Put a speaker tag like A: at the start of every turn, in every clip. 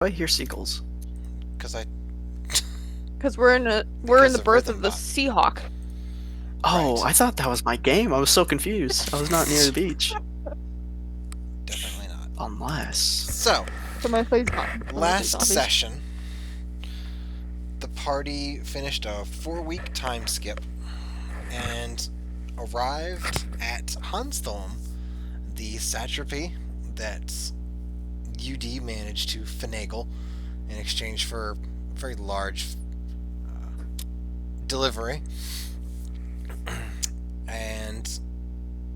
A: I hear seagulls.
B: Because
C: we're in the birth of the Seahawk.
A: Oh,
B: Right.
A: I thought that was my game. I was so confused. I was not near the beach.
B: Definitely not.
A: Unless...
B: So,
C: Somebody plays
B: last
C: zombies.
B: session, the party finished a 4-week time skip and arrived at Hanstholme, the satrapy that UD managed to finagle in exchange for a very large delivery. And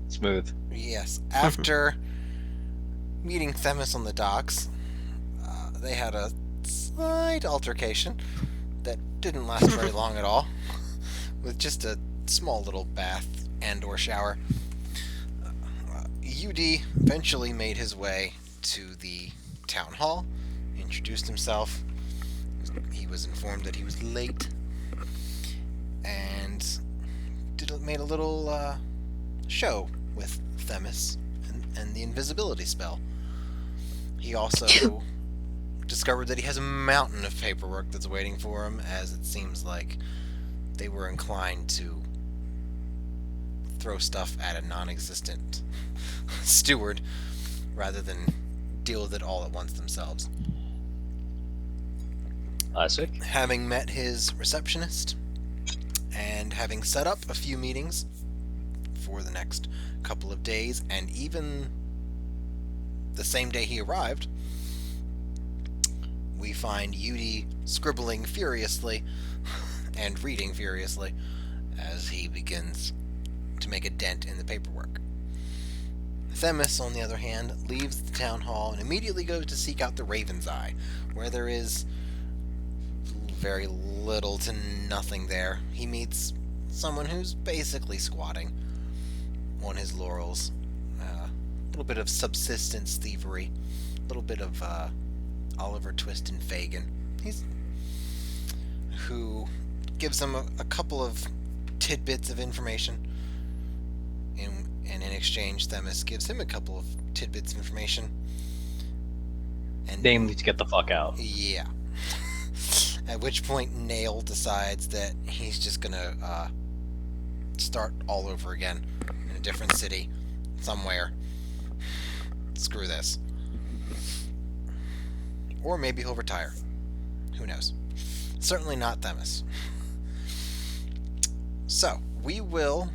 D: smooth.
B: yes, after meeting Themis on the docks, they had a slight altercation that didn't last very long at all, with just a small little bath and/or shower. UD eventually made his way to the town hall, introduced himself. He was informed that he was late, and made a little show with Themis and the invisibility spell. He also discovered that he has a mountain of paperwork that's waiting for him, as it seems like they were inclined to throw stuff at a non-existent steward rather than deal with it all at once themselves.
D: Classic.
B: Having met his receptionist and having set up a few meetings for the next couple of days, and even the same day he arrived, we find UD scribbling furiously and reading furiously as he begins to make a dent in the paperwork. Themis, on the other hand, leaves the town hall and immediately goes to seek out the Raven's Eye, where there is very little to nothing there. He meets someone who's basically squatting on his laurels. A little bit of subsistence thievery, a little bit of Oliver Twist and Fagin. Who gives him a couple of tidbits of information, and in exchange, Themis gives him a couple of tidbits of information. And
D: namely to get the fuck out.
B: Yeah. At which point, Nail decides that he's just gonna start all over again in a different city, somewhere. Screw this. Or maybe he'll retire. Who knows? Certainly not Themis. So, we will,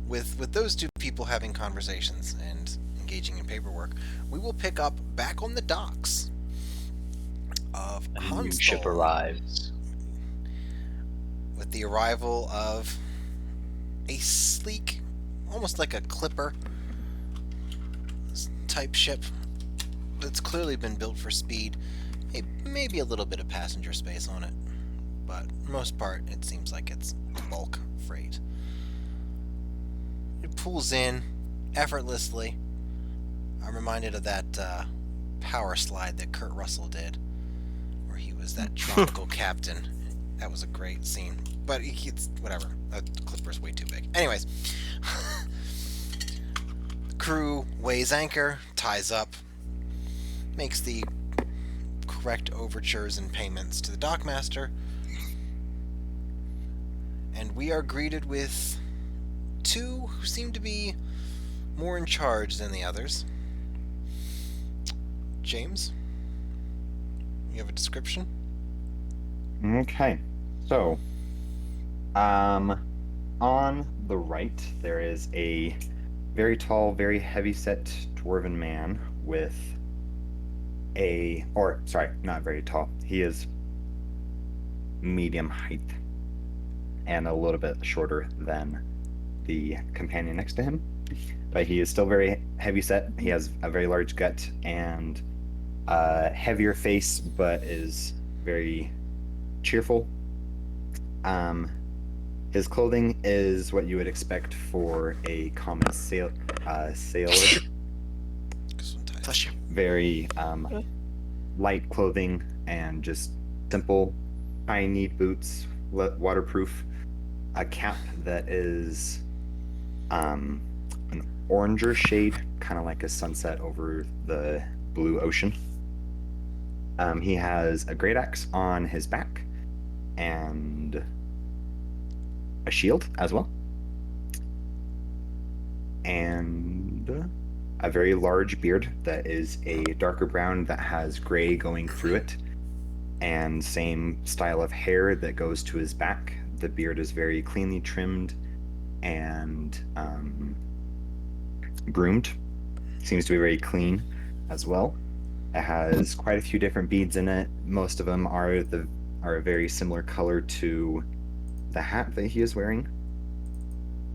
B: with those two people having conversations and engaging in paperwork, we will pick up back on the docks of
D: A new ship
B: Hanstholme,
D: arrives.
B: with the arrival of a sleek, almost like a clipper type ship that's clearly been built for speed. Maybe a little bit of passenger space on it, but most part it seems like it's bulk freight. It pulls in effortlessly. I'm reminded of that power slide that Kurt Russell did, where he was that tropical captain. That was a great scene, but it's whatever. The clipper's way too big. Anyways, the crew weighs anchor, ties up, makes the correct overtures and payments to the dockmaster, and we are greeted with two who seem to be more in charge than the others. James, you have a description?
E: Okay, so on the right there is a very tall, very heavy-set dwarven man with not very tall. He is medium height and a little bit shorter than the companion next to him, but he is still very heavy-set. He has a very large gut and a heavier face, but is very cheerful. His clothing is what you would expect for a common sailor.
A: Bless you.
E: Very light clothing and just simple, high-knee boots, waterproof. A cap that is an oranger shade, kind of like a sunset over the blue ocean. He has a great axe on his back and a shield as well. And a very large beard that is a darker brown that has gray going through it, and same style of hair that goes to his back. The beard is very cleanly trimmed and groomed. Seems to be very clean as well. It has quite a few different beads in it. Most of them are a very similar color to the hat that he is wearing,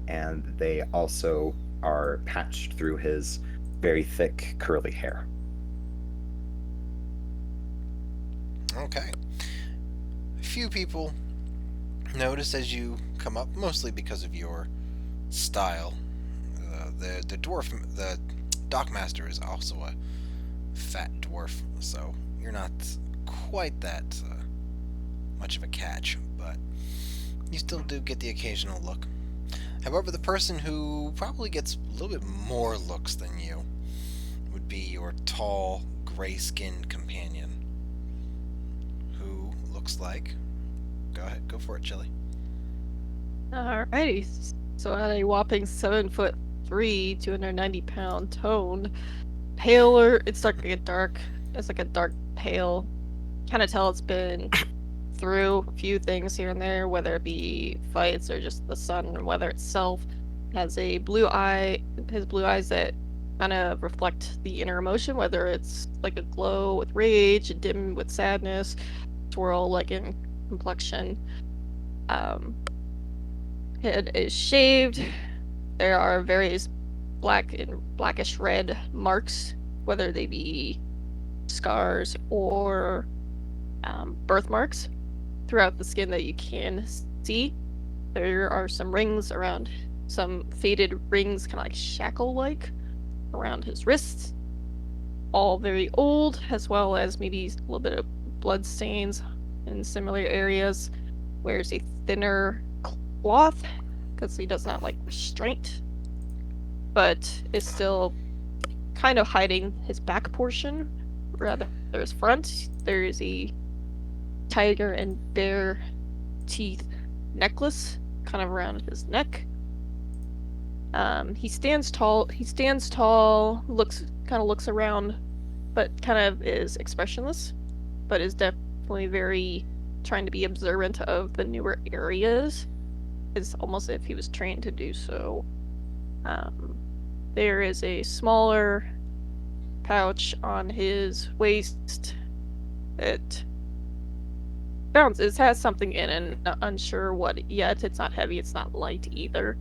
E: and they also are patched through his very thick curly hair.
B: Okay. A few people notice as you come up, mostly because of your style. The dwarf, the dockmaster, is also a fat dwarf, so you're not quite that much of a catch, but you still do get the occasional look. However, the person who probably gets a little bit more looks than you would be your tall, gray-skinned companion, who looks like... Go ahead, go for it, Chili.
C: Alrighty. So at a whopping 7'3", 290-pound tone, paler. It's like a dark. It's like a dark pale. Kind of tell it's been through a few things here and there, whether it be fights or just the sun weather itself. Has a blue eye. His blue eyes that kind of reflect the inner emotion, whether it's like a glow with rage, a dim with sadness, swirl like in complexion. Head is shaved. There are various black and blackish red marks, whether they be scars or birthmarks throughout the skin that you can see. There are some rings around, some faded rings, kind of like shackle-like, around his wrists. All very old, as well as maybe a little bit of blood stains in similar areas. Wears a thinner cloth because he does not like restraint, but is still kind of hiding his back portion rather than his front. There is a tiger and bear teeth necklace kind of around his neck. He stands tall. Looks around, but kind of is expressionless, but is definitely very trying to be observant of the newer areas. It's almost as if he was trained to do so. There is a smaller pouch on his waist that bounces. It has something in it, not unsure what yet. It's not heavy, it's not light either.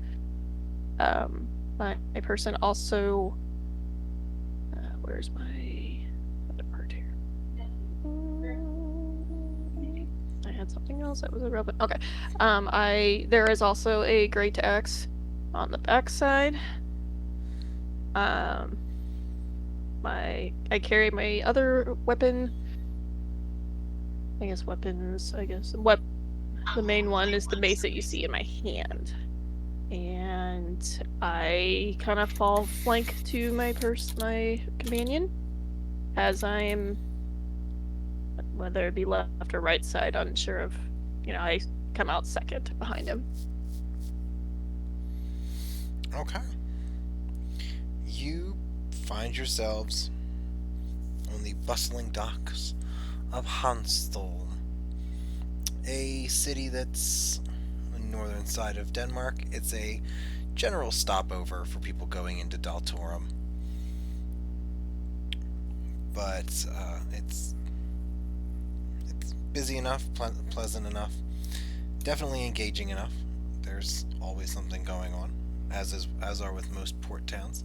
C: My person also... where's my other part here? I had something else that was irrelevant. Okay. There is also a great axe on the backside. I carry my other weapon. The main one is the mace that you see in my hand. And I kind of fall flank to my companion, as I'm, whether it be left or right side, unsure of, I come out second behind him.
B: Okay. You find yourselves on the bustling docks of Hanstholme, a city that's on the northern side of Denmark. It's a general stopover for people going into Daltorum, but it's busy enough, pleasant enough, definitely engaging enough. There's always something going on, as are with most port towns.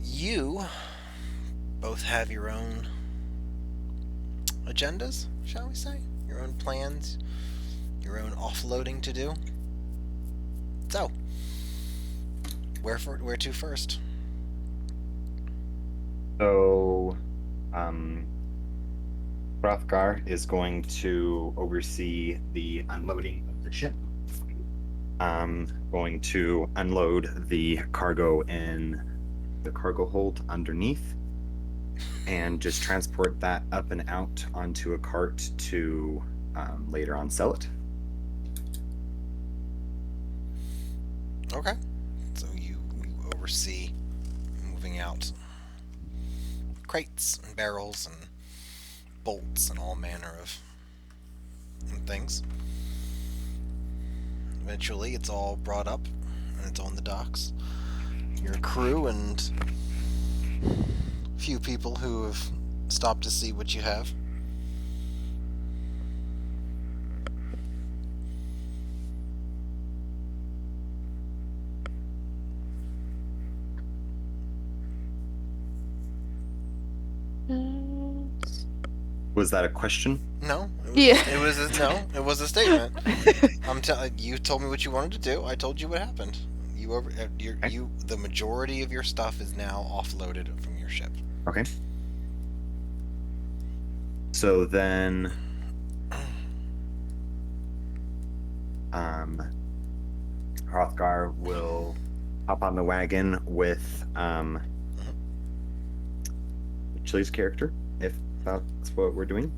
B: You both have your own agendas, shall we say? Your own plans, your own offloading to do. So, where to first?
E: So, Hrothgar is going to oversee the unloading of the ship. Going to unload the cargo in the cargo hold underneath, and just transport that up and out onto a cart to later on sell it.
B: Okay. So you oversee moving out crates and barrels and bolts and all manner of things. Eventually, it's all brought up and it's on the docks. Your crew and a few people who have stopped to see what you have.
E: Was that a question?
B: No, it was,
C: Yeah.
B: it was a statement. You told me what you wanted to do. I told you what happened. The majority of your stuff is now offloaded from your ship.
E: Okay. So then, Hrothgar will hop on the wagon with Chili's character, if that's what we're doing.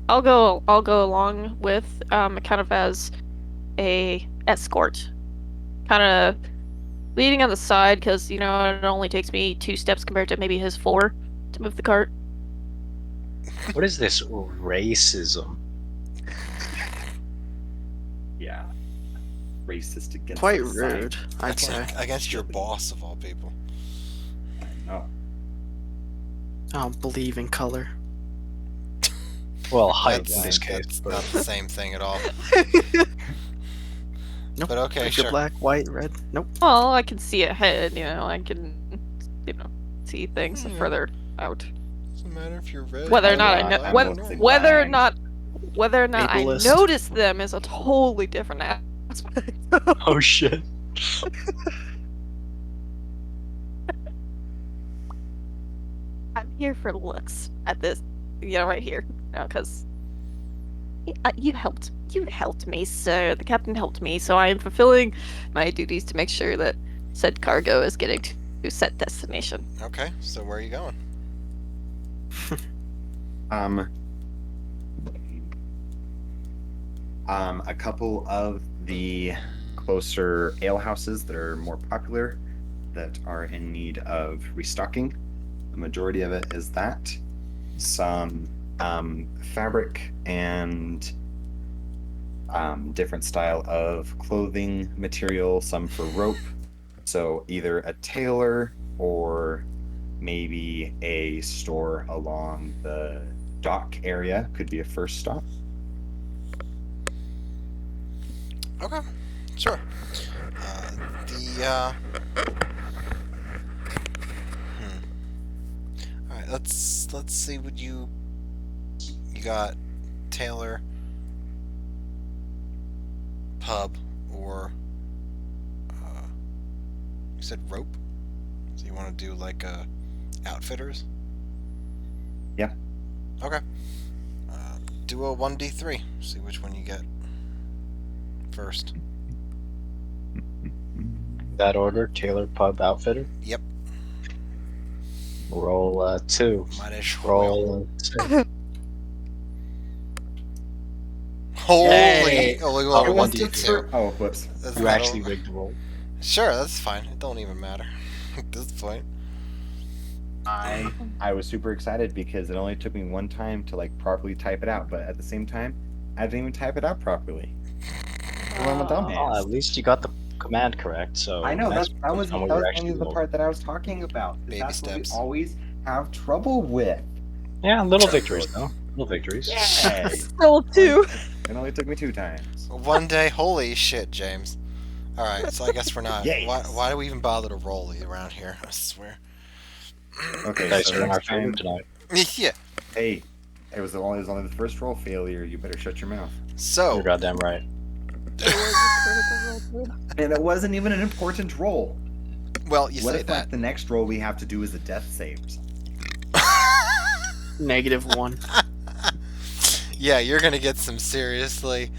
C: I'll go along with kind of as a escort, kind of leading on the side because it only takes me 2 steps compared to maybe his 4 to move the cart.
D: What is this racism?
E: Yeah. Racist against
A: Quite
E: society.
A: rude, I'd say.
B: Against your boss of all people.
E: Oh.
A: I don't believe in color.
D: Well, height
B: That's,
D: in this case.
B: that's
D: but-
B: not the same thing at all.
A: Nope.
B: But okay,
A: Like
B: sure.
A: you're black, white, red. Nope.
C: Well, I can see ahead, I can, see things
B: Yeah.
C: further out.
B: Doesn't matter if you're red.
C: Whether or
B: or
C: not I
B: black,
C: know,
B: or
C: whether,
B: normal.
C: whether or
E: Blind.
C: not, whether or not I
A: Ableist.
C: notice them is a totally different aspect.
D: Oh shit.
C: I'm here for looks at this, right here, because you helped me, sir. The captain helped me, so I am fulfilling my duties to make sure that said cargo is getting to set destination.
B: Okay, so where are you going?
E: A couple of the closer ale houses that are more popular, that are in need of restocking. The majority of it is that. Some fabric and different style of clothing material, some for rope. So either a tailor or maybe a store along the dock area could be a first stop.
B: Okay, sure. All right, let's see what you got. Taylor, pub, or you said rope. So you want to do like outfitters?
E: Yeah.
B: Okay. Do a 1d3. See which one you get first.
D: That order, Taylor Pub Outfitter.
B: Yep.
D: Roll 2.
B: Might as well.
D: Roll 2.
B: Holy!
D: Yay!
B: Oh, we
D: Oh,
B: rolled
D: one
B: a
D: D2.
B: 1d2.
E: Oh, whoops.
B: That's
D: You
B: not
D: actually
B: over.
D: rigged the roll.
B: Sure, that's fine. It don't even matter at this point.
E: I was super excited because it only took me one time to like properly type it out, but at the same time, I didn't even type it out properly. Well, I'm a dumbass.
D: Oh, at least you got the command correct. So
E: I know
D: next
E: that was
D: time what you're
E: only the
D: rolling.
E: part that I was talking about. 'Cause
B: Baby
E: that's what we
B: steps.
E: always have trouble with.
D: Yeah, little victories though. Little victories.
E: Hey,
C: Still 2.
E: it only took me 2 times.
B: One day, holy shit, James. Alright, so I guess we're not.
E: Yes.
B: Why do we even bother to roll these around here? I swear.
E: Okay,
D: Dice
E: so
D: are in our
E: next
D: favor
E: time,
D: tonight.
B: Yeah.
E: hey, it was only the first roll failure. You better shut your mouth.
B: So,
D: You're goddamn right.
E: And it wasn't even an important roll.
B: well, you
E: What
B: say
E: if
B: that.
E: like the next roll we have to do is a death save?
A: -1.
B: Yeah, you're gonna get some seriously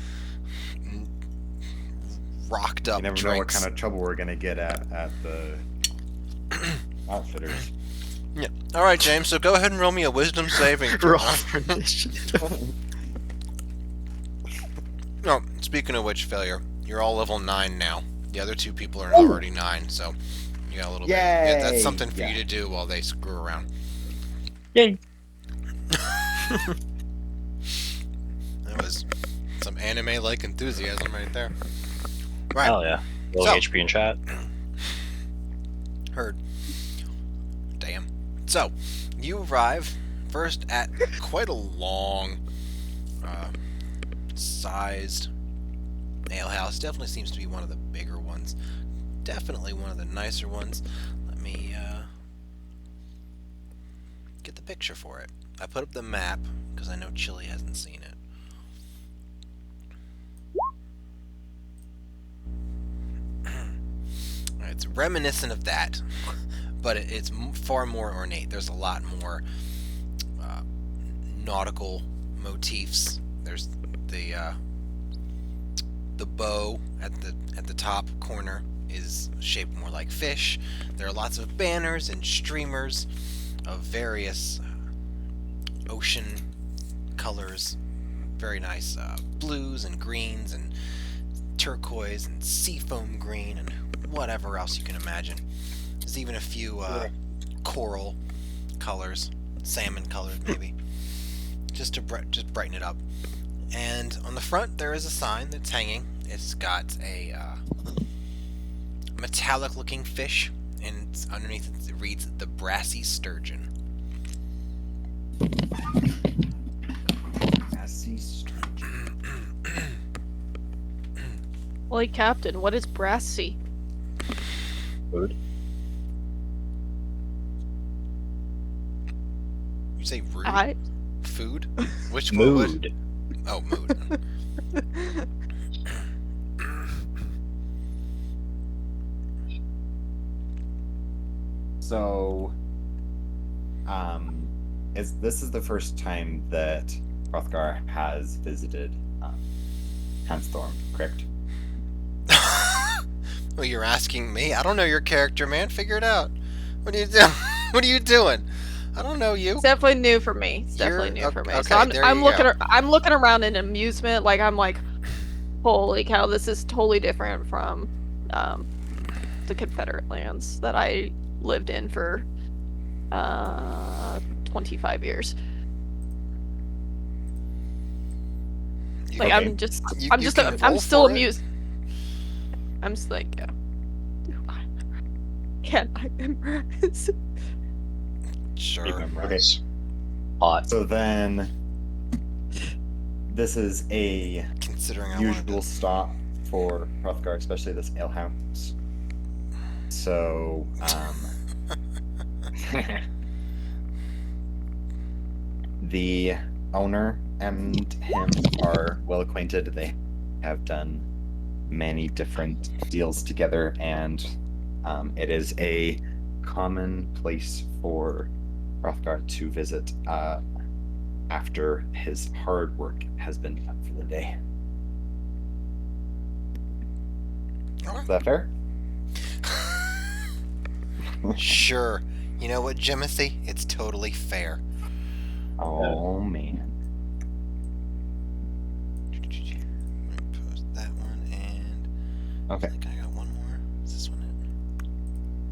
B: rocked up
E: You never know what
B: drinks.
E: kind of trouble we're gonna get at the outfitters.
B: Yeah. All right, James. So go ahead and roll me a wisdom saving throw.
A: Roll for initiative.
B: No. Speaking of which, failure. You're all level 9 now. The other two people are already 9, so you got a little bit. Yeah, that's
E: Yay!
B: something for
E: Yeah.
B: you to do while they screw around.
D: Yay.
B: That was some anime-like enthusiasm right there. Right.
D: Hell yeah. Little
B: So-
D: HP in chat.
B: Heard. Damn. So, you arrive first at quite a long, sized alehouse. Definitely seems to be one of the bigger ones. Definitely one of the nicer ones. Let me get the picture for it. I put up the map because I know Chili hasn't seen it. It's reminiscent of that, but it's far more ornate. There's a lot more nautical motifs. There's the bow at the top corner is shaped more like fish. There are lots of banners and streamers of various ocean colors. Very nice blues and greens and turquoise and seafoam green and whatever else you can imagine. There's even a few coral colors, salmon colored maybe, just to brighten it up. And on the front there is a sign that's hanging. It's got a metallic looking fish, and underneath it reads the brassy sturgeon.
C: Well, Captain, what is brassy?
D: Food.
B: You say rude?
C: I
B: Food? Which one?
D: Mood.
B: Oh, mood.
E: So, this is the first time that Hrothgar has visited Hanstholme, correct?
B: Well, you're asking me? I don't know your character, man. Figure it out. What are you doing? What are you doing? I don't know you.
C: It's definitely new for me. It's definitely
B: You're-
C: new for me.
B: okay,
C: So
B: there
C: I'm
B: you
C: looking
B: go.
C: I'm looking around in amusement, like I'm like, holy cow, this is totally different from the Confederate lands that I lived in for 25 years.
B: You
C: Like
B: can-
C: I'm just
B: you-
C: I'm
B: you
C: just
B: can
C: I'm
B: roll
C: still
B: for it.
C: amused. I'm just like, yeah. Can I memorize?
B: Sure.
D: Memorize. Hot.
E: So then, this is a
B: Considering I wanted
E: usual
B: to...
E: stop for Hrothgar, especially this alehouse. So, the owner and him are well acquainted. They have done many different deals together, and it is a common place for Hrothgar to visit after his hard work has been done for the day. Is that fair?
B: Sure. You know what, Jimothy? It's totally fair.
E: Oh man.
B: Post that one, and
E: Okay.
B: I think I got one more. Is this one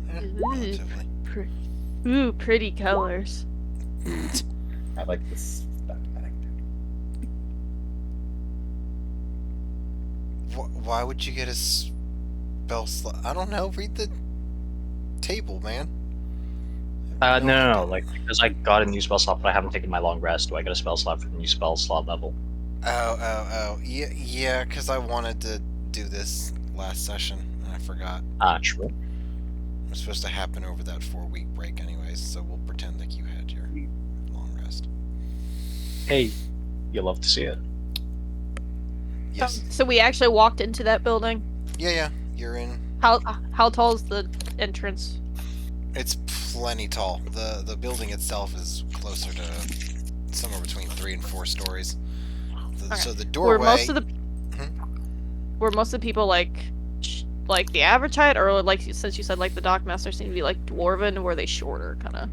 B: it?
C: Ooh.
B: Relatively.
C: Ooh, pretty colors.
E: I like this.
B: Why would you get a spell slot? I don't know. Read the table, man.
D: No. Like, because I got a new spell slot, but I haven't taken my long rest. Do I get a spell slot for the new spell slot level?
B: Oh. Yeah, because I wanted to do this last session, and I forgot.
D: True.
B: It was supposed to happen over that 4-week break anyways, so we'll pretend like you had your long rest.
D: Hey, you love to see it.
B: Yes.
C: So we actually walked into that building.
B: Yeah, you're in.
C: How tall is the entrance?
B: It's plenty tall. The building itself is closer to somewhere between 3 and 4 stories. So the doorway...
C: Were most of the
B: Mhm.
C: were most of the people like the average height, or like since you said like the dockmaster seemed to be like dwarven, were they shorter kind of?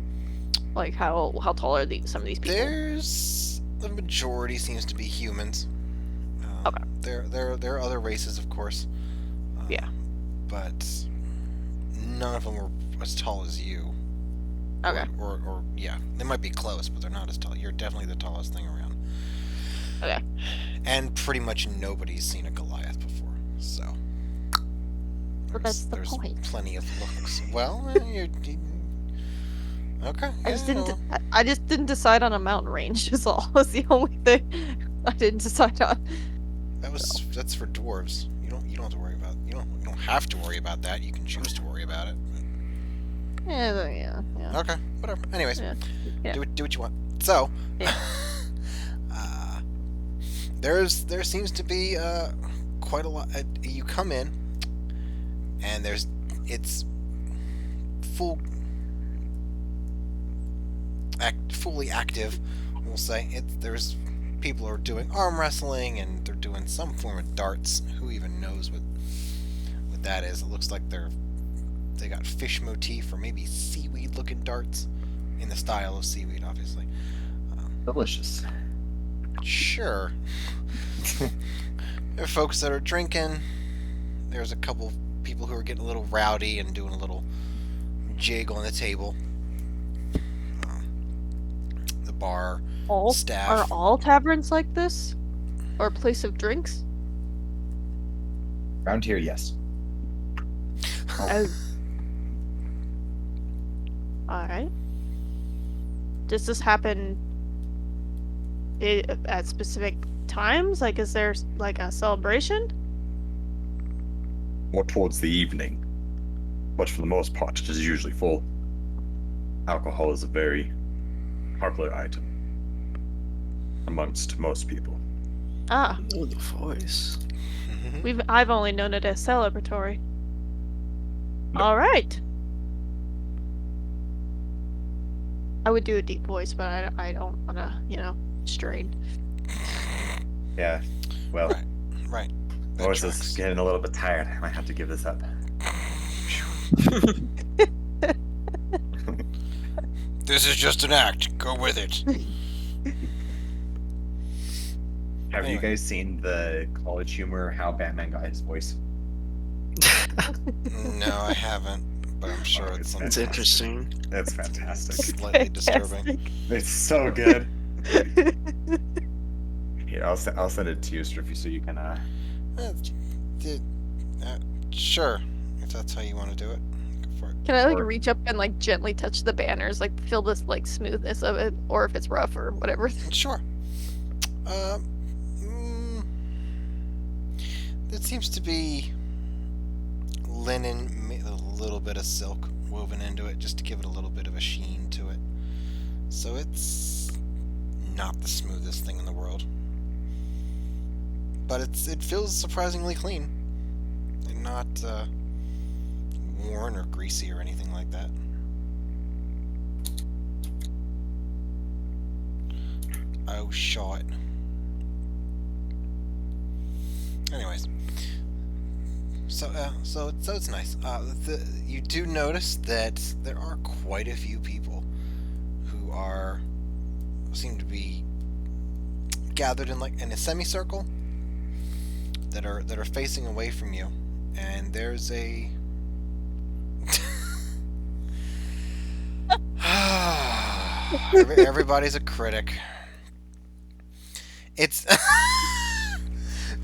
C: Like how tall are some of these people?
B: There's the majority seems to be humans.
C: Okay.
B: There are other races, of course.
C: Yeah.
B: But none of them are as tall as you.
C: Okay.
B: Or yeah, they might be close, but they're not as tall. You're definitely the tallest thing around.
C: Okay.
B: And pretty much nobody's seen a Goliath before, so.
C: But that's the
B: there's
C: point.
B: plenty of looks. Well, okay.
C: I just
B: yeah,
C: didn't.
B: well,
C: I just didn't decide on a mountain range. Is all. That's the only thing I didn't decide on.
B: that's for dwarves. You don't have to worry about. You don't have to worry about that. You can choose to worry about it.
C: Yeah.
B: Okay, whatever. Anyways,
C: Yeah. Yeah.
B: do what you want. So,
C: Yeah.
B: there seems to be quite a lot. You come in, and it's fully active. We'll say there's people are doing arm wrestling and they're doing some form of darts. Who even knows what that is? It looks like they got fish motif or maybe seaweed looking darts in the style of seaweed, obviously.
E: Delicious.
B: Sure. There are folks that are drinking. There's a couple people who are getting a little rowdy and doing a little jig on the table. The bar
C: Are
B: staff.
C: all taverns like this, or a place of drinks?
E: Around here, yes.
C: Oh. All right. Does this happen at specific times? Like, is there like a celebration?
F: More towards the evening, but for the most part, it is usually full. Alcohol is a very popular item amongst most people.
C: Ah,
A: Oh, the voice.
C: I've only known it as celebratory.
F: No.
C: All right. I would do a deep voice, but I don't want to, strain.
E: Yeah. Well,
B: Right. That
E: voice
B: tracks.
E: is getting a little bit tired. I might have to give this up.
B: This is just an act. Go with it.
E: Have you
B: Anyway.
E: guys seen the College Humor How Batman Got His Voice?
B: No, I haven't, but I'm sure it's something
A: It's interesting.
E: It's fantastic.
B: slightly disturbing.
E: It's so good. Here, I'll send it to you, Striffy, so you can
B: Sure, if that's how you want to do it, go for it.
C: Can I
E: Or-
C: reach up and gently touch the banners, feel this smoothness of it, or if it's rough or whatever?
B: Sure. It seems to be linen, a little bit of silk woven into it, just to give it a little bit of a sheen to it. So it's not the smoothest thing in the world, but it feels surprisingly clean, and not worn or greasy or anything like that. Oh, shot. Anyways, so it's nice. You do notice that there are quite a few people who seem to be gathered in a semicircle that are facing away from you, and there's a everybody's a critic. It's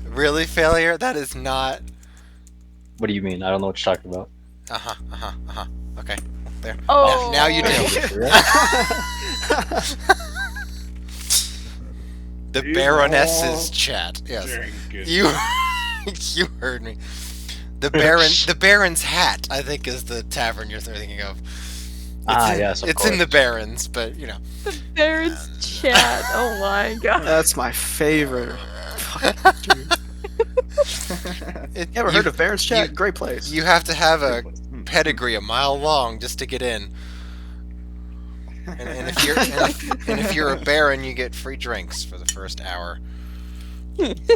B: really failure. That is not.
D: What do you mean? I don't know what you're talking about.
B: Okay, there.
C: Oh.
B: Now you do. The Baroness's chat. Yes, you you heard me. The Baron's hat, I think, is the tavern you're thinking of.
D: Yes, of
B: it's in the
D: course.
B: Barons, but you know.
C: The Baron's chat. Oh my god.
A: That's my favorite. You ever heard of Baron's Chat? Great place.
B: You have to have a pedigree a mile long just to get in. And if you're a baron, you get free drinks for the first hour.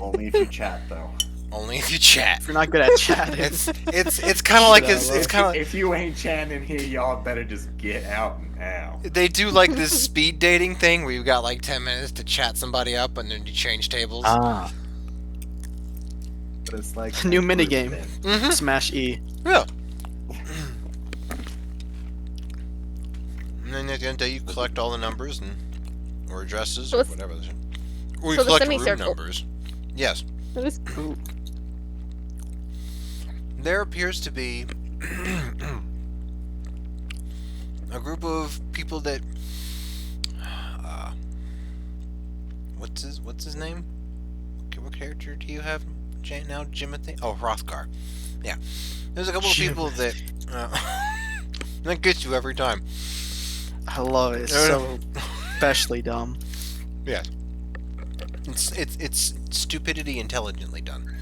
E: Only if you chat, though.
B: Only if you chat.
A: If you're not good at chatting.
B: It's kind of like this. It's kind of
F: If you ain't chatting here, y'all better just get out now.
B: they do like this speed dating thing where you got like 10 minutes to chat somebody up and then you change tables.
D: Ah.
E: But it's like
A: New
E: a group
A: minigame.
E: thing.
B: Mm-hmm.
A: Smash E.
B: Yeah. And then at the end of the day, you collect all the numbers or addresses
C: So
B: or
C: it's-
B: whatever. Or you
C: so the
B: collect room
C: semicircle.
B: numbers. Yes. There appears to be a group of people that. What's his name? What character do you have now, Jimothy? Oh, Hrothgar. Yeah. There's a couple of people that. That gets you every time.
A: I love it. It's so especially dumb.
B: Yeah. It's stupidity intelligently done.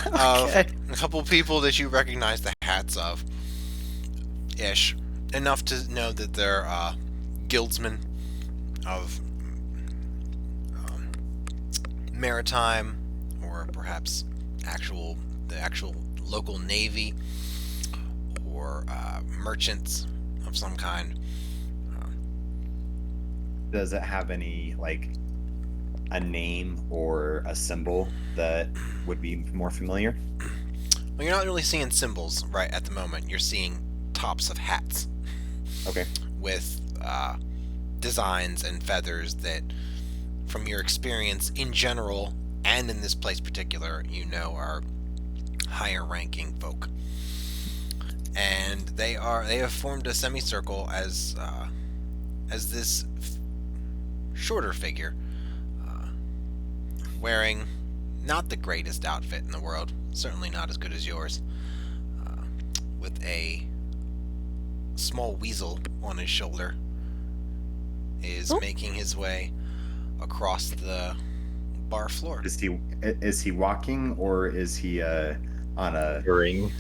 A: Okay.
B: A couple people that you recognize the hats of, ish, enough to know that they're guildsmen of maritime, or perhaps the actual local navy, or merchants of some kind.
E: Does it have any like a name or a symbol that would be more familiar?
B: Well, you're not really seeing symbols right at the moment. You're seeing tops of hats
E: Okay.
B: with designs and feathers that, from your experience in general and in this place particular, you know are higher ranking folk. And they have formed a semicircle as this shorter figure, wearing not the greatest outfit in the world, certainly not as good as yours, with a small weasel on his shoulder, is making his way across the bar floor.
E: Is he walking, or is he on a
D: Ring.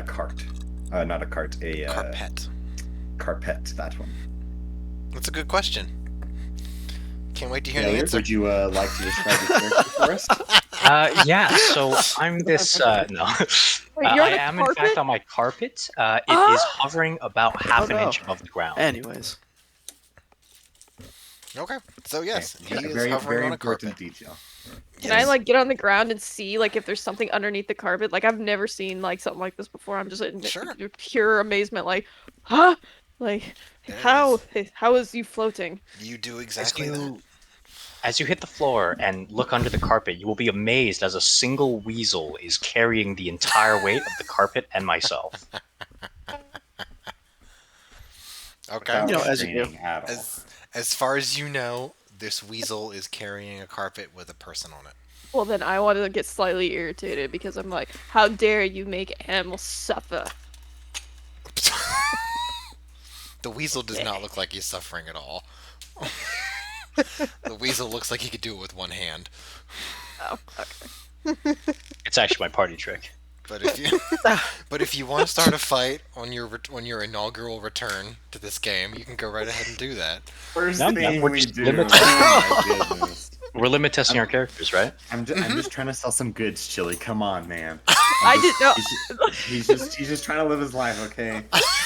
E: cart? Not a cart, a
B: Carpet.
E: carpet. That one.
B: That's a good question. Can't wait to hear the
E: Elliot,
B: answer.
E: would you like to describe your character for us?
D: Yeah, so I'm this, no.
C: Wait, you're
D: I
C: on a
D: am, in
C: carpet?
D: fact, on my carpet. It is hovering about half an inch above the ground.
A: Anyways.
B: Okay, so yes,
E: Okay.
B: he is
E: Very,
B: hovering
E: very
B: on a
E: important
B: carpet.
E: detail.
C: Can I like get on the ground and see like if there's something underneath the carpet? Like I've never seen like something like this before. I'm just in
B: Sure.
C: pure amazement. Like, huh? Like,
B: There it
C: how is you floating?
B: You do exactly that.
D: As you hit the floor and look under the carpet, you will be amazed as a single weasel is carrying the entire weight of the carpet and myself.
B: Okay.
E: Without
A: You know, as you do.
E: straining at all.
B: As far as you know, this weasel is carrying a carpet with a person on it.
C: Well, then I want to get slightly irritated because I'm like, how dare you make animals suffer?
B: The weasel does not look like he's suffering at all. The weasel looks like he could do it with one hand.
C: Oh, okay.
D: It's actually my party trick.
B: But if you want to start a fight on your inaugural return to this game, you can go right ahead and do that.
E: First
D: No,
E: thing
D: we're
E: we
D: just
E: do.
D: limited.
E: Oh my goodness.
D: We're limit testing our characters, right?
E: I'm just trying to sell some goods, Chili. Come on, man.
C: I didn't know.
E: He's just trying to live his life, okay?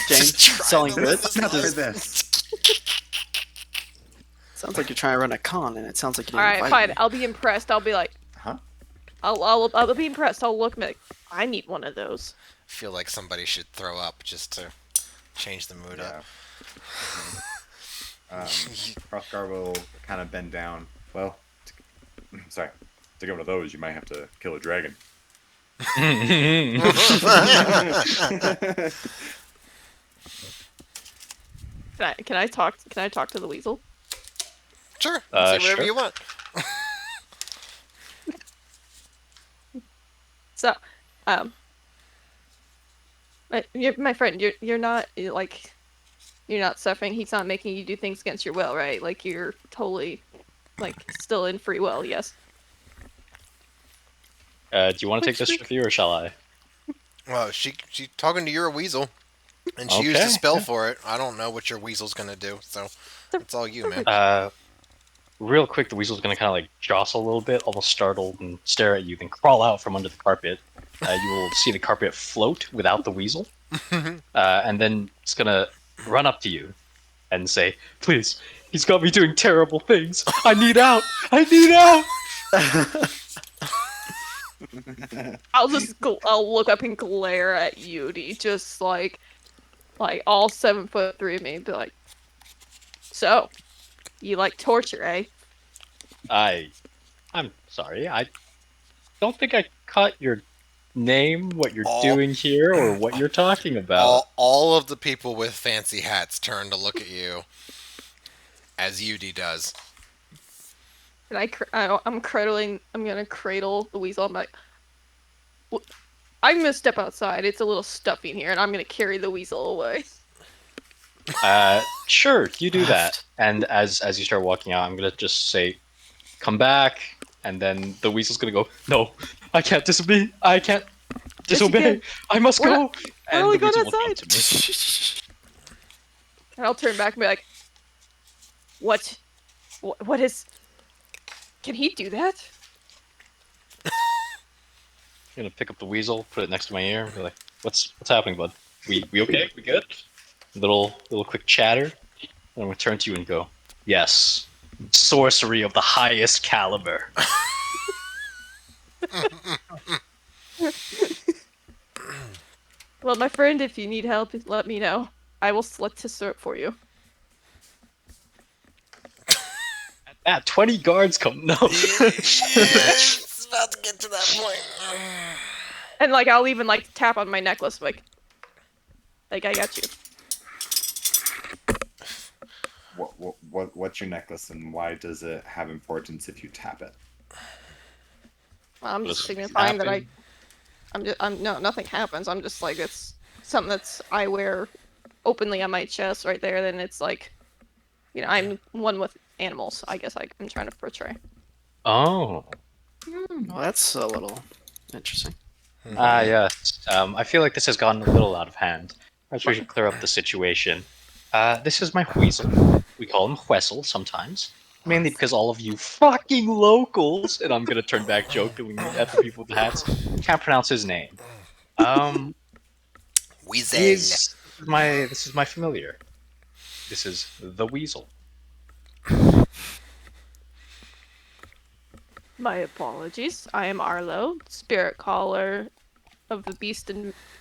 A: James,
B: Just trying
A: selling
B: to live
A: goods?
B: his
E: Not for
B: life.
E: this.
A: Sounds like you're trying to run a con, and it sounds like you
C: All
A: didn't
C: right,
A: invite
C: fine.
A: me.
C: I'll be impressed. I'll be like,
E: Huh?
C: I'll be impressed. I'll look and be like, I need one of those.
B: I feel like somebody should throw up just to change the mood up.
E: Yeah. Hrothgar will kind of bend down. Well, sorry.
F: To get one of those, you might have to kill a dragon.
C: Can I talk? Can I talk to the weasel?
B: Sure. Say whatever
D: Sure.
B: you want.
C: So, my friend, you're not like, you're not suffering. He's not making you do things against your will, right? Like you're totally, like, still in free will. Yes.
D: Do you want to take this with you, or shall I?
B: Well, she's talking to your weasel, and she used a
D: Okay,
B: spell
D: yeah.
B: for it. I don't know what your weasel's gonna do, so it's all you, man.
D: real quick, the weasel's gonna kind of like jostle a little bit, almost startled, and stare at you, then crawl out from under the carpet. You will see the carpet float without the weasel, and then it's gonna run up to you and say, "Please, he's got me doing terrible things. I need out. I need out."
C: I'll I'll look up and glare at Yudi, just like all 7'3" of me, and be like, "So, you like torture, eh?"
D: I'm sorry. I don't think I caught your name, what you're doing here, or what you're talking about.
B: All of the people with fancy hats turn to look at you, as Yudi does.
C: And I'm gonna cradle the weasel. I'm like, I'm gonna step outside. It's a little stuffy in here, and I'm gonna carry the weasel away.
D: Sure, you do that. And as you start walking out, I'm gonna just say, "Come back," and then the weasel's gonna go, "No, I can't disobey. I can't disobey. I must go." And
C: only
D: the weasel
C: going
D: will jump to me.
C: And I'll turn back and be like, What is... Can he do that?
D: I'm gonna pick up the weasel, put it next to my ear, and be like, "What's happening, bud? We okay? We good?" Little quick chatter. And I'm gonna turn to you and go, "Yes, sorcery of the highest caliber."
C: Well, my friend, if you need help, let me know. I will slit to sort for you.
D: At 20 guards come. No.
B: It's about to get to that point.
C: And like, I'll even like tap on my necklace, like I got you.
E: What's your necklace, and why does it have importance if you tap it?
C: Well, I'm just
D: Does
C: signifying that
D: happen?
C: no, nothing happens. I'm just like, it's something that's I wear openly on my chest right there. Then it's like, I'm one with animals. I guess I'm trying to portray.
D: Oh.
A: Well, that's a little interesting.
D: Yes. I feel like this has gotten a little out of hand. Perhaps we should clear up the situation. This is my weasel. We call him Wessel sometimes. Mainly because all of you fucking locals, and I'm gonna turn back jokingly at the people with the hats, can't pronounce his name.
B: Weasel.
D: This is my familiar. This is the weasel.
C: My apologies. I am Arrlough, spirit caller of the beast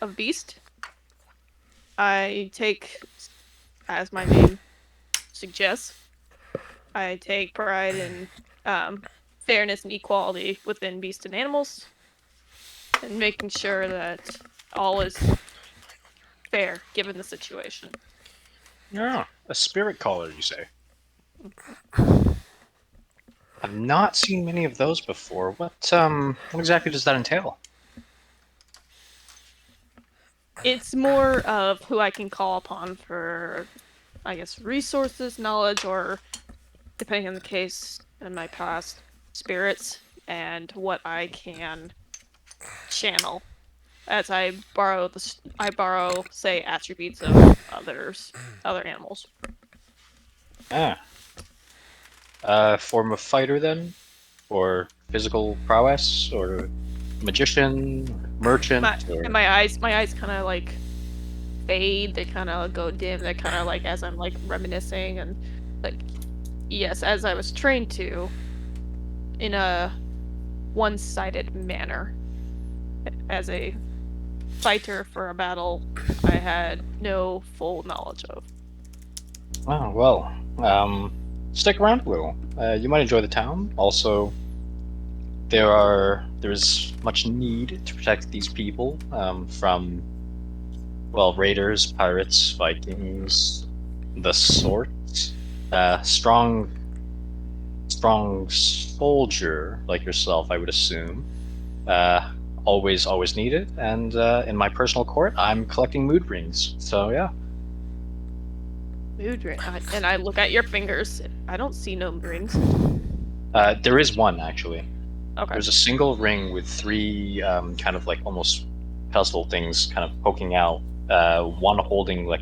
C: of beast. I take, as my name suggests, I take pride in fairness and equality within beasts and animals, and making sure that all is fair given the situation.
D: Yeah, a spirit caller, you say? I've not seen many of those before. What exactly does that entail?
C: It's more of who I can call upon for, I guess, resources, knowledge, or, depending on the case, in my past, spirits, and what I can channel as I borrow, say, attributes of other animals.
D: Form of fighter then? Or physical prowess? Or magician? Merchant?
C: And my eyes kind of like fade. They kind of go dim. They kind of like, as I'm like reminiscing, and like, yes, as I was trained to, in a one-sided manner. As a fighter for a battle, I had no full knowledge of.
D: Oh, well, stick around a little. You might enjoy the town. Also, there is much need to protect these people from, well, raiders, pirates, Vikings, the sort. Strong soldier like yourself, I would assume. Always needed. And in my personal court, I'm collecting mood rings. So yeah.
C: Mood ring. And I look at your fingers. I don't see no rings.
D: There is one actually.
C: Okay.
D: There's a single ring with three kind of like almost pedestal things kind of poking out. One holding like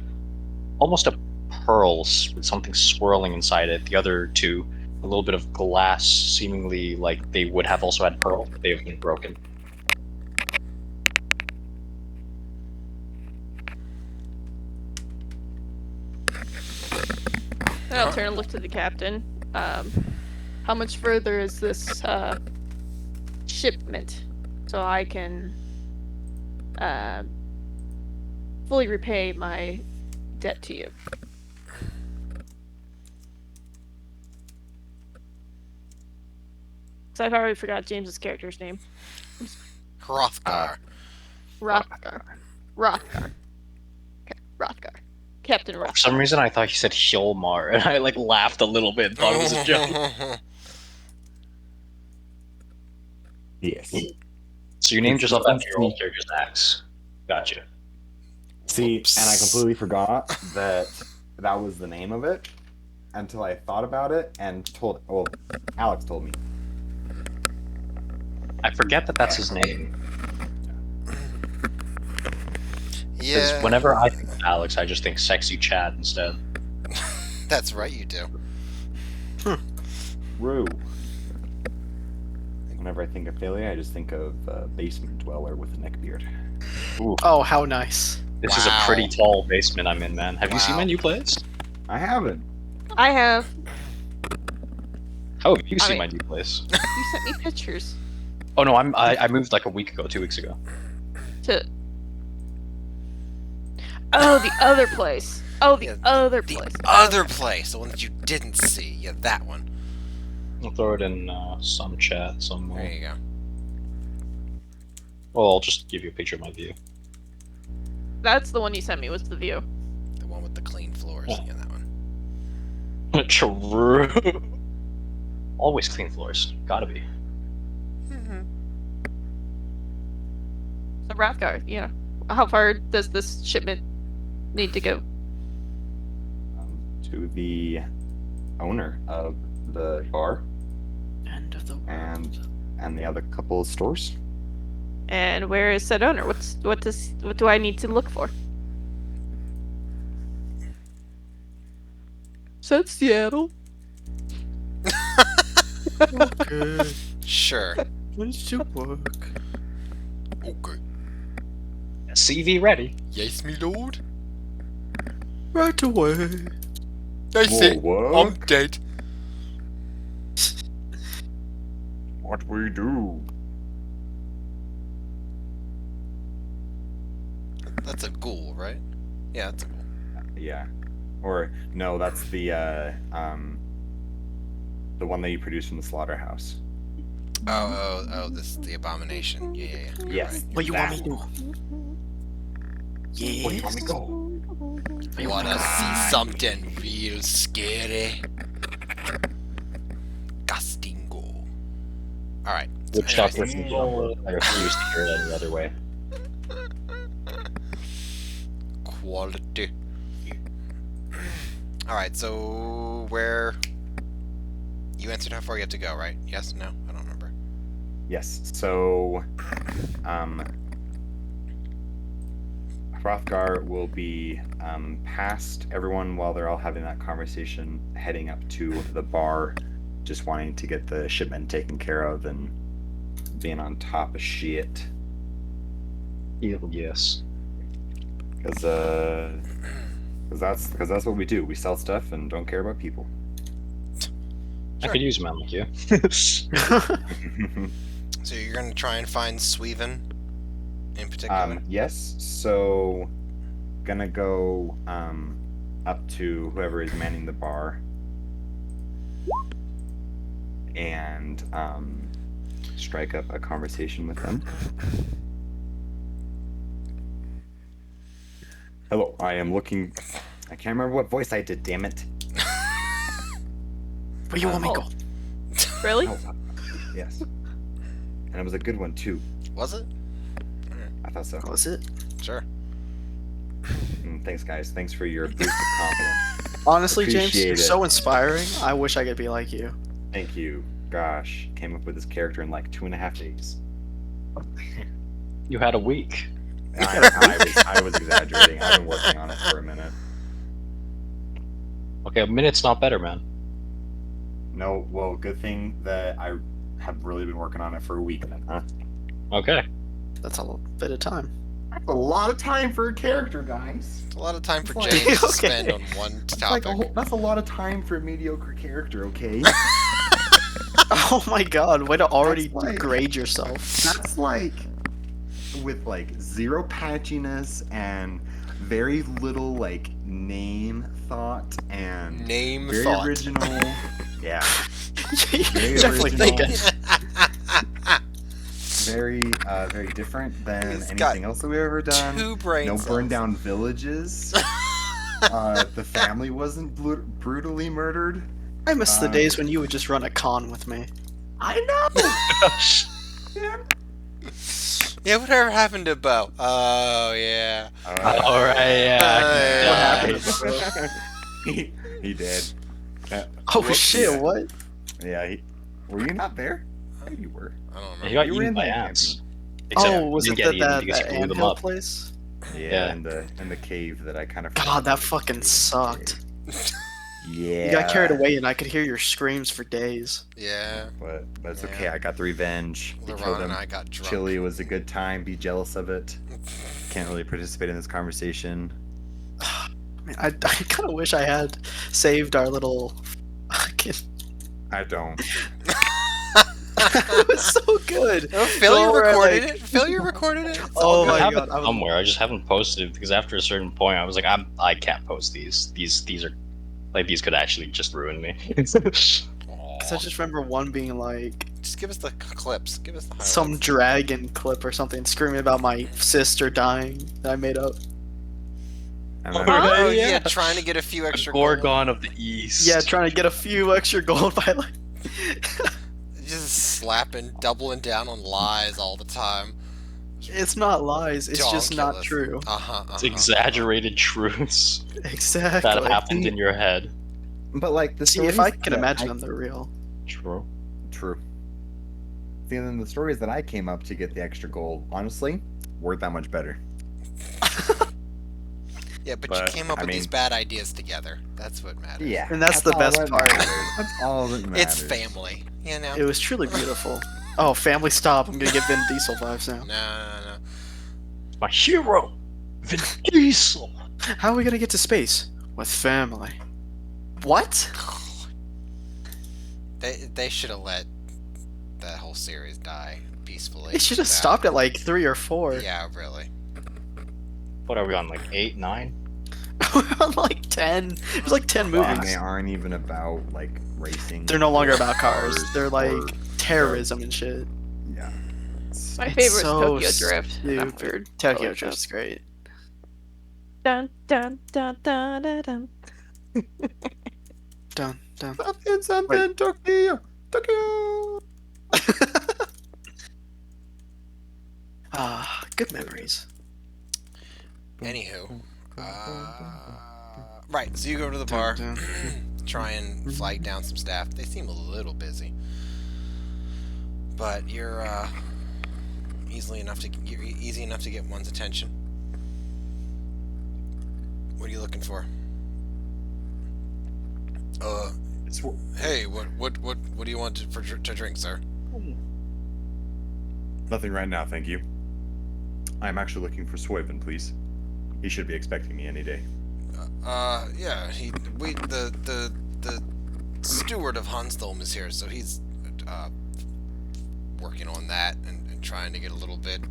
D: almost a pearl with something swirling inside it. The other two a little bit of glass, seemingly like they would have also had pearl, but they have been broken.
C: Then I'll turn and look to the captain. How much further is this shipment, so I can fully repay my debt to you? So I've already forgot James's character's name.
B: Hrothgar.
C: Rothgar. Rothgar. Okay, Rothgar. Captain
D: For
C: Rothgar.
D: some reason, I thought he said Hilmar, and I like laughed a little bit and thought it was a joke.
E: Yes.
D: So you named
E: It's
D: yourself after your old
E: fancy.
D: character's axe. Gotcha.
E: See,
B: Whoops.
E: and I completely forgot that that was the name of it until I thought about it and told. Well, Alex told me.
D: I forget that that's his name. Because
B: Yeah,
D: whenever I think of Alex, I just think sexy Chad instead.
B: that's right, you do.
E: Rue. Whenever I think of Thalia, I just think of basement dweller with a neckbeard.
D: Ooh,
A: Oh, how nice.
D: this is a
B: Wow.
D: pretty tall basement I'm in, man. Have you seen
B: Wow.
D: my new place?
E: I haven't.
C: I have.
D: How have you
C: I
D: seen
C: mean-
D: my new place?
C: You sent me pictures.
D: Oh no, I moved like a week ago, 2 weeks ago.
C: To. Oh, the other place. Oh, the
B: Yeah,
C: other
B: The
C: place.
B: other place, the one that you didn't see. Yeah, that one.
D: I'll throw it in some chat
B: There
D: somewhere.
B: you go.
D: Well, I'll just give you a picture of my view.
C: That's the one you sent me. Was the view?
B: The one with the clean floors.
D: Yeah.
B: Yeah, that one.
D: True. Always clean floors. Gotta be.
C: So Rathgar, yeah. How far does this shipment need to go?
E: To the owner of the bar
A: End of the world.
E: and the other couple of stores.
C: And where is said owner? What do I need to look for? Said Seattle.
A: Okay.
B: Sure.
A: Let's do work.
B: Okay.
D: CV ready.
B: Yes, me lord.
A: Right away.
B: I
F: say, I'm
B: dead.
F: What we do?
B: That's a ghoul, right? Yeah, that's a ghoul.
E: Yeah. Or no, that's the one that you produce from the slaughterhouse.
B: Oh, this is the abomination. Yeah.
E: Yes.
B: Right.
A: What you want me to do?
E: Where do you want me to go?
B: You wanna see something real scary? Gastingo. Alright.
D: Which
B: anyways,
D: doctor can jump? I refuse to hear it any other way.
B: Quality. Alright, so where you answered how far you have to go, right? Yes? No? I don't remember.
E: Yes. So, Hrothgar will be past everyone while they're all having that conversation, heading up to the bar, just wanting to get the shipment taken care of and being on top of shit.
D: Yes.
E: Because that's what we do. We sell stuff and don't care about people.
D: I could use a man like you.
B: So you're gonna try and find Sweven in particular?
E: Yes. So, gonna go up to whoever is manning the bar and strike up a conversation with them. Hello, I am looking. I can't remember what voice I did. Damn it!
A: Where you want me to go?
C: Really?
E: Oh, yes, and it was a good one too.
B: Was it?
E: I thought so.
A: Was it?
B: Sure.
E: Thanks, guys. Thanks for your boost of confidence.
A: Honestly, James,
E: Appreciate
A: you're
E: it.
A: so inspiring. I wish I could be like you.
E: Thank you. Gosh, came up with this character in like 2.5 days.
D: You had a week.
E: I was exaggerating. I've been working on it for a minute.
D: Okay, a minute's not better, man.
F: No, well, good thing that I have really been working on it for a week then, huh?
D: Okay.
A: That's a little bit of time.
F: That's a lot of time for a character, guys.
B: It's a lot of time for
F: It's like-
B: James to
A: Okay.
B: spend on one topic.
F: That's a lot of time for a mediocre character, okay?
A: Oh my god, way to already
F: That's like-
A: degrade yourself.
F: That's like with like zero patchiness and very little like name thought and
B: Name
F: very
B: thought.
F: original. Yeah,
A: You're
F: Very
A: definitely
F: original.
A: thinking.
F: very different than
B: He's got
F: anything else that we've ever done.
B: Two brain
F: No
B: cells.
F: burned down villages. The family wasn't brutally murdered.
A: I miss the days when you would just run a con with me.
F: I know. Man.
B: Yeah, whatever happened to Bo? Oh, yeah.
D: All right, yeah.
B: What
A: happened?
F: He did.
A: Oh
B: Whoops.
A: shit,
F: Yeah.
A: what?
F: Yeah. Were you not there? Yeah, you were.
B: I don't
D: He
B: remember.
D: got
F: You were
D: eaten
F: in
D: by
F: the
D: ants.
A: Oh, was
D: he
A: it
D: didn't get
A: that
D: eaten because
A: that
D: he blew them
A: anthill
D: up.
A: place?
F: Yeah,
D: Yeah.
F: in the cave that I kind of.
A: God, that fucking sucked.
F: Yeah.
A: You got carried away and I could hear your screams for days.
B: Yeah.
F: But it's
B: Yeah.
F: okay. I got the revenge. He killed
B: LeRon and
F: him.
B: I got drunk.
F: Chili was a good time. Be jealous of it. Can't really participate in this conversation.
A: I mean, I kind of wish I had saved our little.
F: I don't.
A: It was so good.
B: Oh, Phil, you
A: Don't worry,
B: recorded
A: like-
B: it? Phil, you recorded it? It's
A: Oh
B: all
A: my
B: good.
D: I have
A: God,
D: it
A: I was-
D: somewhere. I just haven't posted it because after a certain point, I was like, I can't post these. These are like these could actually just ruin me.
A: Because I just remember one being like
B: Just give us the clips. Give us the highlights.
A: some dragon clip or something screaming about my sister dying that I made up.
F: I
D: Oh,
F: remember-
B: Oh,
D: Yeah.
B: yeah, trying to get a few
D: The
B: extra gold.
D: Gorgon of the East.
A: Yeah, trying to get a few extra gold by like.
B: Just slapping, doubling down on lies all the time.
A: It's not lies. It's just not
B: Donkulous.
A: true.
B: Uh-huh,
D: It's exaggerated truths
A: Exactly.
D: that happened in your head.
F: But like the
A: See,
F: stories
A: if I can
F: that
A: imagine them, they're real.
D: True.
F: True. See, and then the stories that I came up to get the extra gold, honestly, weren't that much better.
B: Yeah, but you
F: But,
B: came up
F: I
B: with these
F: mean-
B: bad ideas together. That's what matters.
F: Yeah.
A: And that's the
F: all
A: best
F: that
A: part.
F: matters. That's all that matters.
B: It's family, you know?
A: It was truly beautiful. Oh, family, stop! I'm gonna get Vin Diesel vibes now.
B: No.
D: My hero, Vin Diesel.
A: How are we gonna get to space with family? What?
B: They should have let that whole series die peacefully.
A: They should have
B: without-
A: stopped at like 3 or 4.
B: Yeah, really.
D: What are we on? Like 8, 9?
A: We're on like 10. There's like 10
F: And
A: movies.
F: they aren't even about like racing.
A: They're no longer about cars. They're like
F: or-
A: terrorism and shit.
F: Yeah.
C: My
A: It's
C: favorite is
A: so
C: Tokyo Drift.
A: stupid.
C: After
A: Tokyo
C: College
A: Drift's great.
C: Dun dun dun dun dun dun.
A: Dun, dun.
F: Something, Tokyo. Tokyo.
A: Ah, good memories.
B: Anywho. Right, so you go to the bar,
A: Dun,
B: try and flag down some staff. They seem a little busy. But you're easy enough to get one's attention. What are you looking for? Hey, what do you want to drink, sir?
F: Nothing right now, thank you. I'm actually looking for Swyvin, please. He should be expecting me any day.
B: Yeah, the steward of Hanstholme is here, so he's working on that and trying to get a little bit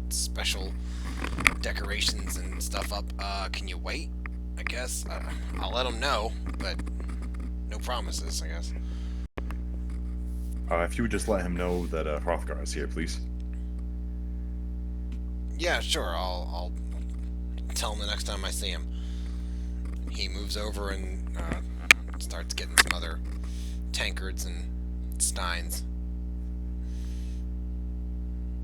B: special decorations and stuff up. Can you wait? I guess I'll let him know, but no promises, I guess.
F: If you would just let him know that Hrothgar is here, please.
B: Yeah, sure. I'll tell him the next time I see him. He moves over and starts getting some other tankards and steins.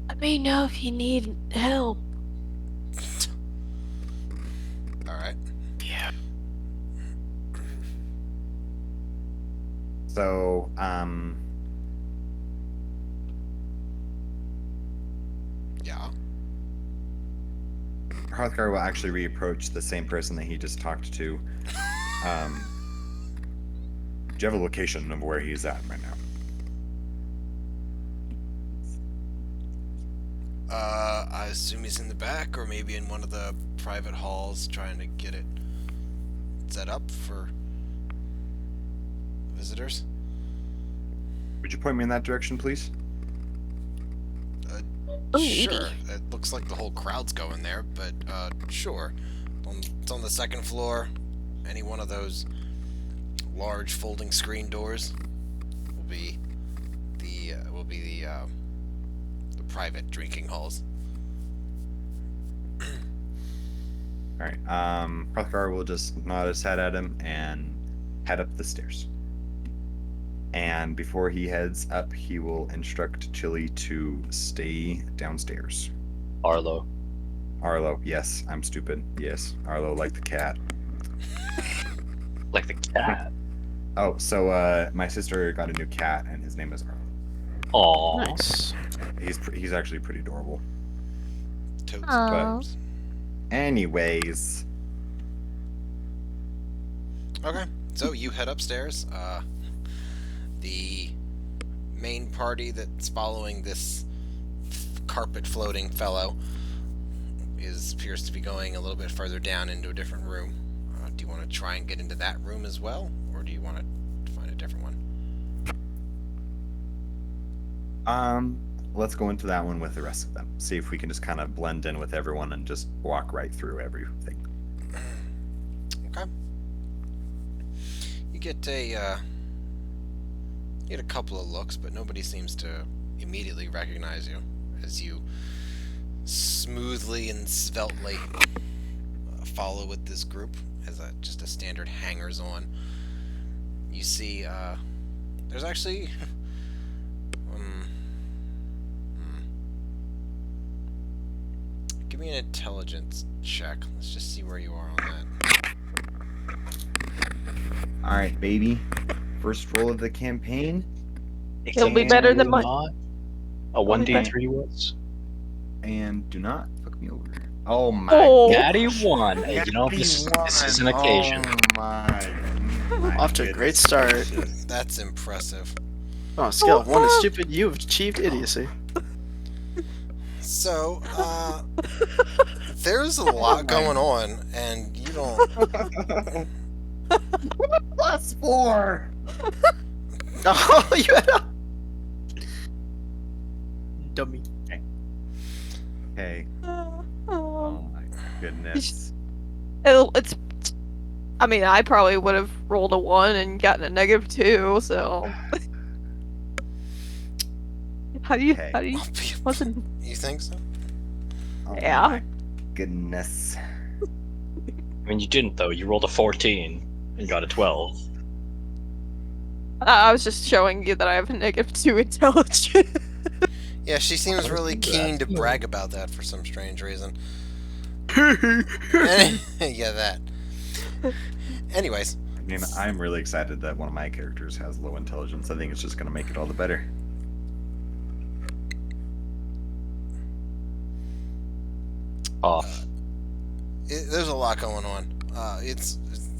C: Let me know if you need help.
B: All right.
A: Yeah.
F: So,
B: Yeah.
F: Hrothgar will actually reapproach the same person that he just talked to,
E: Do you have a location of where he's at right now?
B: I assume he's in the back, or maybe in one of the private halls, trying to get it set up for visitors.
E: Would you point me in that direction, please?
C: Ooh,
B: Sure.
C: needy.
B: It looks like the whole crowd's going there, but sure. It's on the second floor. Any one of those large folding screen doors will be the private drinking halls.
E: All right. Hrothgar will just nod his head at him and head up the stairs. And before he heads up, he will instruct Chili to stay downstairs.
D: Arrlough.
E: Arlo, yes, I'm stupid. Yes, Arlo, like the cat.
D: Like the cat.
E: Oh, so my sister got a new cat, and his name is Arlo.
D: Aww.
A: Nice.
E: He's actually pretty adorable.
B: Totes.
C: Aw.
B: But...
E: Anyways,
B: Okay, so you head upstairs. The main party that's following this carpet floating fellow appears to be going a little bit further down into a different room. Do you want to try and get into that room as well, or do you want to find a different one?
E: let's go into that one with the rest of them. See if we can just kind of blend in with everyone and just walk right through everything.
B: Okay. You get a couple of looks, but nobody seems to immediately recognize you as you smoothly and sveltely follow with this group as just a standard hangers-on. You see, there's actually give me an intelligence check. Let's just see where you are on that.
E: All right, baby. First roll of the campaign.
C: It'll be better than mine.
D: Not a 1d3 was.
E: And do not fuck me over. Oh my.
C: Oh.
D: Natty 1. Hey, you know, this is an occasion.
E: Oh my
A: Off to a great
E: goodness
A: start.
E: gracious.
B: That's impressive.
A: On a scale of 1 to stupid, you've achieved idiocy.
B: So, there's a lot going on, and you don't...
E: +4.
A: Oh, you had a... Dummy.
E: Okay. Oh my goodness.
C: It's. I mean, I probably would have rolled a 1 and gotten a -2. So. How do you?
E: Okay.
C: How do you? Wasn't.
B: You think so?
E: Oh
C: Yeah.
E: my goodness.
D: I mean, you didn't, though. You rolled a 14 and got a 12.
C: I was just showing you that I have a -2 intelligence.
B: Yeah, she seems
D: I
B: really
D: would do
B: keen to
D: that.
B: brag about that for some strange reason. Yeah, that. Anyways,
E: I mean, I'm really excited that one of my characters has low intelligence. I think it's just gonna make it all the better.
D: Off.
B: there's a lot going on.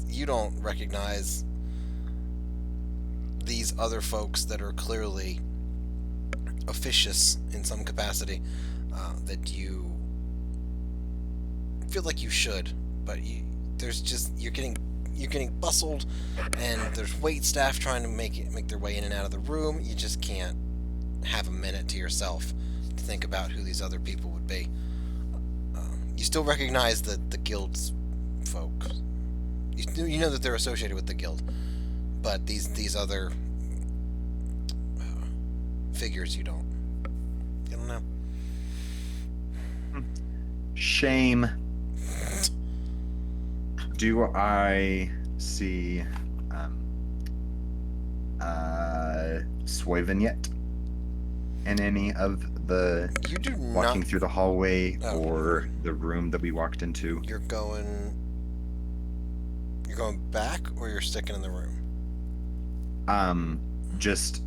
B: You don't recognize these other folks that are clearly officious in some capacity, that you feel like you should, but you're getting bustled, and there's wait staff trying to make their way in and out of the room. You just can't have a minute to yourself to think about who these other people would be. You still recognize the guild's folks. You know that they're associated with the guild, but these other figures you don't know.
E: Shame. Do I see Swyven yet? In any of the
B: You do
E: walking
B: not.
E: through the hallway
B: Oh.
E: or the room that we walked into?
B: You're going back, or you're sticking in the room?
E: Just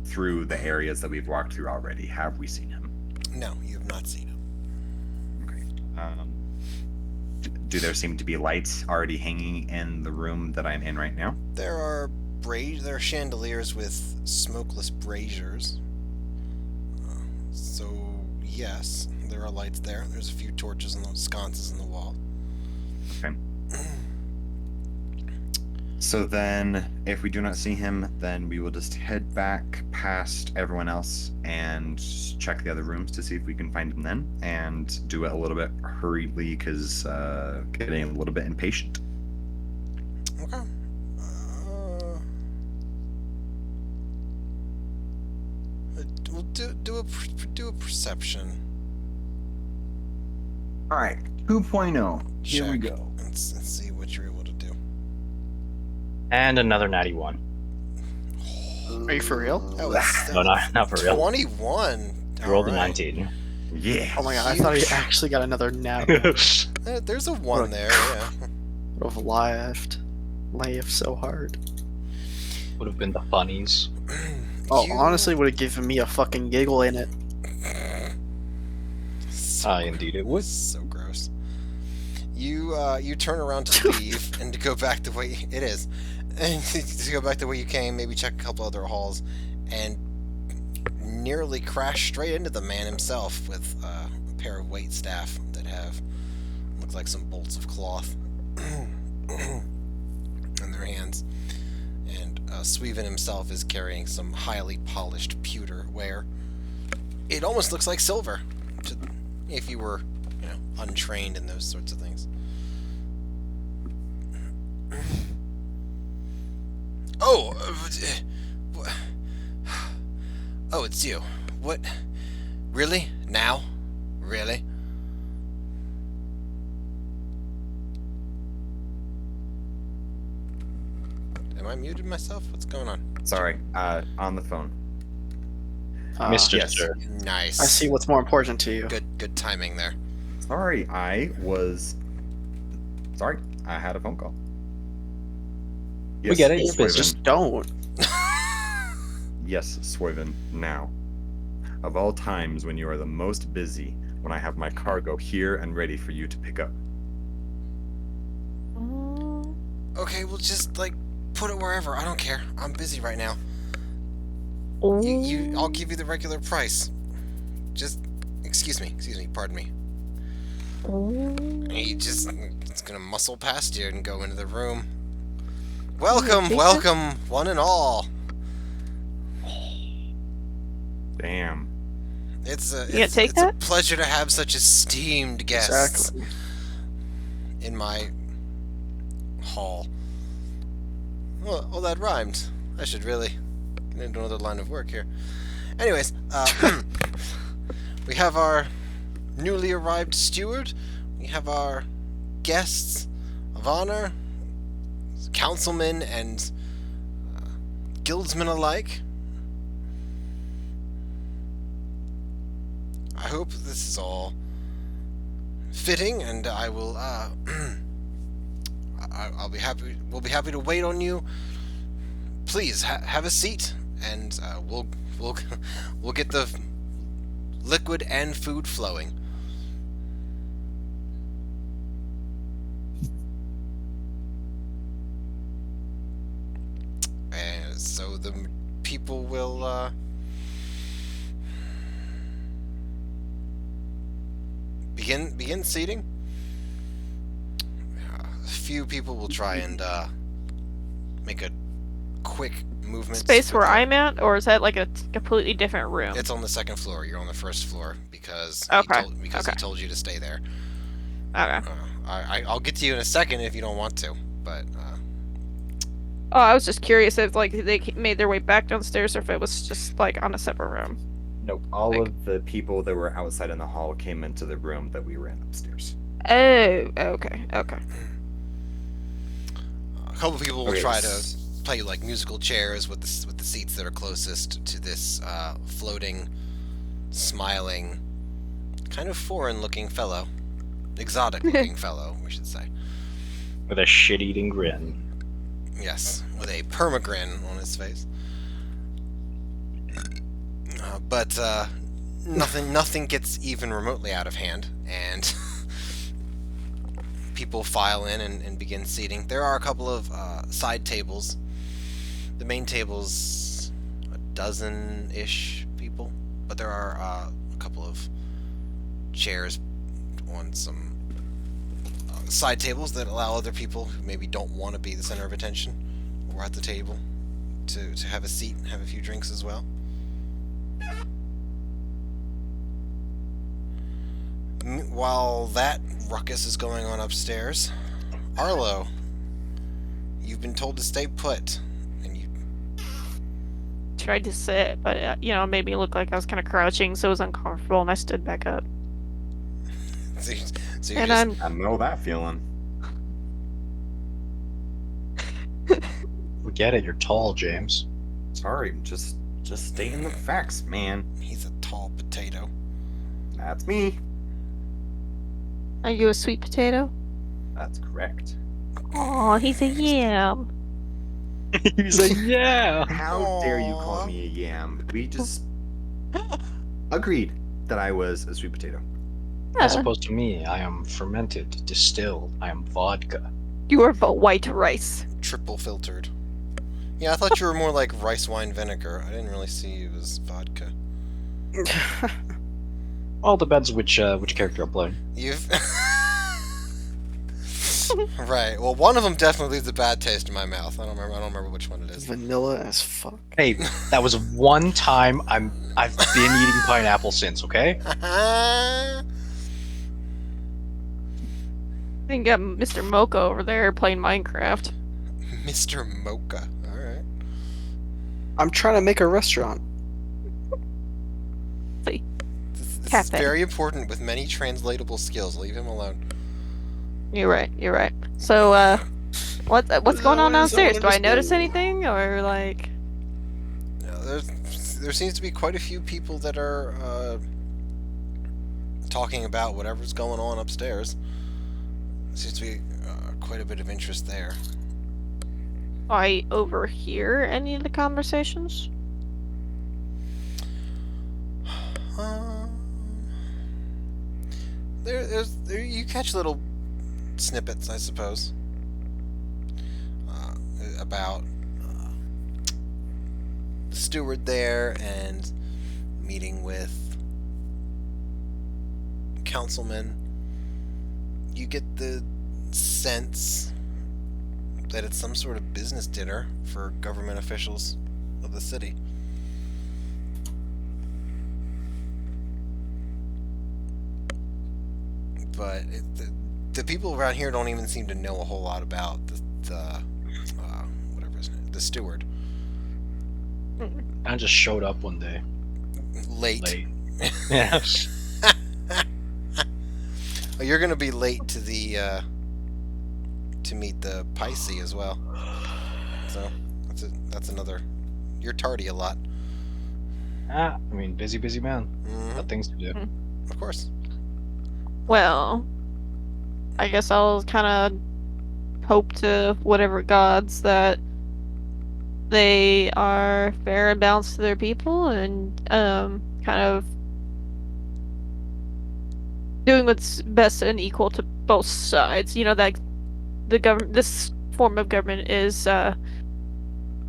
E: through the areas that we've walked through already. Have we seen him?
B: No, you have not seen him.
E: Okay. Do there seem to be lights already hanging in the room that I'm in right now?
B: There are there are chandeliers with smokeless braziers. So yes, there are lights there. There's a few torches and sconces in the wall.
E: Okay. So then, if we do not see him, then we will just head back past everyone else and check the other rooms to see if we can find him then, and do it a little bit hurriedly because getting a little bit impatient.
B: Okay. We'll do a perception.
F: All right, 2.0. Here we
B: check.
F: go.
B: Let's see what you're able to do.
D: And another natty one.
A: Are you for real?
B: Oh, it's
D: No, not for real.
B: 21.
D: I rolled a
B: Alright.
D: 19.
E: Yeah.
A: Oh my god, I thought he actually got another nap.
B: There's a 1 there, yeah.
A: Would have laughed so hard.
D: Would have been the funnies.
A: Oh,
B: You-
A: honestly, would have given me a fucking giggle in it.
D: Indeed it would.
B: So gross. You turn around to leave and to go back the way it is, and to go back the way you came. Maybe check a couple other halls, and nearly crash straight into the man himself with a pair of weight staff that look like some bolts of cloth in their hands. And Sweven himself is carrying some highly polished pewter ware. It almost looks like silver, if you were, untrained in those sorts of things. Oh, oh, it's you. What? Really? Now? Really? Am I muted myself? What's going on?
E: Sorry. On the phone.
D: Mr.
E: yes.
D: Sir.
B: Nice.
A: I see what's more important to you.
B: Good timing there.
E: Sorry, Sorry, I had a phone call.
D: We get it, you're
E: Swervin.
D: busy.
A: Just don't.
E: Yes, Swervin, now. Of all times when you are the most busy, when I have my cargo here and ready for you to pick up.
B: Okay, well, just, put it wherever. I don't care. I'm busy right now. I'll give you the regular price. Just, excuse me, pardon me. He it's gonna muscle past you and go into the room. Welcome, one and all.
E: Damn.
B: It's
C: take
B: a
C: that?
B: pleasure to have such esteemed guests
A: Exactly.
B: in my hall. Well, that rhymed. I should really get into another line of work here. Anyways, we have our newly arrived steward. We have our guests of honor, councilmen and guildsmen alike. I hope this is all fitting, and I will. I'll be happy. We'll be happy to wait on you. Please have a seat, and we'll get the liquid and food flowing. And so the people will begin seating. A few people will try and make a quick movement.
C: Space where I'm at, or is that like a completely different room?
B: It's on the second floor. You're on the first floor because
C: Okay,
B: he told you to stay there.
C: Okay.
B: I'll get to you in a second if you don't want to, but
C: Oh, I was just curious if they made their way back downstairs, or if it was just on a separate room.
E: Nope. All of the people that were outside in the hall came into the room that we were in upstairs.
C: Oh, okay.
B: a couple of people will
E: Okay,
B: try to play musical chairs with the seats that are closest to this floating, smiling, kind of foreign-looking fellow, exotic-looking fellow, we should say.
D: With a shit-eating grin.
B: Yes, with a permagrin on his face. But nothing gets even remotely out of hand, and people file in and begin seating. There are a couple of side tables The main table's a dozen-ish people, but there are a couple of chairs on some side tables that allow other people who maybe don't want to be the center of attention or at the table to have a seat and have a few drinks as well. While that ruckus is going on upstairs, Arrlough, you've been told to stay put, and you
C: Tried to sit, but it made me look like I was kind of crouching, so it was uncomfortable, and I stood back up.
B: so you
C: And
B: just
F: I know that feeling.
D: We get it. You're tall, James.
F: Sorry, just stating the facts, man.
B: he's a tall potato.
F: That's me.
C: Are you a sweet potato?
F: That's correct.
C: Oh, he's a yam.
D: He's like, yeah.
F: How dare you call
B: Aw.
F: me a yam? We just agreed that I was a sweet potato.
D: As opposed to me, I am fermented, distilled. I am vodka.
C: You are but white rice.
B: Triple filtered. Yeah, I thought you were more like rice wine vinegar. I didn't really see you as vodka.
D: All depends which character I'm playing.
B: You've right. Well, one of them definitely leaves a bad taste in my mouth. I don't remember which one it is.
A: Vanilla as fuck.
D: Hey, that was one time. I've been eating pineapple since. Okay.
C: I think got Mr. Mocha over there playing Minecraft.
B: Mr. Mocha. All right.
A: I'm trying to make a restaurant.
C: See,
B: This is
C: Cafe.
B: very important with many translatable skills. Leave him alone.
C: you're right. You're right. So, what's going on downstairs? Do I notice anything, or like?
B: There seems to be quite a few people that are talking about whatever's going on upstairs. Seems to be quite a bit of interest there.
C: I overhear any of the conversations?
B: You catch little snippets, I suppose, about the steward there and meeting with councilmen. You get the sense that it's some sort of business dinner for government officials of the city. But the people around here don't even seem to know a whole lot about the whatever his name, the steward.
D: I just showed up one day.
B: Late.
D: Yeah.
B: Oh, you're gonna be late to the to meet the Posse as well. So that's another. You're tardy a lot.
D: I mean, busy man.
B: Mhm.
D: Got things to do.
B: Of course.
C: Well, I guess I'll kind of hope to whatever gods that they are fair and balanced to their people, and kind of doing what's best and equal to both sides. That this form of government is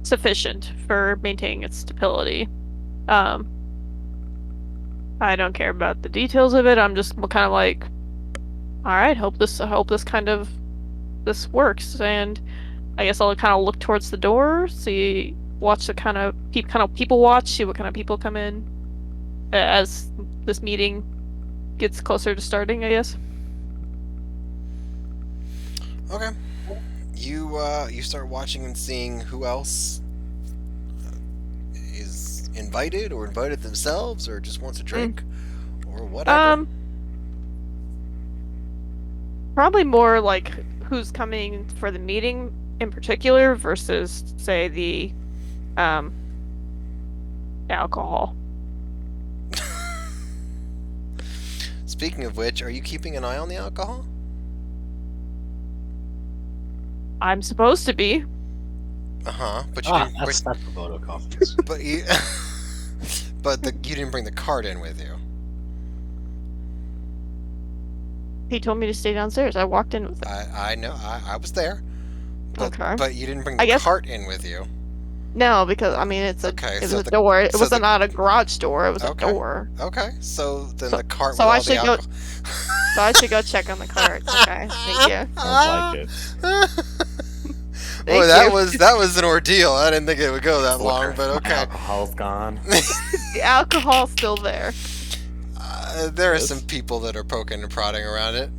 C: sufficient for maintaining its stability. I don't care about the details of it. I'm just kind of like, all right, hope this works, and I guess I'll kind of look towards the door, watch the kind of people watch, see what kind of people come in as this meeting gets closer to starting, I guess.
B: Okay. You start watching and seeing who else is invited or invited themselves or just wants a drink or whatever.
C: Probably more like who's coming for the meeting in particular versus, say, the alcohol.
B: Speaking of which, are you keeping an eye on the alcohol?
C: I'm supposed to be.
B: But you didn't.
D: That's the vote of confidence.
B: But you. You didn't bring the card in with you.
C: He told me to stay downstairs. I walked in with it.
B: I know. I was there. But,
C: Okay.
B: But you didn't bring
C: I
B: the
C: guess-
B: cart in with you.
C: No, because I mean it's a
B: Okay,
C: it was
B: so
C: a door. It
B: so
C: was
B: the-
C: not a garage door. It was a
B: Okay.
C: door.
B: Okay, so then
C: So
B: the cart
C: so
B: with
C: I
B: all the
C: should go.
B: alcohol.
C: So I should go check on the cart. Okay, thank you.
E: Sounds like it.
B: Boy,
C: Thank
B: that
C: you.
B: was an ordeal. I didn't think it would go that long, but
E: My
B: okay.
E: alcohol's gone.
C: The alcohol's still there.
B: There are
E: Yes.
B: some people that are poking and prodding around it.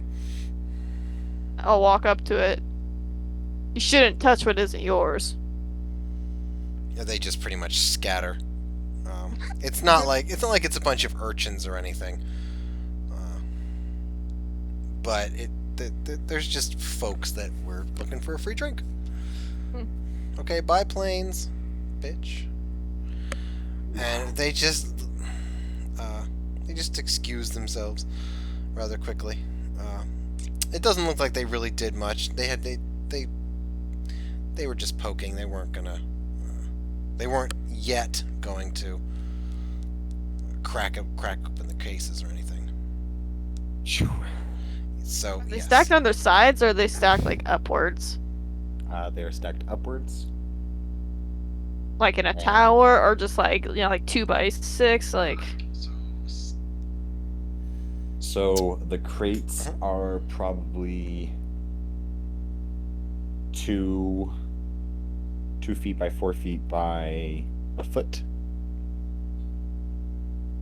C: I'll walk up to it. You shouldn't touch what isn't yours.
B: Yeah, they just pretty much scatter. It's not like it's a bunch of urchins or anything. But there's just folks that were looking for a free drink.
C: Hmm.
B: Okay, bye planes, bitch. And they just excuse themselves rather quickly. It doesn't look like they really did much. They were just poking. They weren't gonna. They weren't yet going to crack open the cases or anything. So
C: Are they
B: yes.
C: stacked on their sides or are they stacked like upwards?
E: They're stacked upwards.
C: Like in a tower or just like like 2x6 like
E: So the crates are probably 2 feet by 4 feet by a foot.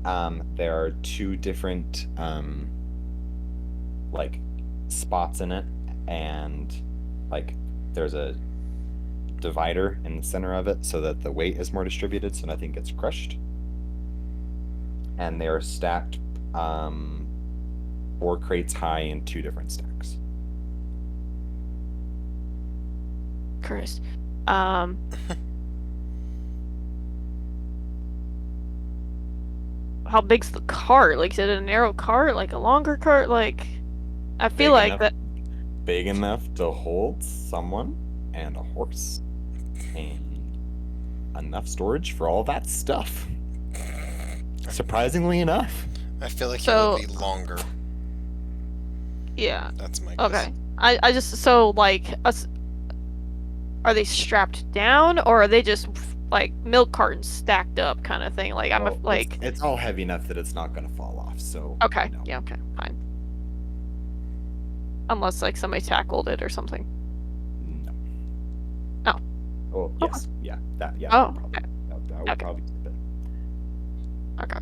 E: There are two different like spots in it, and like there's a divider in the center of it so that the weight is more distributed, so nothing gets crushed. And they are stacked 4 crates high in 2 different stacks.
C: Christ. How big's the cart? Like, is it a narrow cart? Like a longer cart? Like, I feel
E: Big
C: like
E: enough-
C: that.
E: Big enough to hold someone and a horse, and enough storage for all that stuff. Surprisingly enough.
B: I feel like
C: So-
B: it would be longer.
C: Yeah.
B: That's my guess.
C: Okay. I just so like us. Are they strapped down or are they just like milk cartons stacked up kind of thing? Like
E: Well,
C: like.
E: it's all heavy enough that it's not going to fall off. So
C: Okay.
E: no.
C: Yeah. Okay. Fine. Unless like somebody tackled it or something.
E: No.
C: Oh.
E: Oh
C: Okay.
E: yes. Yeah. That. Yeah.
C: Oh,
E: Probably,
C: okay.
E: that would
C: Okay.
E: probably tip it.
C: Okay.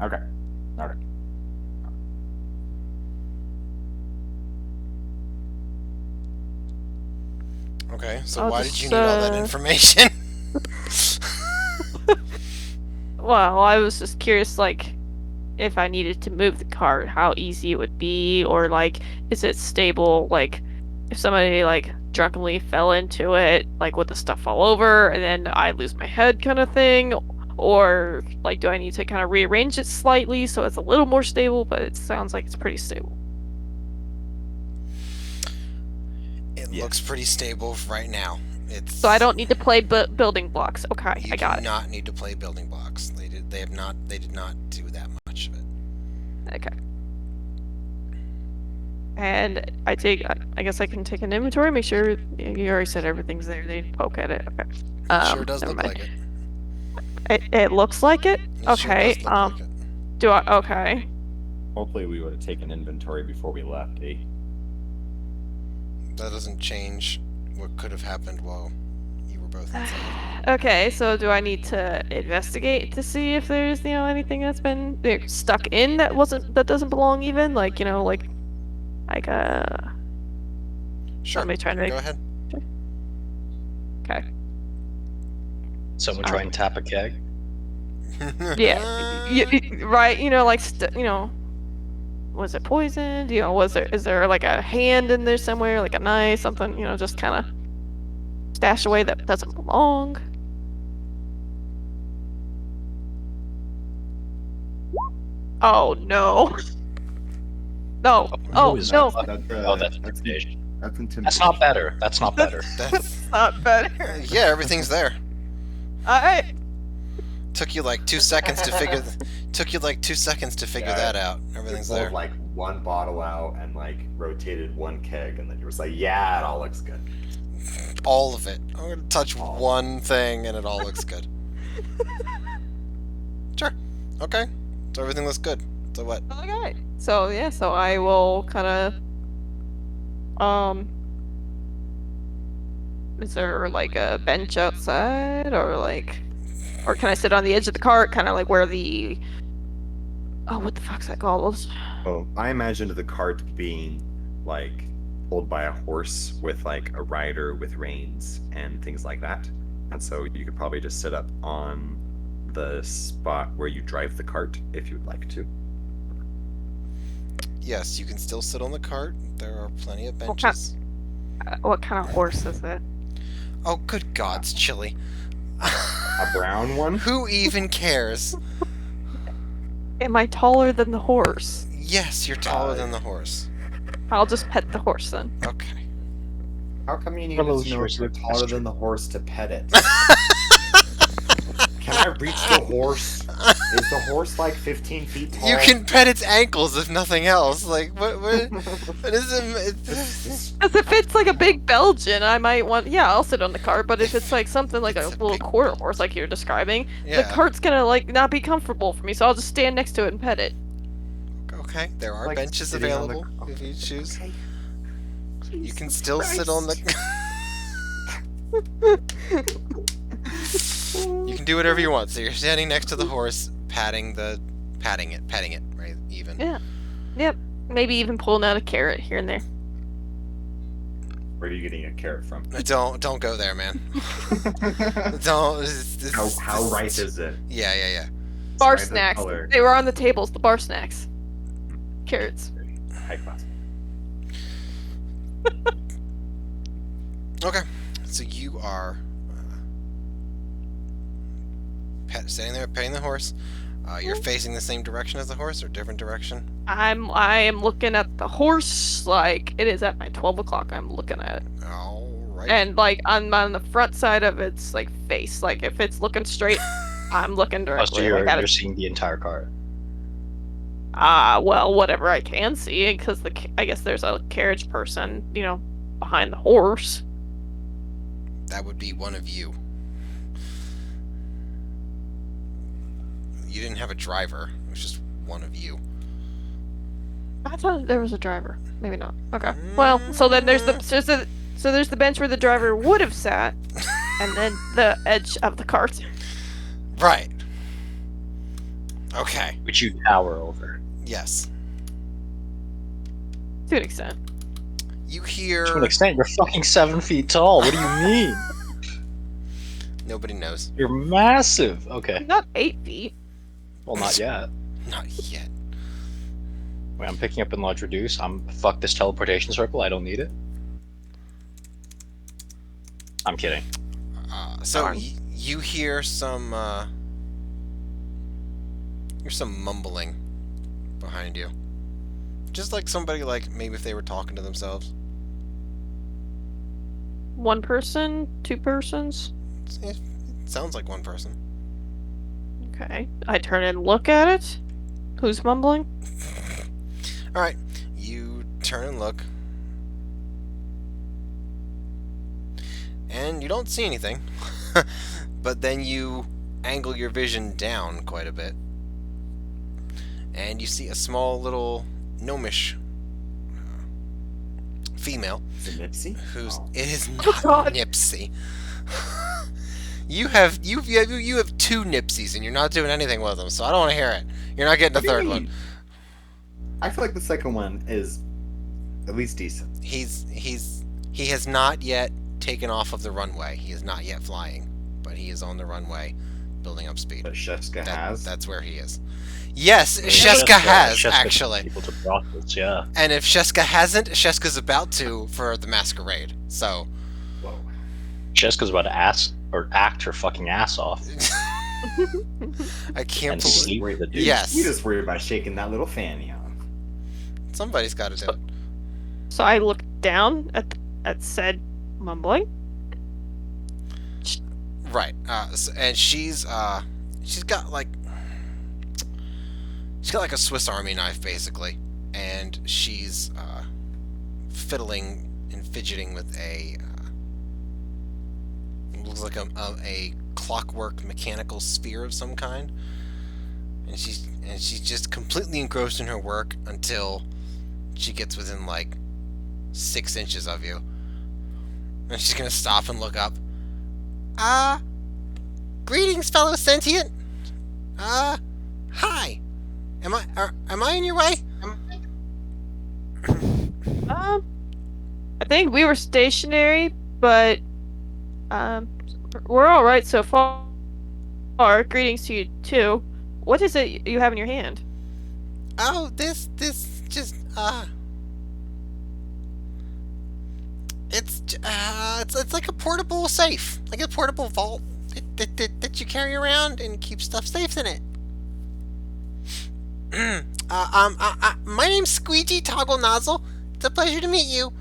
E: Okay. Okay.
B: Okay, so
C: I'll
B: why
C: just,
B: did you need all that information?
C: Well, I was just curious, like, if I needed to move the cart, how easy it would be, or like, is it stable? Like, if somebody like drunkenly fell into it, like, would the stuff fall over and then I lose my head, kind of thing, or like, do I need to kind of rearrange it slightly so it's a little more stable? But it sounds like it's pretty stable.
B: It
E: Yes.
B: looks pretty stable right now. It's
C: So I don't need to play building blocks. Okay,
B: You
C: I got
B: do
C: it.
B: not need to play building blocks. They did not do that much of it.
C: Okay. And I guess I can take an inventory, make sure you already said everything's there. They poke at it. Okay.
B: It sure does
C: never
B: look
C: mind.
B: like it.
C: It looks like it.
B: It sure
C: Okay.
B: does look like it.
C: Do I? Okay.
E: Hopefully, we would have taken inventory before we left. Eh?
B: That doesn't change what could have happened while you were both inside.
C: Okay. So do I need to investigate to see if there's anything that's been stuck in that doesn't belong even like like
B: Sure.
C: somebody trying to
B: Go ahead.
C: okay.
D: Someone try and tap a keg.
C: Yeah, right. Like was it poisoned? Is there like a hand in there somewhere, like a knife, something? Just kind of stashed away that doesn't belong. Oh no! No! Oh
D: who is
C: no!
D: that? Oh, that's intimidation.
F: That's intimidation.
D: That's not better. That's not better.
B: That's
C: Not better.
B: yeah. Everything's there.
C: Alright.
B: Took you like 2 seconds to figure. Took you like 2 seconds to figure
F: Yeah.
B: that out. Everything's
F: Pulled
B: there.
F: like one bottle out and like rotated one keg, and then you was like, "Yeah, it all looks good."
B: all of it. I'm gonna touch one thing, and it all looks good. Sure. Okay. So everything looks good. So what?
C: Okay. So yeah, so I will kind of is there like a bench outside or can I sit on the edge of the cart, kind of like where the what the fuck's that called?
E: Oh, I imagined the cart being like pulled by a horse with like a rider with reins and things like that. And so you could probably just sit up on the spot where you drive the cart if you would like to.
B: Yes, you can still sit on the cart. There are plenty of
C: What
B: benches.
C: What kind of horse is it?
B: Oh, good gods, Chili.
E: A brown one?
B: Who even cares?
C: Am I taller than the horse?
B: Yes, you're taller than the horse.
C: I'll just pet the horse then.
B: Okay.
F: How come you need
D: Hello,
F: to know if
D: here's
F: you're
D: the
F: taller
D: question.
F: than the horse to pet it? Can I reach the horse? Is the horse like 15 feet tall?
B: You can pet its ankles if nothing else. Like, what is it?
C: As if it's like a big Belgian, I might want. Yeah, I'll sit on the cart. But if it's like something like a
B: It's a
C: little
B: big-
C: quarter horse, like you're describing, the
B: Yeah.
C: cart's gonna like not be comfortable for me. So I'll just stand next to it and pet it.
B: Okay, there are
F: Like
B: benches
F: sitting on the-
B: available if you choose.
F: Okay.
B: You can still sit on the. You can do whatever you want. So you're standing next to the horse, petting it, right? Even.
C: Yeah. Yep. Maybe even pulling out a carrot here and there.
E: Where are you getting a carrot from?
B: Don't go there, man. Don't.
E: How ripe is it?
B: Yeah.
C: Bar
E: right, the
C: snacks.
E: color.
C: They were on the tables. The bar snacks. Carrots.
E: High class.
B: Okay, so you are standing there petting the horse. You're facing the same direction as the horse, or different direction?
C: I am looking at the horse like it is at my 12 o'clock. I'm looking at it.
B: All right.
C: And like on the front side of its like face, like if it's looking straight, I'm looking
D: Oh,
C: directly.
D: so you're,
C: like,
D: you're seeing the entire cart.
C: well, whatever I can see, because I guess there's a carriage person, behind the horse.
B: That would be one of you. You didn't have a driver. It was just one of you.
C: I thought there was a driver. Maybe not. Okay. Well, so then there's the bench where the driver would have sat, and then the edge of the cart.
B: Right. Okay.
D: Which you tower over.
B: Yes.
C: To an extent.
B: You hear...
D: To an extent, you're fucking 7 feet tall. What do you mean?
B: Nobody knows.
D: You're massive. Okay.
C: Not 8 feet.
D: Well, not yet.
B: Not yet.
D: Wait, I'm picking up Enlarge Reduce. Fuck this teleportation circle. I don't need it. I'm kidding.
B: So
C: Darn.
B: you hear some mumbling behind you. Just like somebody, like maybe if they were talking to themselves.
C: One person? Two persons?
B: It sounds like one person.
C: Okay. I turn and look at it. Who's mumbling?
B: All right, you turn and look, and you don't see anything. But then you angle your vision down quite a bit, and you see a small little gnomish female.
F: Is it Nipsey?
B: Who's
F: Oh.
B: it is
C: Oh,
B: not
C: God.
B: Nipsey. You have two Nipsies, and you're not doing anything with them, so I don't want to hear it. You're not getting a
F: What do you
B: third one.
F: mean? I feel like the second one is at least decent.
B: He has not yet taken off of the runway. He is not yet flying, but he is on the runway, building up speed.
F: But Sheska has.
B: That's where he is. Yes,
D: Yeah,
B: Sheska has
D: Sheska
B: actually,
D: People to brothels, yeah.
B: and if Sheska hasn't, Sheska's about to for the masquerade. So
F: Whoa.
D: Sheska's about to act her fucking ass off.
B: I can't
D: And
B: believe.
D: see where the dude.
B: Yes,
F: You just worried about shaking that little fanny off.
B: somebody's got to do it.
C: So I look down at said mumbling.
B: Right. And she's got like a Swiss Army knife basically, and she's fiddling and fidgeting with a looks like a clockwork mechanical sphere of some kind, and she's just completely engrossed in her work until she gets within like 6 inches of you, and she's gonna stop and look up. Greetings, fellow sentient. Hi. Am I in your way?
C: I think we were stationary, but we're all right so far. Greetings to you too. What is it you have in your hand?
B: Oh, this just it's like a portable safe, like a portable vault that you carry around and keep stuff safe in it. My name's Squeegee Toggle Nozzle. It's a pleasure to meet you.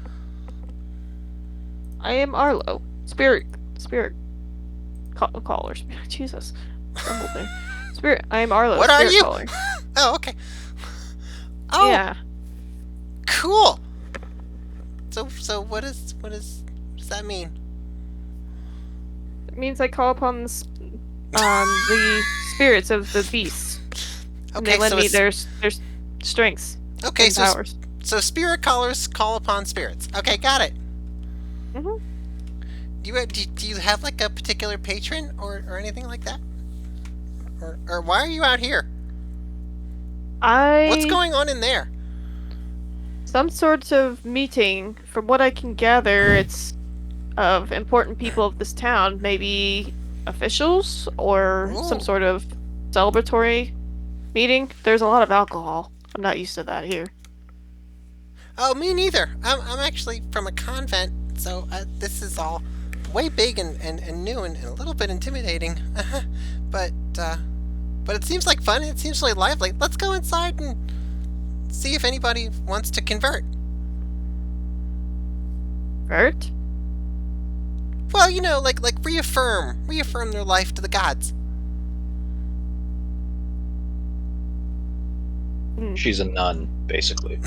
C: I am Arrlough, spirit caller. Jesus, stumbled there. Spirit. I am Arrlough.
B: What are
C: spirit
B: you?
C: Caller.
B: Oh, okay. Oh,
C: Yeah.
B: cool. So what does that mean?
C: It means I call upon the spirits of the beasts. And
B: Okay,
C: they lend
B: so
C: me
B: it's,
C: their strengths
B: okay,
C: and powers.
B: so spirit callers call upon spirits. Okay, got it.
C: hmm
B: Do you have like a particular patron or anything like that? Or why are you out here? What's going on in there?
C: Some sort of meeting. From what I can gather, it's of important people of this town, maybe officials or some
B: Ooh.
C: sort of celebratory meeting. There's a lot of alcohol. I'm not used to that here.
B: Oh, me neither. I'm actually from a convent, so this is all way big and new and a little bit intimidating. but it seems like fun. It seems really lively. Let's go inside and see if anybody wants to convert.
C: Vert?
B: Well, you know, like reaffirm their life to the gods.
D: She's a nun, basically.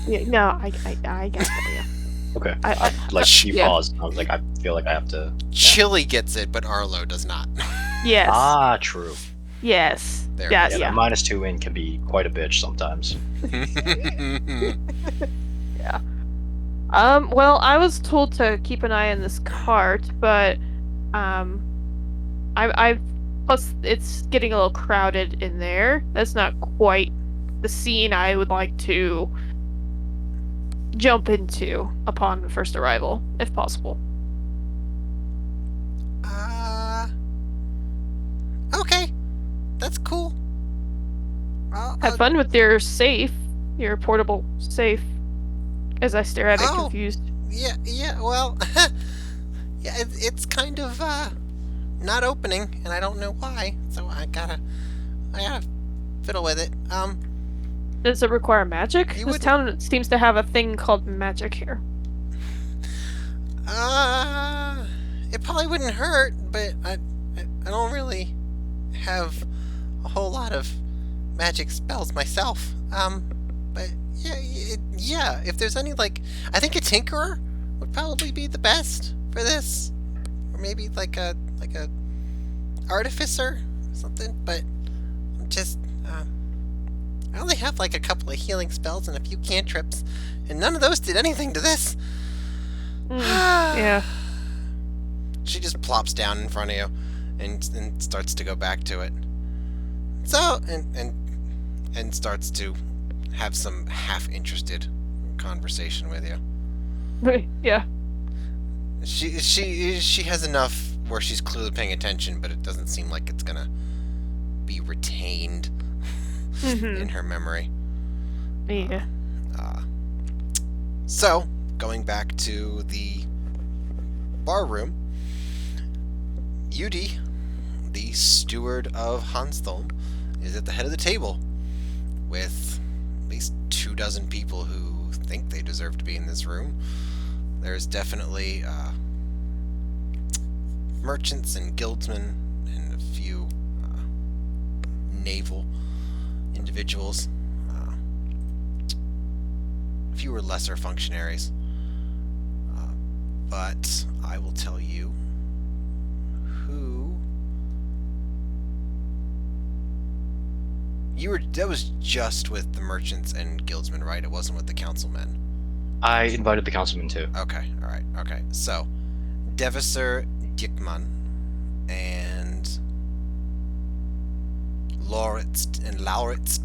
C: Yeah, no, I get that, yeah.
D: Okay.
C: I-
D: You
C: yeah.
D: paused. I was like, I feel like I have to.
B: Chili gets it, but Arrlough does not.
C: Yes.
D: Ah, true.
C: Yes.
B: There.
C: Yeah,
D: Yeah,
C: yeah.
D: the -2 in can be quite a bitch sometimes.
C: Well, I was told to keep an eye on this cart, but I've plus it's getting a little crowded in there. That's not quite the scene I would like to jump into upon first arrival, if possible.
B: Okay, that's cool.
C: Have fun with your safe, your portable safe. As I stare at it,
B: Oh.
C: confused.
B: Yeah. Well, yeah, it's kind of not opening, and I don't know why. So I gotta fiddle with it.
C: Does it require magic?
B: You
C: This
B: wouldn't-
C: town seems to have a thing called magic here.
B: It probably wouldn't hurt, but I don't really have a whole lot of magic spells myself. But yeah, if there's any, like, I think a tinkerer would probably be the best for this, or maybe like a artificer or something. But I'm just I only have like a couple of healing spells and a few cantrips, and none of those did anything to this.
C: Yeah.
B: She just plops down in front of you and starts to go back to it. So and starts to have some half-interested conversation with you.
C: Yeah.
B: She has enough where she's clearly paying attention, but it doesn't seem like it's gonna be retained in her memory.
C: Yeah.
B: So, going back to the bar room, Yudi, the steward of Hanstholme, is at the head of the table with at least 24 people who think they deserve to be in this room. There's definitely merchants and guildsmen and a few naval individuals, fewer lesser functionaries. But I will tell you That was just with the merchants and guildsmen, right? It wasn't with the councilmen.
D: I invited the councilman too.
B: Okay, alright, okay. So, Devisser Dickman and Lauritz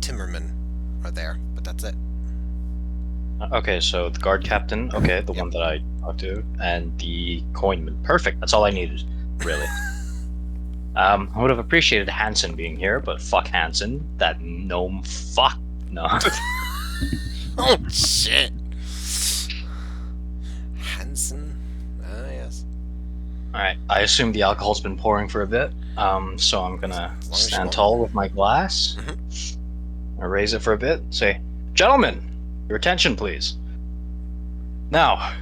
B: Timmerman are there, but that's it.
D: Okay, so the guard captain, okay, the
B: Yep.
D: one that I talked to, and the coinman. Perfect, that's all I needed, really. I would have appreciated Hansen being here, but fuck Hansen. That gnome fuck. No.
B: Oh, shit! Hansen? Ah, yes.
D: Alright, I assume the alcohol's been pouring for a bit, so I'm gonna
B: As long as you
D: stand
B: want.
D: tall with my glass. I raise it for a bit, say, "Gentlemen, your attention, please." Now,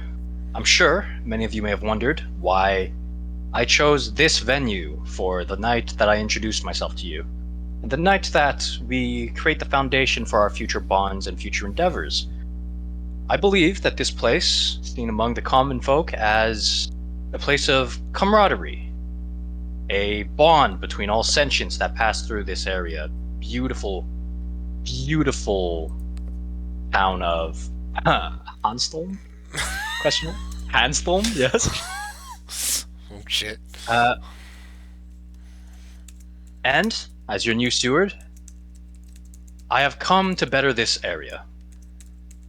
D: I'm sure many of you may have wondered why I chose this venue for the night that I introduced myself to you. The night that we create the foundation for our future bonds and future endeavors. I believe that this place, seen among the common folk as a place of camaraderie, a bond between all sentients that pass through this area. Beautiful, beautiful town of Hanstholme? Question mark? Hanstholme, yes.
B: Oh, shit.
D: And, as your new steward, I have come to better this area.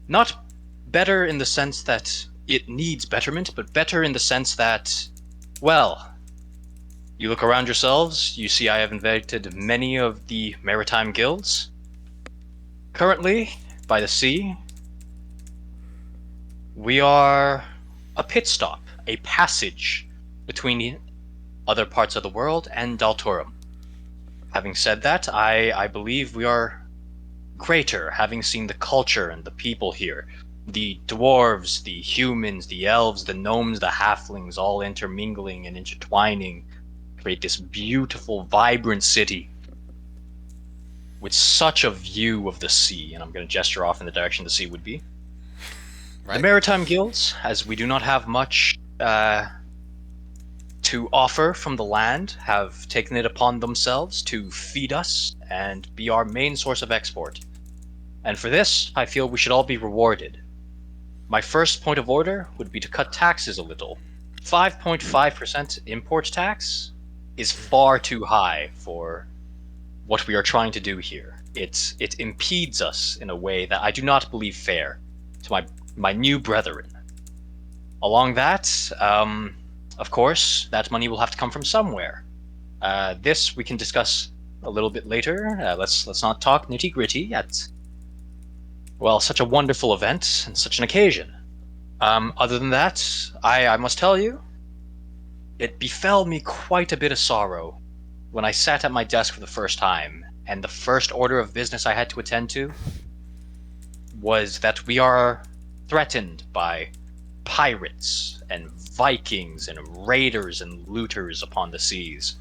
D: Not better in the sense that it needs betterment, but better in the sense that, well, you look around yourselves, you see I have invited many of the maritime guilds. Currently, by the sea, we are a pit stop, a passage between other parts of the world and Dalturum. Having said that, I believe we are greater, having seen the culture and the people here. The dwarves, the humans, the elves, the gnomes, the halflings, all intermingling and intertwining, create this beautiful, vibrant city with such a view of the sea, and I'm going to gesture off in the direction the sea would be.
B: Right.
D: The maritime guilds, as we do not have much to offer from the land, have taken it upon themselves to feed us and be our main source of export. And for this, I feel we should all be rewarded. My first point of order would be to cut taxes a little. 5.5% import tax is far too high for what we are trying to do here. It impedes us in a way that I do not believe fair to my new brethren. Along that, of course, that money will have to come from somewhere. This we can discuss a little bit later. Let's not talk nitty gritty at, well, such a wonderful event and such an occasion. Other than that, I must tell you, it befell me quite a bit of sorrow when I sat at my desk for the first time, and the first order of business I had to attend to was that we are threatened by pirates and Vikings and raiders and looters upon the seas.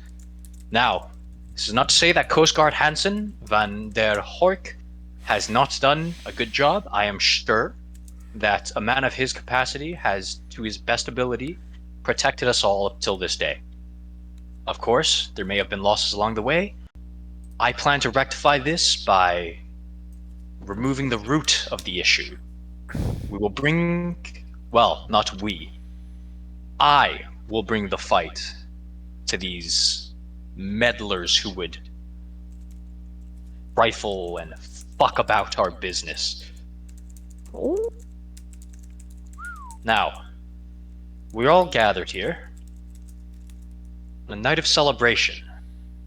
D: Now, this is not to say that Coast Guard Hansen van der Hork has not done a good job. I am sure that a man of his capacity has, to his best ability, protected us all up till this day. Of course, there may have been losses along the way. I plan to rectify this by removing the root of the issue. We will bring, well, not we. I will bring the fight to these meddlers who would rifle and fuck about our business.
C: Oh,
D: Now, we're all gathered here on a night of celebration.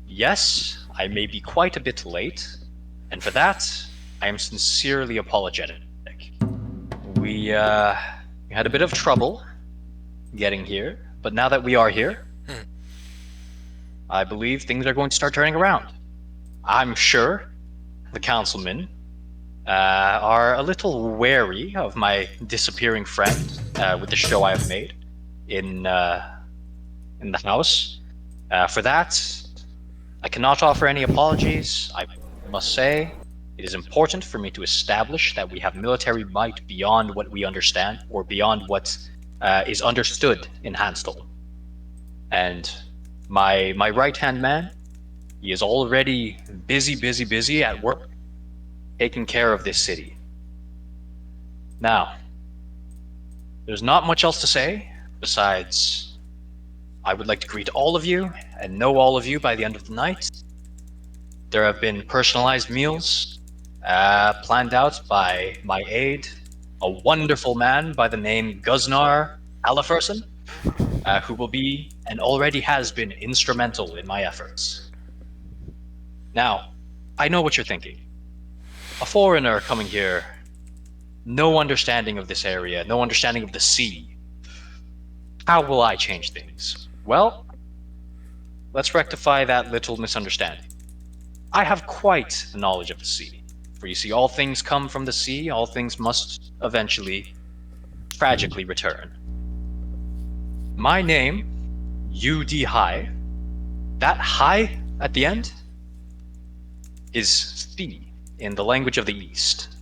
D: Yes, I may be quite a bit late, and for that, I am sincerely apologetic. We had a bit of trouble getting here, but now that we are here, I believe things are going to start turning around. I'm sure the councilmen are a little wary of my disappearing friend with the show I have made in the house. For that, I cannot offer any apologies. I must say, it is important for me to establish that we have military might beyond what we understand, or beyond what is understood in Hanstholme. And my right-hand man He is already busy at work, taking care of this city. Now, there's not much else to say, besides, I would like to greet all of you and know all of you by the end of the night. There have been personalized meals planned out by my aide, a wonderful man by the name Guznar Alaferson, who will be and already has been instrumental in my efforts. Now, I know what you're thinking. A foreigner coming here, no understanding of this area, no understanding of the sea. How will I change things? Well, let's rectify that little misunderstanding. I have quite the knowledge of the sea. For you see, all things come from the sea, all things must eventually, tragically return. My name, UD High, that high at the end, is sea in the language of the East.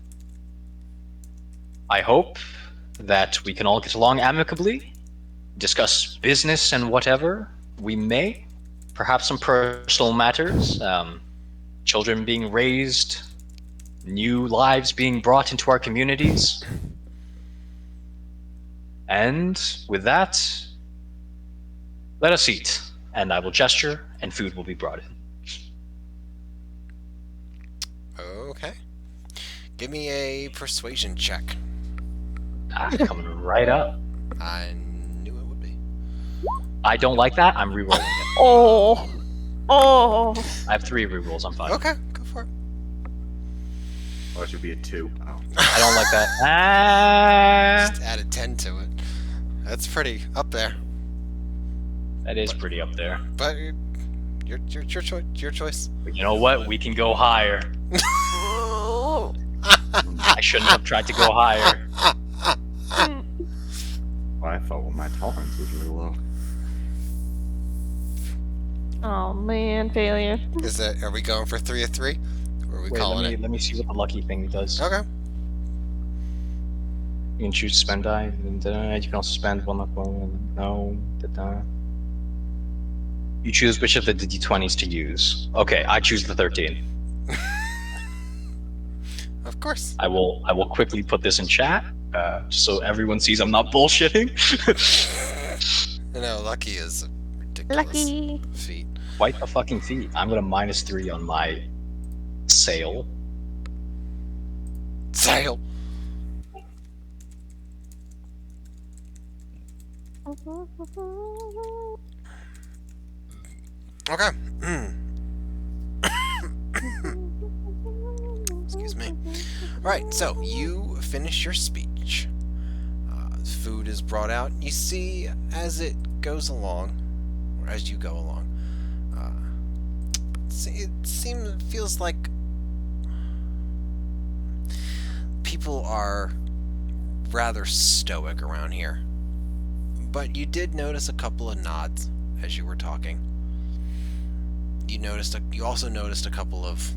D: I hope that we can all get along amicably, discuss business and whatever we may, perhaps some personal matters, children being raised, new lives being brought into our communities. And with that, let us eat, and I will gesture, and food will be brought in.
B: Okay. Give me a persuasion check.
D: Coming right up.
B: I knew it would be.
D: I don't like that. I'm re-rolling it.
C: Oh. Oh.
D: I have 3 re-rolls. I'm fine.
B: Okay, go for it.
F: Oh, it should be a 2. Oh.
D: I don't like that.
B: Just add a 10 to it. That's pretty up there.
D: That is pretty up there.
B: But your choice.
D: But you know what? We can go higher. I shouldn't have tried to go higher.
F: Well, I felt my tolerance was really low.
C: Oh man, failure.
B: Are we going for 3 of 3? Or are we calling it?
D: Let me see what the lucky thing does.
B: Okay.
D: You can choose spend die, and you can also spend one luck one. No. You choose which of the d20s to use. Okay, I choose the 13.
B: Of course.
D: I will quickly put this in chat, so everyone sees I'm not bullshitting.
B: No, lucky is a ridiculous
C: Lucky.
B: feat.
D: Quite a fucking feat. I'm gonna -3 on my sail.
B: Sail. Okay. Excuse me. Alright, so you finish your speech. Food is brought out. You see, as it goes along, or as you go along, feels like people are rather stoic around here. But you did notice a couple of nods as you were talking. You also noticed a couple of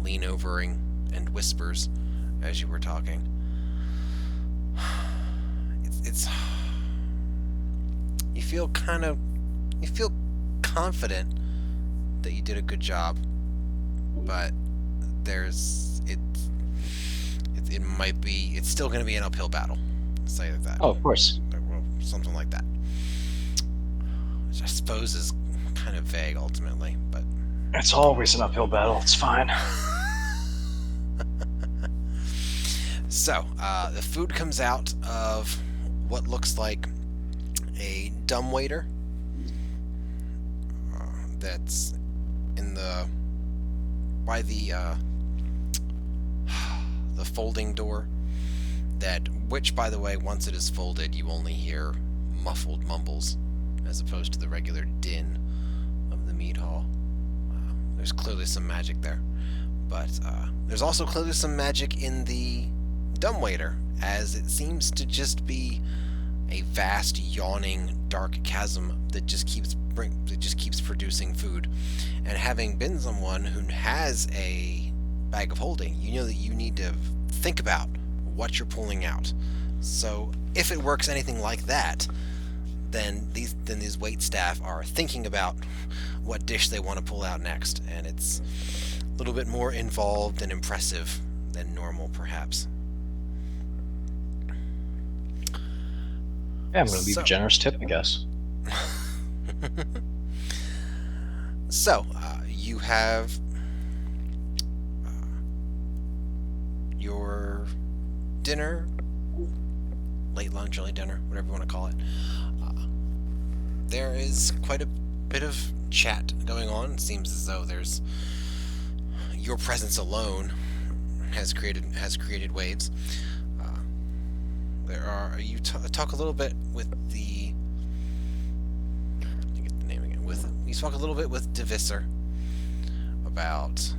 B: lean-overing and whispers as you were talking. It's you feel confident that you did a good job, but it's still going to be an uphill battle. Say that.
D: Oh, of course.
B: Something like that. Which I suppose is kind of vague ultimately, but
D: It's always an uphill battle. It's fine.
B: So, the food comes out of what looks like a dumbwaiter that's by the folding door, which, by the way, once it is folded, you only hear muffled mumbles as opposed to the regular din of the mead hall. There's clearly some magic there, but there's also clearly some magic in the dumbwaiter, as it seems to just be a vast, yawning, dark chasm that just keeps producing food. And having been someone who has a bag of holding, you know that you need to think about what you're pulling out. So if it works anything like that, then these wait staff are thinking about what dish they want to pull out next, and it's a little bit more involved and impressive than normal, perhaps.
D: Yeah, I'm gonna leave
B: So-
D: a generous tip, I guess.
B: So, you have your dinner, late lunch, early dinner, whatever you want to call it. There is quite a bit of chat going on. It seems as though there's your presence alone has created waves. You talk a little bit with the. Let me get the name again. You talk a little bit with Devisser about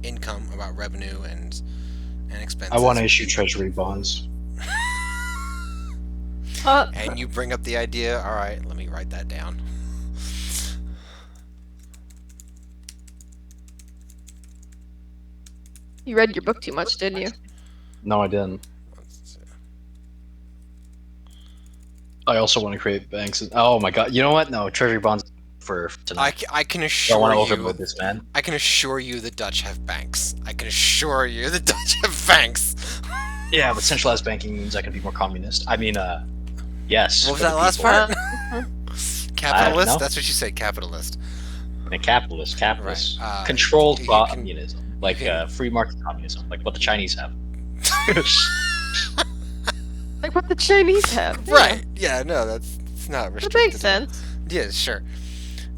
B: income, about revenue and expenses.
D: I want to issue treasury bonds.
B: And you bring up the idea. All right, let me write that down.
C: You read your book too much, didn't you?
D: No, I didn't. I also want to create banks. Oh my god! You know what? No, treasury bonds for tonight.
B: I can
D: I don't
B: assure
D: want to
B: you.
D: overload this, man.
B: I can assure you the Dutch have banks. I can assure you the Dutch have banks.
D: Yeah, but centralized banking means I can be more communist. I mean, yes.
B: What was
D: for
B: that
D: the
B: last
D: people.
B: part? Capitalist?
D: know.
B: That's what you said, capitalist.
D: And capitalist,
B: Right,
D: controlled
B: you can-
D: communism, like
B: can-
D: free market communism, like what the Chinese have.
C: Like what the Chinese have.
B: Right. Yeah, no, that's not
C: That
B: restricted.
C: makes sense.
B: Yeah, sure.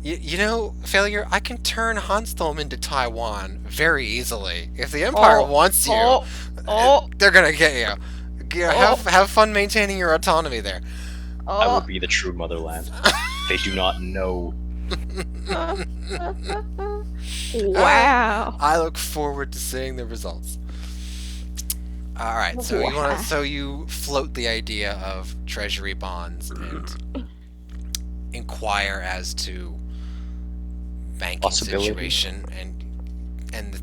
B: You know, Failure, I can turn Hanstholme into Taiwan very easily. If the Empire wants you, they're gonna get you. Have fun maintaining your autonomy there.
D: I will be the true motherland. They do not know.
C: Wow.
B: I look forward to seeing the results. All right, so you float the idea of treasury bonds and inquire as to banking
D: Possibility.
B: situation and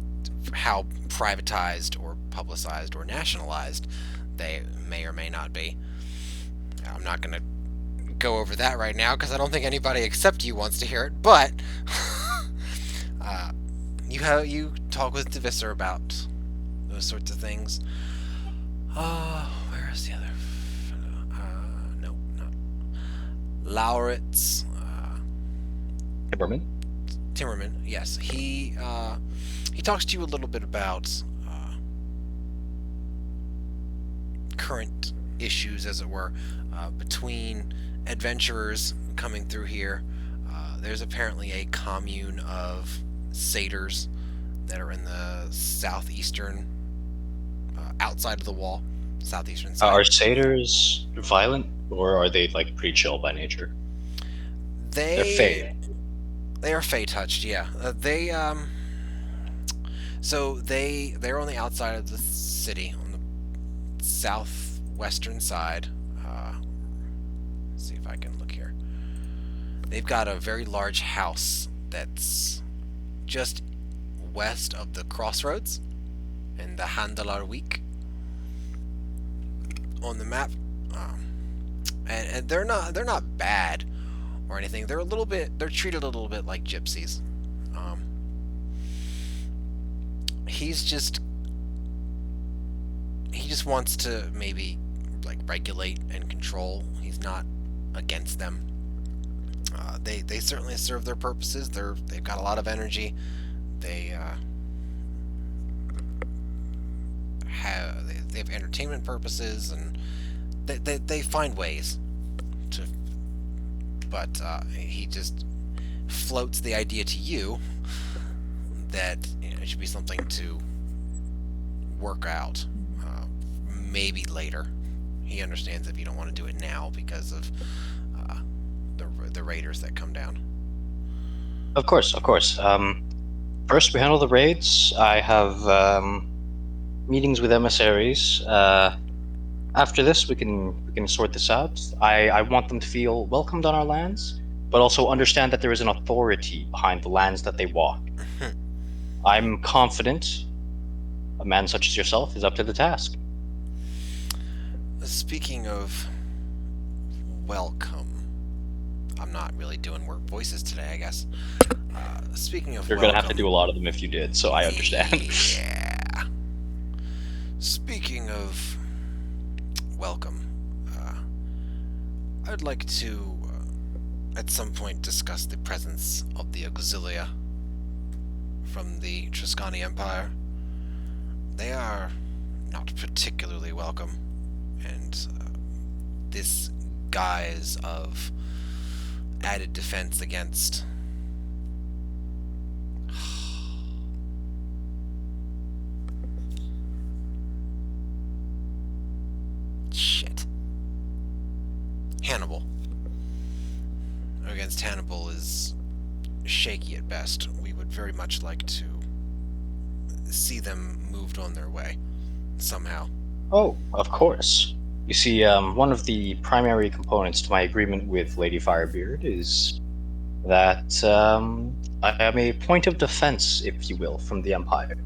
B: how privatized or publicized or nationalized they may or may not be. I'm not going to go over that right now because I don't think anybody except you wants to hear it. But you talk with Devisser about those sorts of things. Where is the other? No, not Lauritz. Timmerman. Yes, he talks to you a little bit about current issues, as it were, between adventurers coming through here. There's apparently a commune of satyrs that are in the southeastern, outside of the wall, southeastern side.
D: Are satyrs violent, or are they like pretty chill by nature? They're fey.
B: They are fey touched, yeah. So they're on the outside of the city, on the southwestern side. Let's see if I can look here. They've got a very large house that's just west of the crossroads in the Hanstholme week on the map, and they're not bad or anything. They're treated a little bit like gypsies. He just wants to maybe like regulate and control. He's not against them. They certainly serve their purposes. They've got a lot of energy. They have entertainment purposes, and they find ways to. But he just floats the idea to you that it should be something to work out, maybe later. He understands if you don't want to do it now because of the raiders that come down.
D: Of course. First, we handle the raids. I have meetings with emissaries. After this, we can sort this out. I want them to feel welcomed on our lands, but also understand that there is an authority behind the lands that they walk. I'm confident a man such as yourself is up to the task.
B: speaking of welcome, I'm not really doing work voices today, I guess. Speaking of
D: You're
B: welcome,
D: gonna have to do a lot of them if you did, so I understand.
B: Yeah. Speaking of welcome, I'd like to, at some point, discuss the presence of the Auxilia from the Triscani Empire. They are not particularly welcome, and this guise of added defense against shit. Hannibal. Against Hannibal is shaky at best. We would very much like to see them moved on their way somehow.
D: Oh, of course. You see, one of the primary components to my agreement with Lady Firebeard is that I am a point of defense, if you will, from the Empire.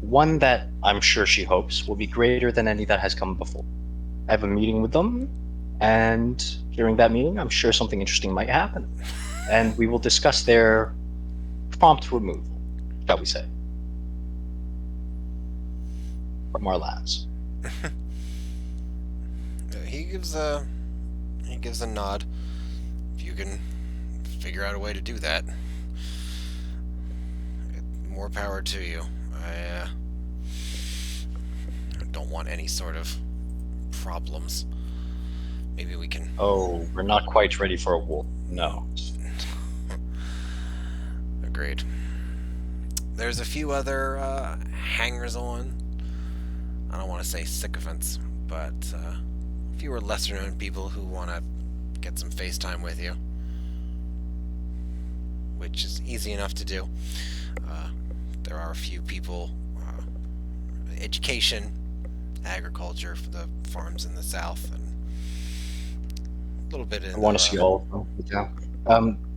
D: One that I'm sure she hopes will be greater than any that has come before. I have a meeting with them, and during that meeting, I'm sure something interesting might happen. And we will discuss their prompt removal, shall we say, from our lands.
B: He gives a nod. If you can figure out a way to do that, more power to you. I don't want any sort of problems. Maybe we can.
D: Oh, we're not quite ready for a war. No.
B: Agreed. There's a few other hangers-on. I don't want to say sycophants, but a few are lesser-known people who want to get some FaceTime with you, which is easy enough to do. There are a few people, education, agriculture for the farms in the south, and a little bit in
D: I want to see all of them. Yeah.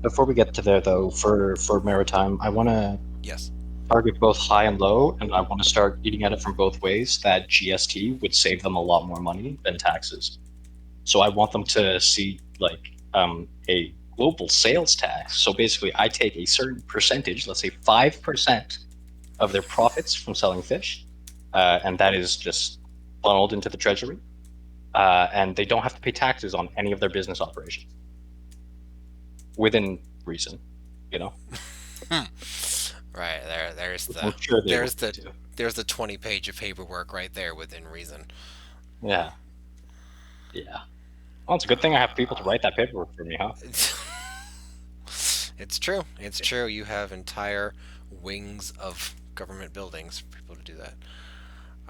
D: Before we get to there, though, for Maritime, I want to
B: Yes.
D: target both high and low, and I want to start eating at it from both ways. That GST would save them a lot more money than taxes. So I want them to see like a global sales tax. So basically, I take a certain percentage, let's say 5% of their profits from selling fish, and that is just funneled into the treasury, and they don't have to pay taxes on any of their business operations within reason, you know.
B: Right there. There's the
D: I'm sure they
B: there's
D: will
B: the
D: too.
B: there's the 20-page of paperwork right there within reason.
D: Yeah. Well, it's a good thing I have people to write that paperwork for me, huh?
B: It's true. It's true. You have entire wings of government buildings for people to do that.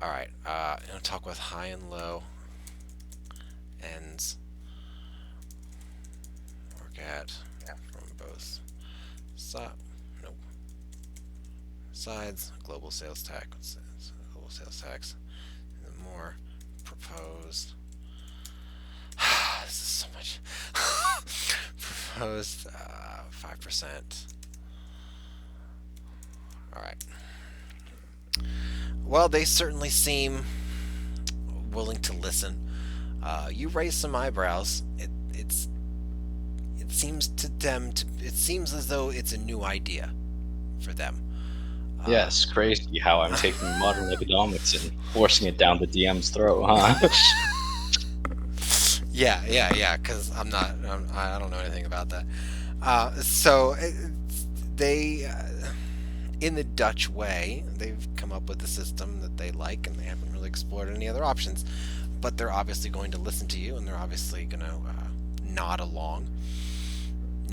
B: All right. I'm gonna talk with high and low. Ends. Work at from both sides. Nope. Sides. Global sales tax. Global sales tax. And then more proposed. This is so much. Proposed 5%. Alright. Well, they certainly seem willing to listen. You raise some eyebrows. It seems to them it seems as though it's a new idea for them.
D: Yes, crazy how I'm taking modern economics and forcing it down the DM's throat, huh?
B: Yeah. Because I don't know anything about that. So they, in the Dutch way, they've come up with a system that they like, and they haven't really explored any other options. But they're obviously going to listen to you, and they're obviously going to nod along.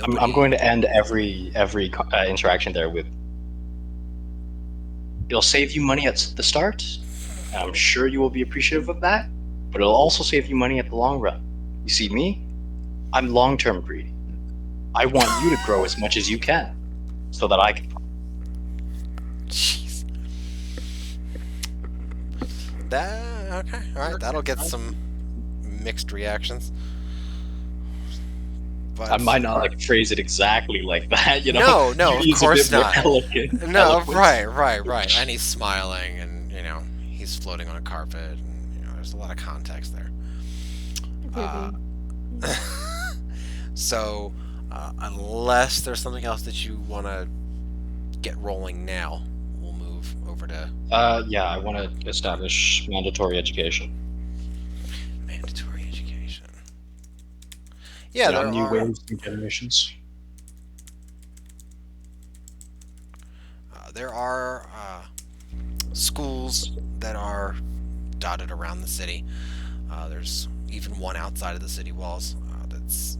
D: I'm going to end every interaction there with, it'll save you money at the start. I'm sure you will be appreciative of that, but it'll also save you money at the long run. You see me? I'm long-term greedy. I want you to grow as much as you can, so that I can.
B: Jeez. Okay. All right. That'll get some mixed reactions. But
D: I might not like phrase it exactly like that, you know.
B: No,
D: Use
B: of course
D: a bit more
B: not.
D: elegant,
B: No,
D: eloquence.
B: right. And he's smiling, and he's floating on a carpet, and There's a lot of context there.
C: Mhm.
B: So, unless there's something else that you want to get rolling now, we'll move over to
D: Yeah, I want to establish mandatory education.
B: mandatory education. Yeah,
D: Yeah,
B: there
D: new
B: are.
D: waves, new generations.
B: There are schools that are dotted around the city. There's even one outside of the city walls that's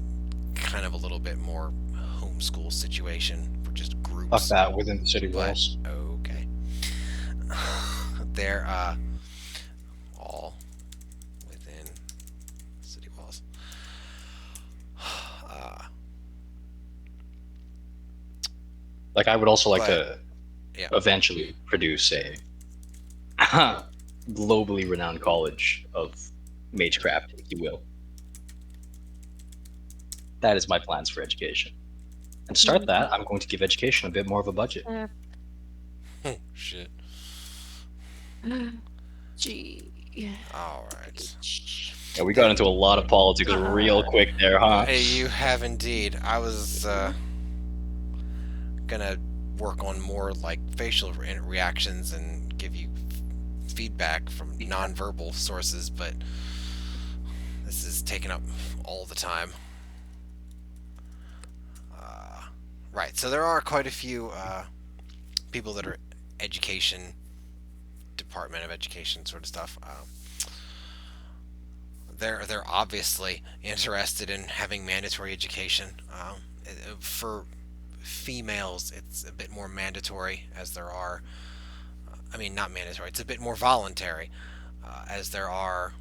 B: kind of a little bit more homeschool situation for just
D: Fuck
B: groups.
D: that within the city
B: But
D: walls.
B: okay, they're all within city walls.
D: Like, I would also like
B: But-
D: to
B: yeah.
D: eventually produce a globally renowned college of magecraft, if you will. That is my plans for education. And to start that, I'm going to give education a bit more of a budget.
B: Shit.
C: Gee.
B: All right.
D: Yeah, we got into a lot of politics real quick there, huh?
B: Hey, you have indeed. I was gonna work on more like facial reactions and give you feedback from nonverbal sources, but this is taking up all the time. Right, so there are quite a few people that are education, Department of Education sort of stuff. They're obviously interested in having mandatory education. For females, it's a bit more mandatory, as there are. I mean, not mandatory. It's a bit more voluntary, as there are.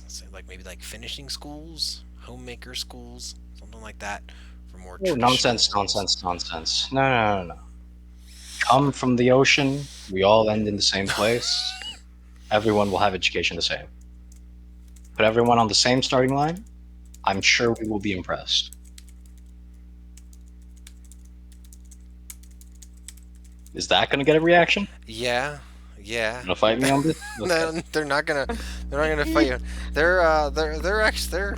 B: Say, like maybe like finishing schools, homemaker schools, something like that, for more
D: Oh,
B: traditional
D: nonsense,
B: roles.
D: nonsense, nonsense. No, no, no, no. Come from the ocean, we all end in the same place. Everyone will have education the same. Put everyone on the same starting line, I'm sure we will be impressed. Is that going to get a reaction?
B: Yeah, yeah.
D: Gonna fight me on this?
B: No,
D: Okay.
B: they're not gonna. They're not gonna fight you. They're actually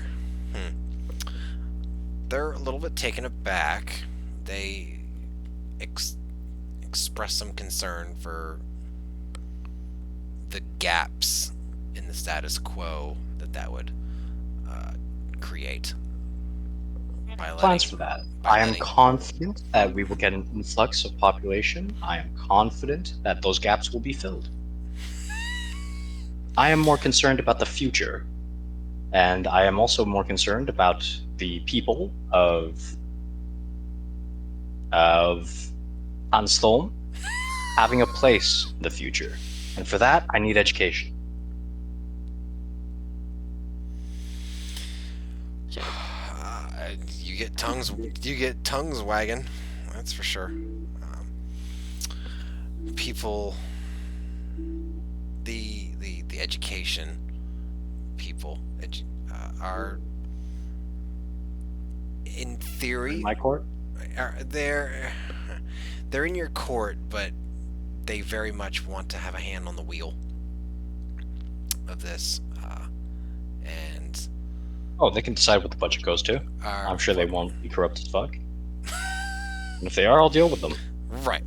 B: they're a little bit taken aback. They express some concern for the gaps in the status quo that would create by
D: Plans
B: letting
D: for that.
B: by
D: I am
B: letting-
D: confident that we will get an influx of population. I am confident that those gaps will be filled. I am more concerned about the future, and I am also more concerned about the people of Hanstholme having a place in the future. And for that, I need education.
B: you get tongues wagging. That's for sure. People, the education people are in theory
D: In my court?
B: they're in your court, but they very much want to have a hand on the wheel of this, and
D: Oh, they can decide what the budget goes to.
B: are
D: I'm sure they won't be corrupt as fuck. And if they are, I'll deal with them.
B: right.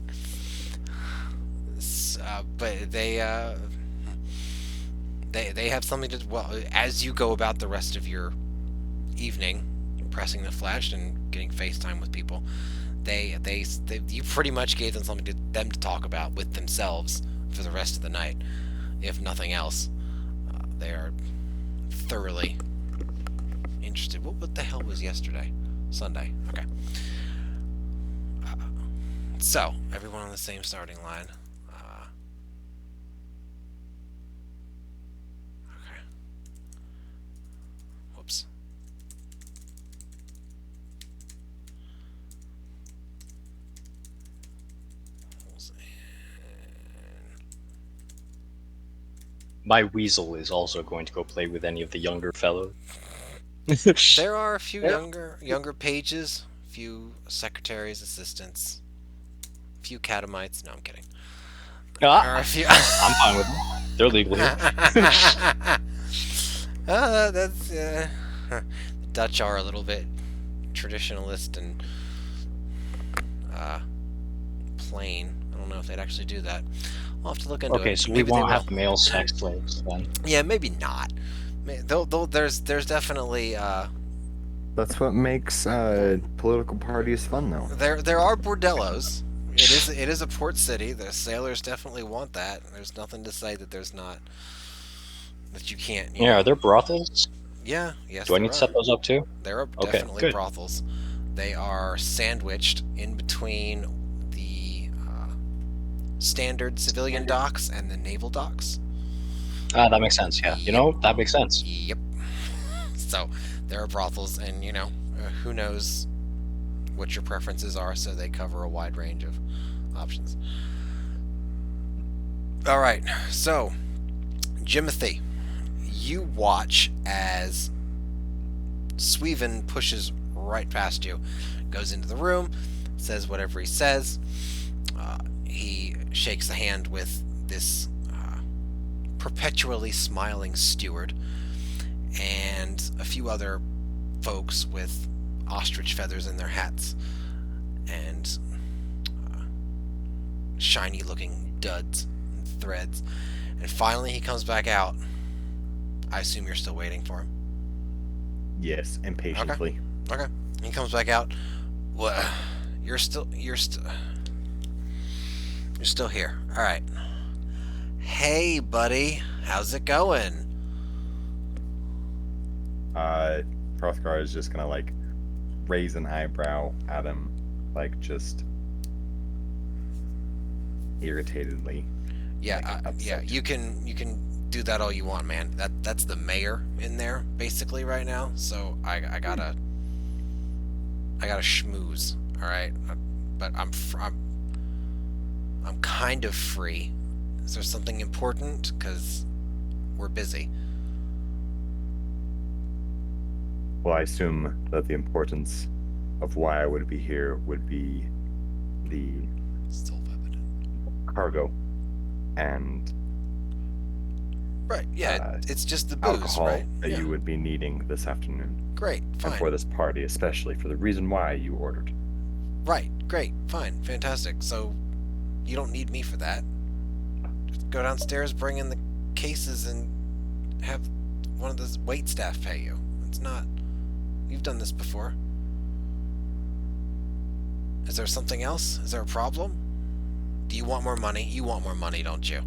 B: But they have something to, well, as you go about the rest of your evening, pressing the flesh and getting FaceTime with people, they you pretty much gave them something to them to talk about with themselves for the rest of the night, if nothing else. They are thoroughly interested. What the hell was yesterday? Sunday. Okay. So everyone on the same starting line. Okay. Whoops.
D: My weasel is also going to go play with any of the younger fellows.
B: There are a few younger pages, a few secretaries, assistants, a few catamites. No, I'm kidding. There are
D: Ah,
B: a few.
D: I'm fine with them. They're legal here.
B: That's the Dutch are a little bit traditionalist and uh, plain. I don't know if they'd actually do that. I'll have to look into
D: Okay,
B: it.
D: so we
B: Maybe they
D: won't
B: will.
D: have male sex slaves then.
B: Yeah, maybe not. There's definitely
F: That's what makes political parties fun, though.
B: there are bordellos. It is a port city. The sailors definitely want that. There's nothing to say that there's not, that you can't.
D: Yeah, are there brothels?
B: Yeah, yes,
D: Do I
B: there
D: need to
B: are.
D: set those up too?
B: There are
D: Okay,
B: definitely
D: good.
B: brothels. They are sandwiched in between the standard civilian docks and the naval docks.
D: Ah, that makes sense. Yeah,
B: Yep.
D: that makes sense.
B: Yep. So there are brothels, and who knows what your preferences are, so they cover a wide range of options. All right, so Jimothy, you watch as Sweven pushes right past you, goes into the room, says whatever he says. He shakes the hand with this perpetually smiling steward and a few other folks with ostrich feathers in their hats and shiny looking duds and threads. And finally he comes back out. I assume you're still waiting for him.
F: Yes, impatiently.
B: Okay. He comes back out. Well, you're still here. All right. Hey, buddy. How's it going?
F: Hrothgar is just gonna like raise an eyebrow at him, like just irritatedly.
B: Yeah,
F: like,
B: yeah.
F: upset.
B: You can do that all you want, man. That's the mayor in there basically right now. So I gotta schmooze. All right, but I'm kind of free. Is there something important? Because we're busy.
F: Well, I assume that the importance of why I would be here would be the
B: Still evident.
F: cargo and
B: Right. Yeah. It's just the booze,
F: alcohol
B: right?
F: that
B: Yeah.
F: you would be needing this afternoon,
B: Great.
F: and
B: Fine.
F: for this party, especially for the reason why you ordered.
B: Right. Great. Fine. Fantastic. So you don't need me for that. Just go downstairs, bring in the cases, and have one of the wait staff pay you. It's not. You've done this before. Is there something else? Is there a problem? Do you want more money? You want more money, don't you?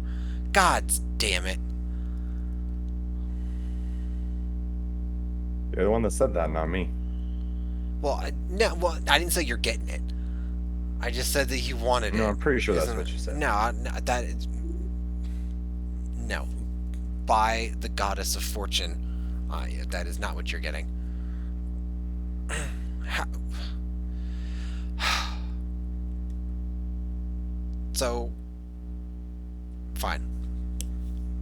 B: God damn it.
F: You're the one that said that, not me.
B: Well, I didn't say you're getting it. I just said that you wanted it.
F: No, I'm pretty sure that's
B: Isn't
F: what
B: it?
F: you said.
B: No, that is... No. By the goddess of fortune, that is not what you're getting. So, fine.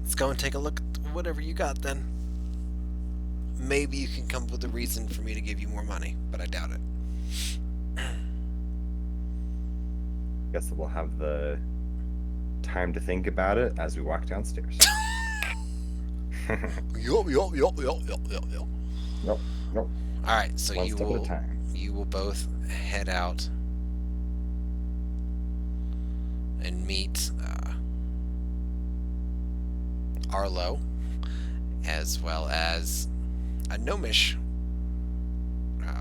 B: Let's go and take a look at whatever you got then. Maybe you can come up with a reason for me to give you more money, but I doubt it.
F: Guess that we'll have the time to think about it as we walk downstairs.
B: Yup.
F: Nope.
B: All right, so
F: One
B: you
F: step at a
B: will
F: time.
B: both head out and meet Arrlough, as well as a gnomish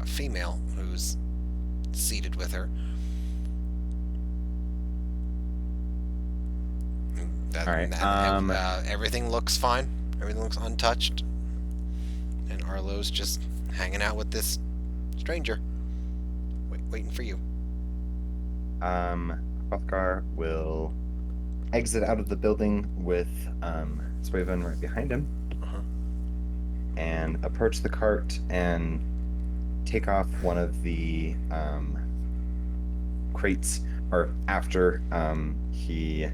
B: female who's seated with her.
F: All right,
B: Everything looks fine. Everything looks untouched. And Arlo's just hanging out with this stranger, waiting for you.
F: Hrothgar will exit out of the building with Swaven right behind him,
B: Uh-huh.
F: and approach the cart and take off one of the crates, or after he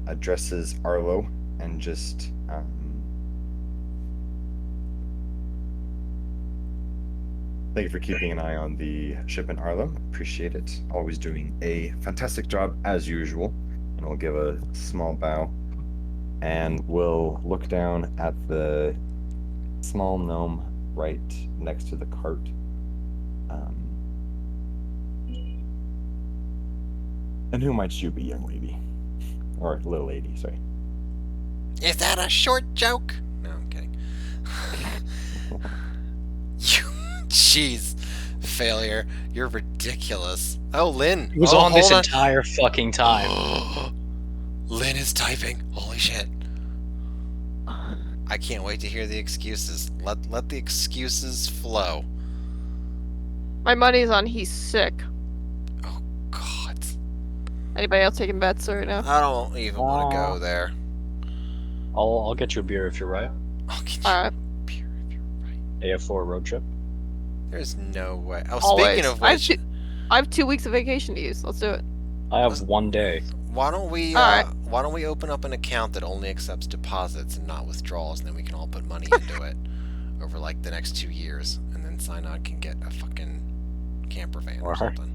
F: addresses Arrlough and just thank you for keeping an eye on the shipment, Arrlough. Appreciate it. Always doing a fantastic job as usual.
E: and will give a small bow, and will look down at the small gnome right next to the cart. And who might you be, young lady? Or little lady, sorry.
B: Is that a short joke? No, I'm kidding. Jeez, failure. You're ridiculous. Oh, Lynn.
D: He was
B: oh,
D: on this
B: hold
D: entire fucking time.
B: Lynn is typing. Holy shit. I can't wait to hear the excuses. Let the excuses flow.
C: My money's on he's sick.
B: Oh, God.
C: Anybody else taking bets right now?
B: I don't even want to go there.
D: I'll get you a beer if you're right.
B: I'll get you
C: Alright.
B: a beer if you're right.
D: AF4 road trip.
B: There's no way. Oh,
C: Always.
B: speaking of which,
C: I have 2 weeks of vacation to use. Let's do it.
D: I have 1 day.
B: why don't we
C: Alright.
B: why don't we open up an account that only accepts deposits and not withdrawals, and then we can all put money into it over like the next 2 years, and then Synod can get a fucking camper van or
D: Or-
B: something.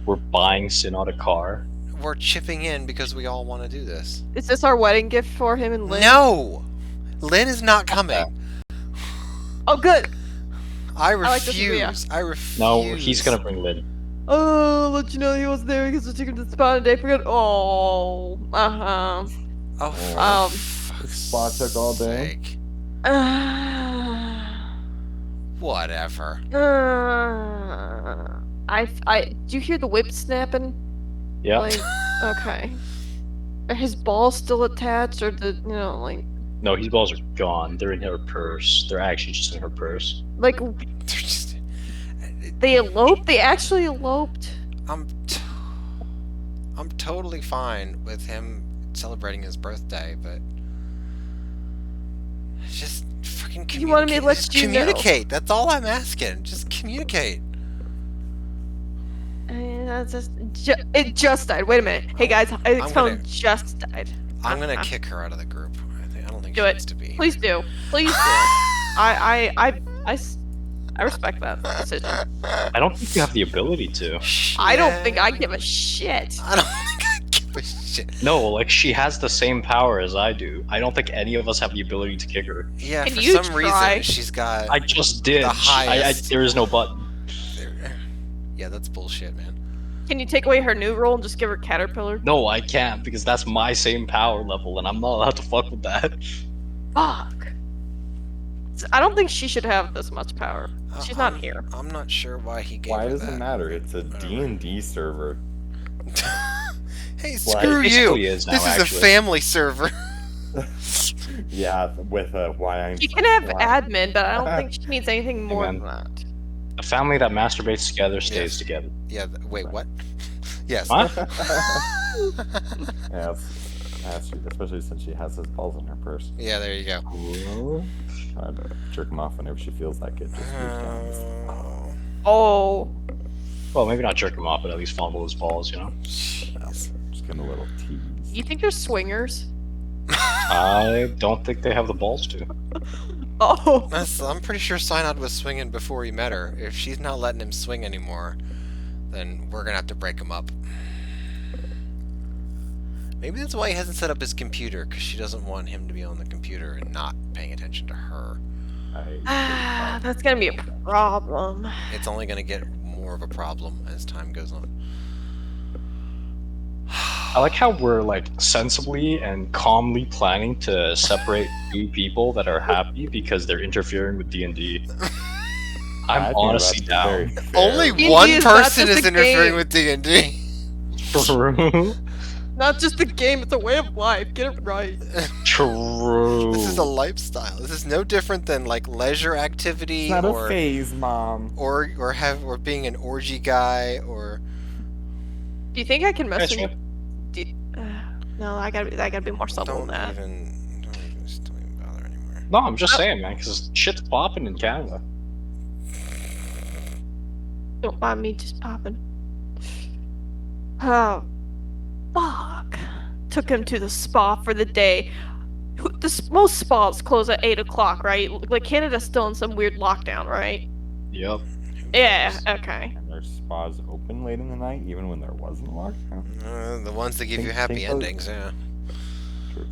D: We're buying Synod a car.
B: We're chipping in because we all want to do this.
C: Is this our wedding gift for him and Lynn?
B: No, Lynn is not coming.
C: Oh, good.
B: I
C: like this idea.
B: refuse. I refuse.
D: No, he's gonna bring Lynn.
C: Oh, I'll let you know he wasn't there because I took him to the spa today. Forgot. Oh,
B: Oh, for
C: Um,
B: fuck's
E: Spa took all day?
B: sake.
C: uh,
B: Whatever.
C: do you hear the whip snapping?
D: Yeah.
C: Like, okay. Are his balls still attached, or like,
D: No, his balls are gone. They're in her purse. They're actually just in her purse.
C: like
B: They're just.
C: they eloped? They actually eloped?
B: I'm totally fine with him celebrating his birthday, but just fucking communicate.
C: You wanted me to let
B: just
C: you know.
B: communicate. That's all I'm asking. Just communicate.
C: That's it just died. Wait a minute. Hey guys,
B: I'm
C: phone
B: gonna-
C: just died.
B: I'm gonna kick her out of the group. I don't think
C: Do
B: she
C: it.
B: needs to be.
C: Please do. Please do. I respect that decision.
D: I don't think you have the ability to.
C: I don't think I give a shit.
B: I don't think I give a shit.
D: No, like she has the same power as I do. I don't think any of us have the ability to kick her.
B: Yeah,
C: Can
B: for
C: you
B: some
C: try?
B: reason she's got.
D: I just did.
B: The highest.
D: There is no button.
B: Yeah, that's bullshit, man.
C: Can you take away her new role and just give her Caterpillar?
D: No, I can't because that's my same power level, and I'm not allowed to fuck with that.
C: Fuck. I don't think she should have this much power. She's not here.
B: I'm not sure why he gave
E: Why
B: her
E: does
B: that.
E: it matter? It's a D&D server.
B: Hey,
E: Why?
B: screw
D: It basically
B: you!
D: is now,
B: This is
D: actually.
B: a family server.
E: Yeah, with why I'm.
C: She can have
E: why-
C: admin, but I don't think she needs anything more than
D: man.
C: that.
D: A family that masturbates together stays
B: Yes.
D: together.
B: Yeah. Wait. What? Yes.
D: Huh?
E: Yeah, that's true, especially since she has his balls in her purse.
B: Yeah. There you go.
E: Try to jerk him off whenever she feels like it. Just reach down and
C: Oh.
D: Well, maybe not jerk him off, but at least fondle his balls, you know?
E: just give him a little tease.
C: You think they're swingers?
D: I don't think they have the balls to.
C: Oh.
B: I'm pretty sure Synod was swinging before he met her. If she's not letting him swing anymore, then we're gonna have to break him up. Maybe that's why he hasn't set up his computer, because she doesn't want him to be on the computer and not paying attention to her.
C: That's gonna be a problem.
B: It's only gonna get more of a problem as time goes on.
D: I like how we're like sensibly and calmly planning to separate two people that are happy because they're interfering with D&D.
E: I
D: I'm
E: think
D: honestly
E: that's very
D: down.
E: fair.
B: Only
C: D&D
B: one
C: is not
B: person
C: just
B: is
C: a
B: interfering
C: game.
B: with D&D.
D: True.
C: Not just a game, it's a way of life. Get it right.
D: True.
B: This is a lifestyle. This is no different than like leisure activity
E: It's not a
B: or
E: phase, Mom.
B: or being an orgy guy or
C: Do you think I can mess
D: Yes,
C: with you?
D: yeah.
C: No, I gotta be more subtle than that.
B: don't even bother anymore.
D: No, I'm just saying, man, because shit's popping in Canada.
C: Don't mind me just popping. Oh, fuck. Took him to the spa for the day. Most spas close at 8 o'clock, right? Like, Canada's still in some weird lockdown, right?
D: Yep.
C: Yeah, okay.
E: And there's spas open late in the night, even when there wasn't a lockdown?
B: The ones that give you
E: Think-
B: happy
E: think those-
B: endings, yeah.
E: True.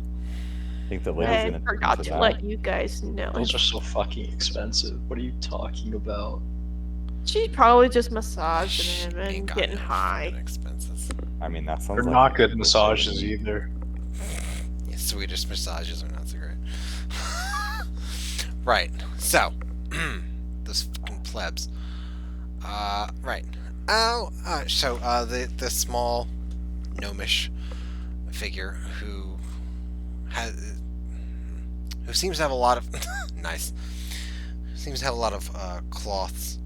E: Think the lady's
C: I
E: gonna take
C: forgot
E: into
C: to
E: that.
C: let you guys know.
D: Those are so fucking expensive. What are you talking about?
C: She's probably just massaging him
B: Ain't
C: and
B: got
C: getting
B: no
C: high.
B: fucking expenses.
E: I mean, that sounds
D: They're
E: like
D: not
E: a
D: good
E: cool
D: massages
E: lady.
D: either.
B: Yeah, Swedish massages are not so great. Right. So, those fucking plebs. Right. The small gnomish figure who seems to have a lot of nice. Seems to have a lot of cloths,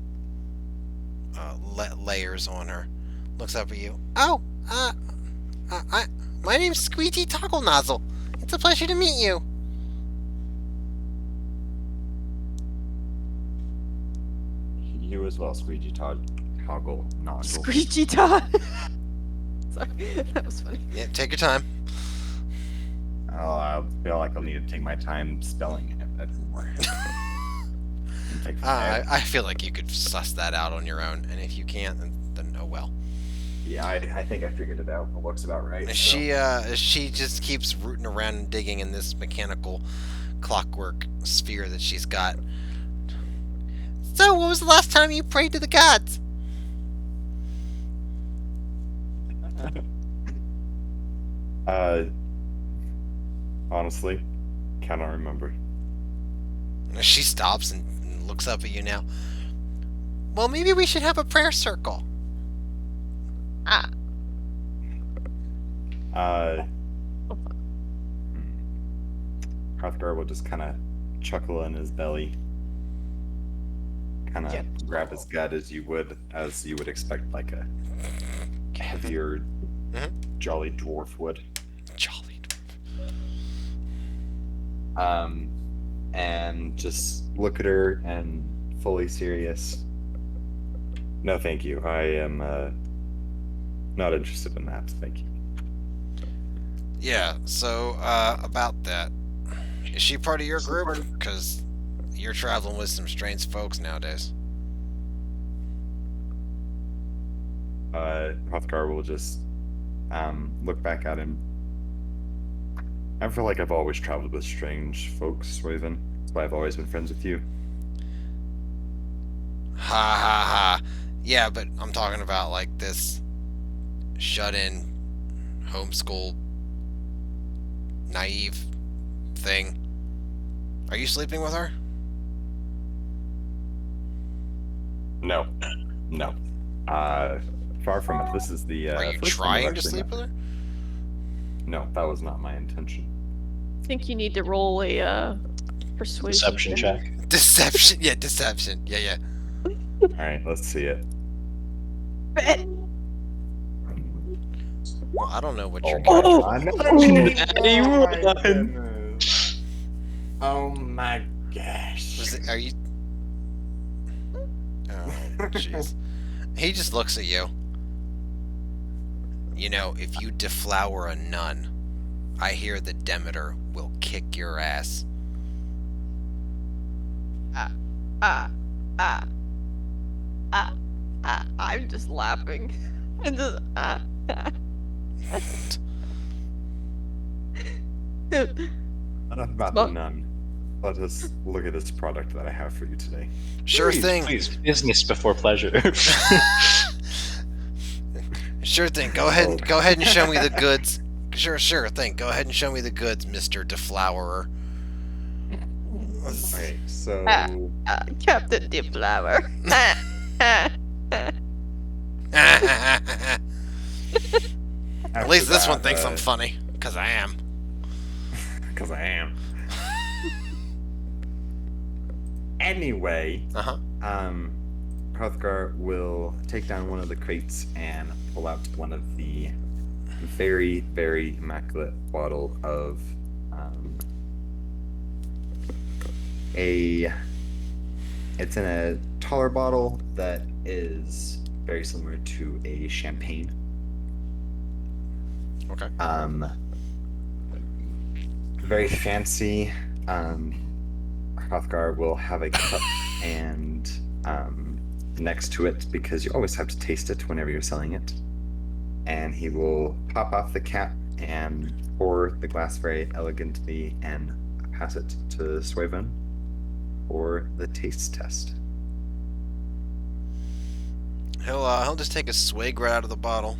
B: layers on her. Looks up at you. Oh, my name's Squeegee Toggle Nozzle. It's a pleasure to meet you.
E: You as well, Squeegee Toggle Nozzle.
C: Screechy Todd. Sorry, that was funny.
B: Yeah, take your time.
E: Oh, I feel like I'll need to take my time spelling it a bit more. Take
B: I feel like you could suss that out on your own, and if you can't, then oh well.
E: Yeah, I think I figured it out. It looks about right. So.
B: She just keeps rooting around and digging in this mechanical clockwork sphere that she's got. So, what was the last time you prayed to the gods?
E: Honestly, cannot remember.
B: She stops and looks up at you now. Well, maybe we should have a prayer circle.
C: Ah,
E: Hrothgar will just kind of chuckle in his belly, kind of
C: Yeah.
E: grab his gut as you would expect, like a heavier,
B: Mhm.
E: jolly dwarf would.
B: Jolly.
E: And just look at her and fully serious. No, thank you. I am not interested in that. Thank you.
B: Yeah, so, about that. Is she part of your group? Because you're traveling with some strange folks nowadays.
E: Hrothgar will just look back at him. I feel like I've always traveled with strange folks, Raven. That's why I've always been friends with you.
B: Ha ha ha. Yeah, but I'm talking about, like, this shut-in, homeschool, naive thing. Are you sleeping with her?
E: No. No. Far from it. This is the
B: Are you
E: first time
B: trying
E: I've
B: to
E: actually
B: sleep
E: met
B: with her?
E: No, that was not my intention.
C: I think you need to roll a persuasion
D: Deception check.
B: Deception. Yeah, deception. Yeah.
E: Alright, let's see it.
C: Bet.
B: Well, I don't know what you're
C: Oh!
E: God.
D: Natty
E: Oh my
D: one.
E: goodness. Oh my gosh.
B: Was it, are you... Oh, jeez. He just looks at you. You know, if you deflower a nun, I hear the Demeter will kick your ass.
C: I'm just laughing. And just
E: Enough about the nun. Let us look at this product that I have for you today.
B: Sure
D: Please,
B: thing.
D: Please, business before pleasure.
B: Sure thing. Go ahead and show me the goods. Sure thing. Go ahead and show me the goods, Mr. Deflowerer.
E: Okay, so
C: Captain Deflower.
B: At least this one thinks I'm funny, because I am.
E: Because I am. Anyway,
B: Uh-huh.
E: Hrothgar will take down one of the crates and pull out one of the very, very immaculate bottle of it's in a taller bottle that is very similar to a champagne.
B: Okay.
E: Very fancy. Hrothgar will have a cup and next to it because you always have to taste it whenever you're selling it. And he will pop off the cap and pour the glass very elegantly and pass it to Swaven for the taste test.
B: He'll just take a swig right out of the bottle.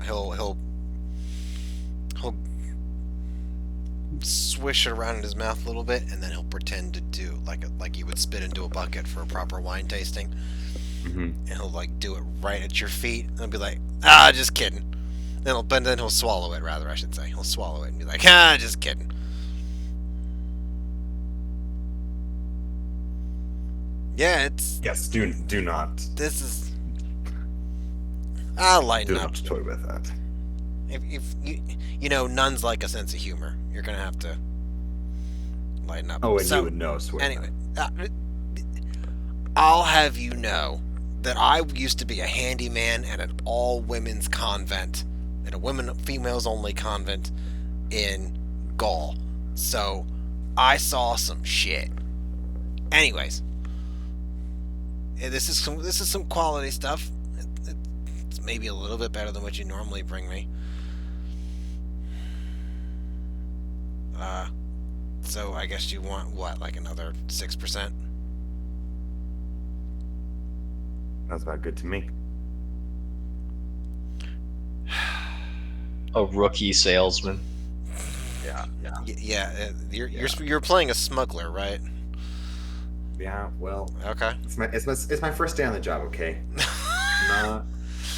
B: He'll swish it around in his mouth a little bit, and then he'll pretend to do like you would spit into a bucket for a proper wine tasting.
E: Mm-hmm.
B: And he'll like do it right at your feet, and he'll be like, just kidding. Then he'll swallow it, rather, I should say. He'll swallow it and be like, just kidding. Yeah, it's.
E: Yes, do not
B: This is. I'll lighten
E: do
B: up.
E: not toy with that.
B: If you know, nuns like a sense of humor. You're gonna have to lighten up.
E: Oh, and
B: So,
E: you would know, Swaven.
B: anyway, I'll have you know that I used to be a handyman at an all-women's convent, at a females-only convent in Gaul. So, I saw some shit. Anyways, this is some quality stuff. It's maybe a little bit better than what you normally bring me. So I guess you want what, like another 6%?
E: That's about good to me.
D: A rookie salesman.
B: Yeah. You're playing a smuggler, right?
E: Yeah, well,
B: Okay.
E: it's my first day on the job. Okay.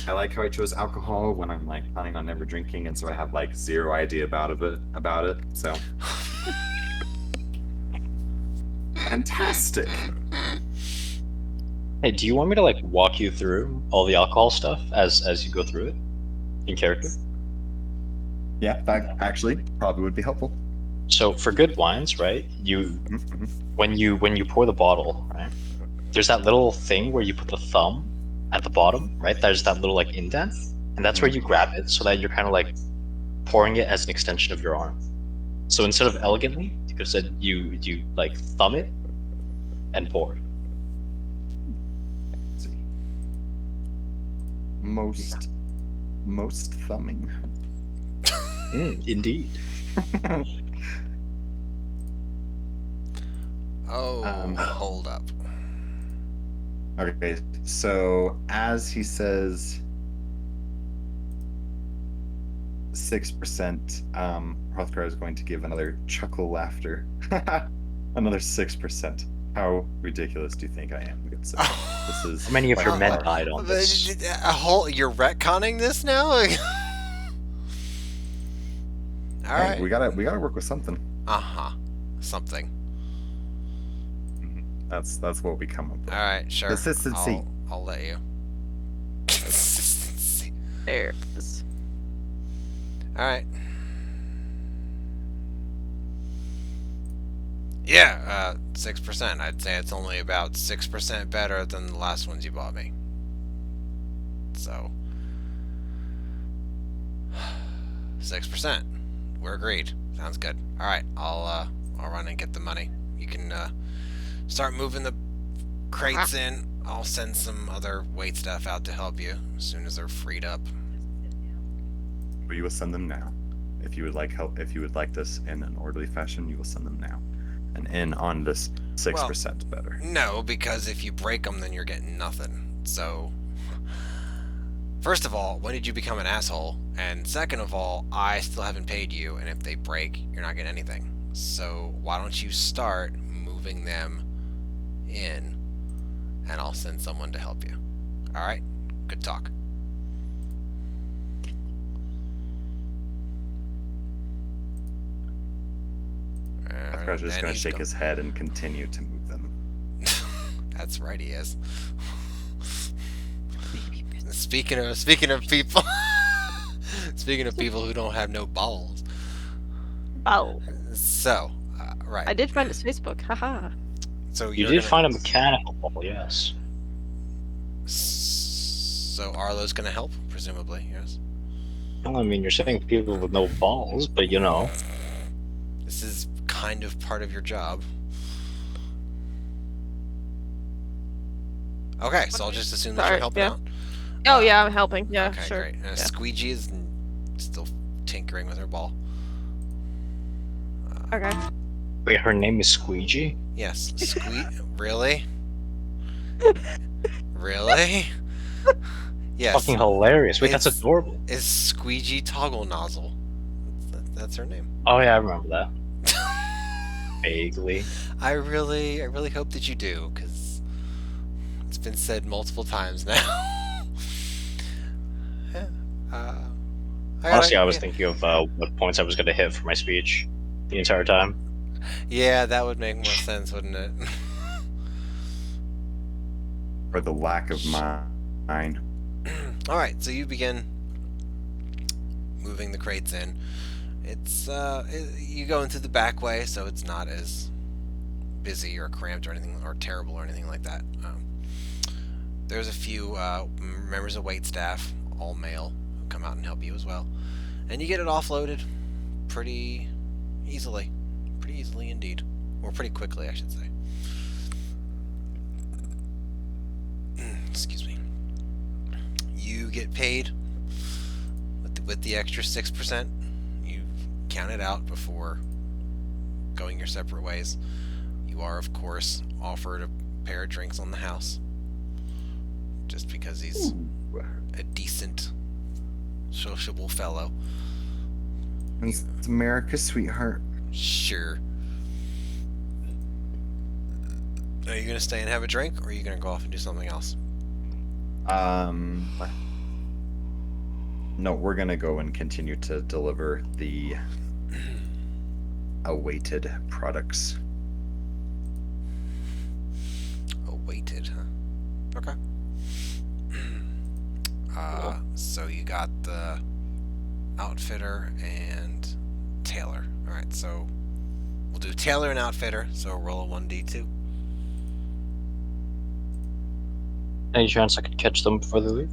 E: I like how I chose alcohol when I'm like planning on never drinking, and so I have like zero idea about it. So fantastic.
D: Hey, do you want me to like walk you through all the alcohol stuff as you go through it in character?
E: Yeah, that actually probably would be helpful.
D: So for good wines, right?
E: Mm-hmm.
D: When you pour the bottle, right? There's that little thing where you put the thumb at the bottom, right? There's that little like indent, and that's where you grab it, so that you're kind of like pouring it as an extension of your arm. So instead of elegantly, you could have said you like thumb it and pour.
E: Let's see. Most thumbing.
D: Indeed.
B: Hold up.
E: Okay, so as he says 6%, Hrothgar is going to give another chuckle laughter. Another 6%. How ridiculous do you think I am? Good sir? This is
D: How many of
E: by
D: your men
E: far-
D: died on this?
B: You're retconning this now? All
E: Hey,
B: right.
E: we gotta work with something.
B: Something.
E: That's what we come up with.
B: All right, sure.
E: Consistency.
B: I'll let you. Consistency.
C: There it is.
B: All right. Yeah, 6%. I'd say it's only about 6% better than the last ones you bought me. So, 6%. We're agreed. Sounds good. All right, I'll run and get the money. You can start moving the crates in. I'll send some other wait staff out to help you as soon as they're freed up.
E: We will send them now. If you would like help, if you would like this in an orderly fashion, you will send them now. And in on this 6% better.
B: No, because if you break them, then you're getting nothing. So, first of all, when did you become an asshole? And second of all, I still haven't paid you, and if they break, you're not getting anything. So why don't you start moving them in, and I'll send someone to help you. All right? Good talk.
E: Hrothgar's just
B: Then
E: gonna
B: he's
E: shake
B: go-
E: his head and continue to move them.
B: That's right, he is. Speaking of people, speaking of people who don't have no balls.
C: Oh,
B: So, right.
C: I did find his Facebook. Haha.
B: So
D: You
B: you're
D: did
B: gonna-
D: find a mechanical ball, yes.
B: So Arlough's gonna help, presumably, yes.
D: Well, I mean, you're saying people with no balls, but you know.
B: This is kind of part of your job. Okay, so I'll just assume that
C: Sorry,
B: you're helping
C: yeah.
B: out.
C: Oh yeah, I'm helping. Yeah,
B: Okay,
C: sure.
B: great.
C: Yeah.
B: Squeegee is still tinkering with her ball.
C: Okay.
D: Wait, her name is Squeegee?
B: Yes, Really? Really? Yes.
D: Fucking hilarious. Wait, that's
B: It's-
D: adorable.
B: Is Squeegee Toggle Nozzle. That's her name.
D: Oh yeah, I remember that. Vaguely.
B: I really hope that you do, because it's been said multiple times now. Yeah.
D: Honestly, I was thinking of what points I was going to hit for my speech the entire time.
B: Yeah, that would make more sense, wouldn't it?
F: Or the lack of mine.
B: Alright, so you begin moving the crates in. It's, you go into the back way, so it's not as busy or cramped or anything, or terrible or anything like that. There's a few members of wait staff, all male, who come out and help you as well. And you get it offloaded pretty easily. Pretty easily indeed. Or pretty quickly, I should say. Excuse me. You get paid with the extra 6%. You count it out before going your separate ways. You are, of course, offered a pair of drinks on the house. Just because he's a decent, sociable fellow.
F: It's America, sweetheart.
B: Sure. Are you going to stay and have a drink, or are you going to go off and do something else?
E: No, we're gonna go and continue to deliver the awaited products.
B: Awaited, huh? Okay. So you got the outfitter and Taylor. Alright, so we'll do Taylor and outfitter, so roll a 1d2.
D: Any chance I could catch them before they leave?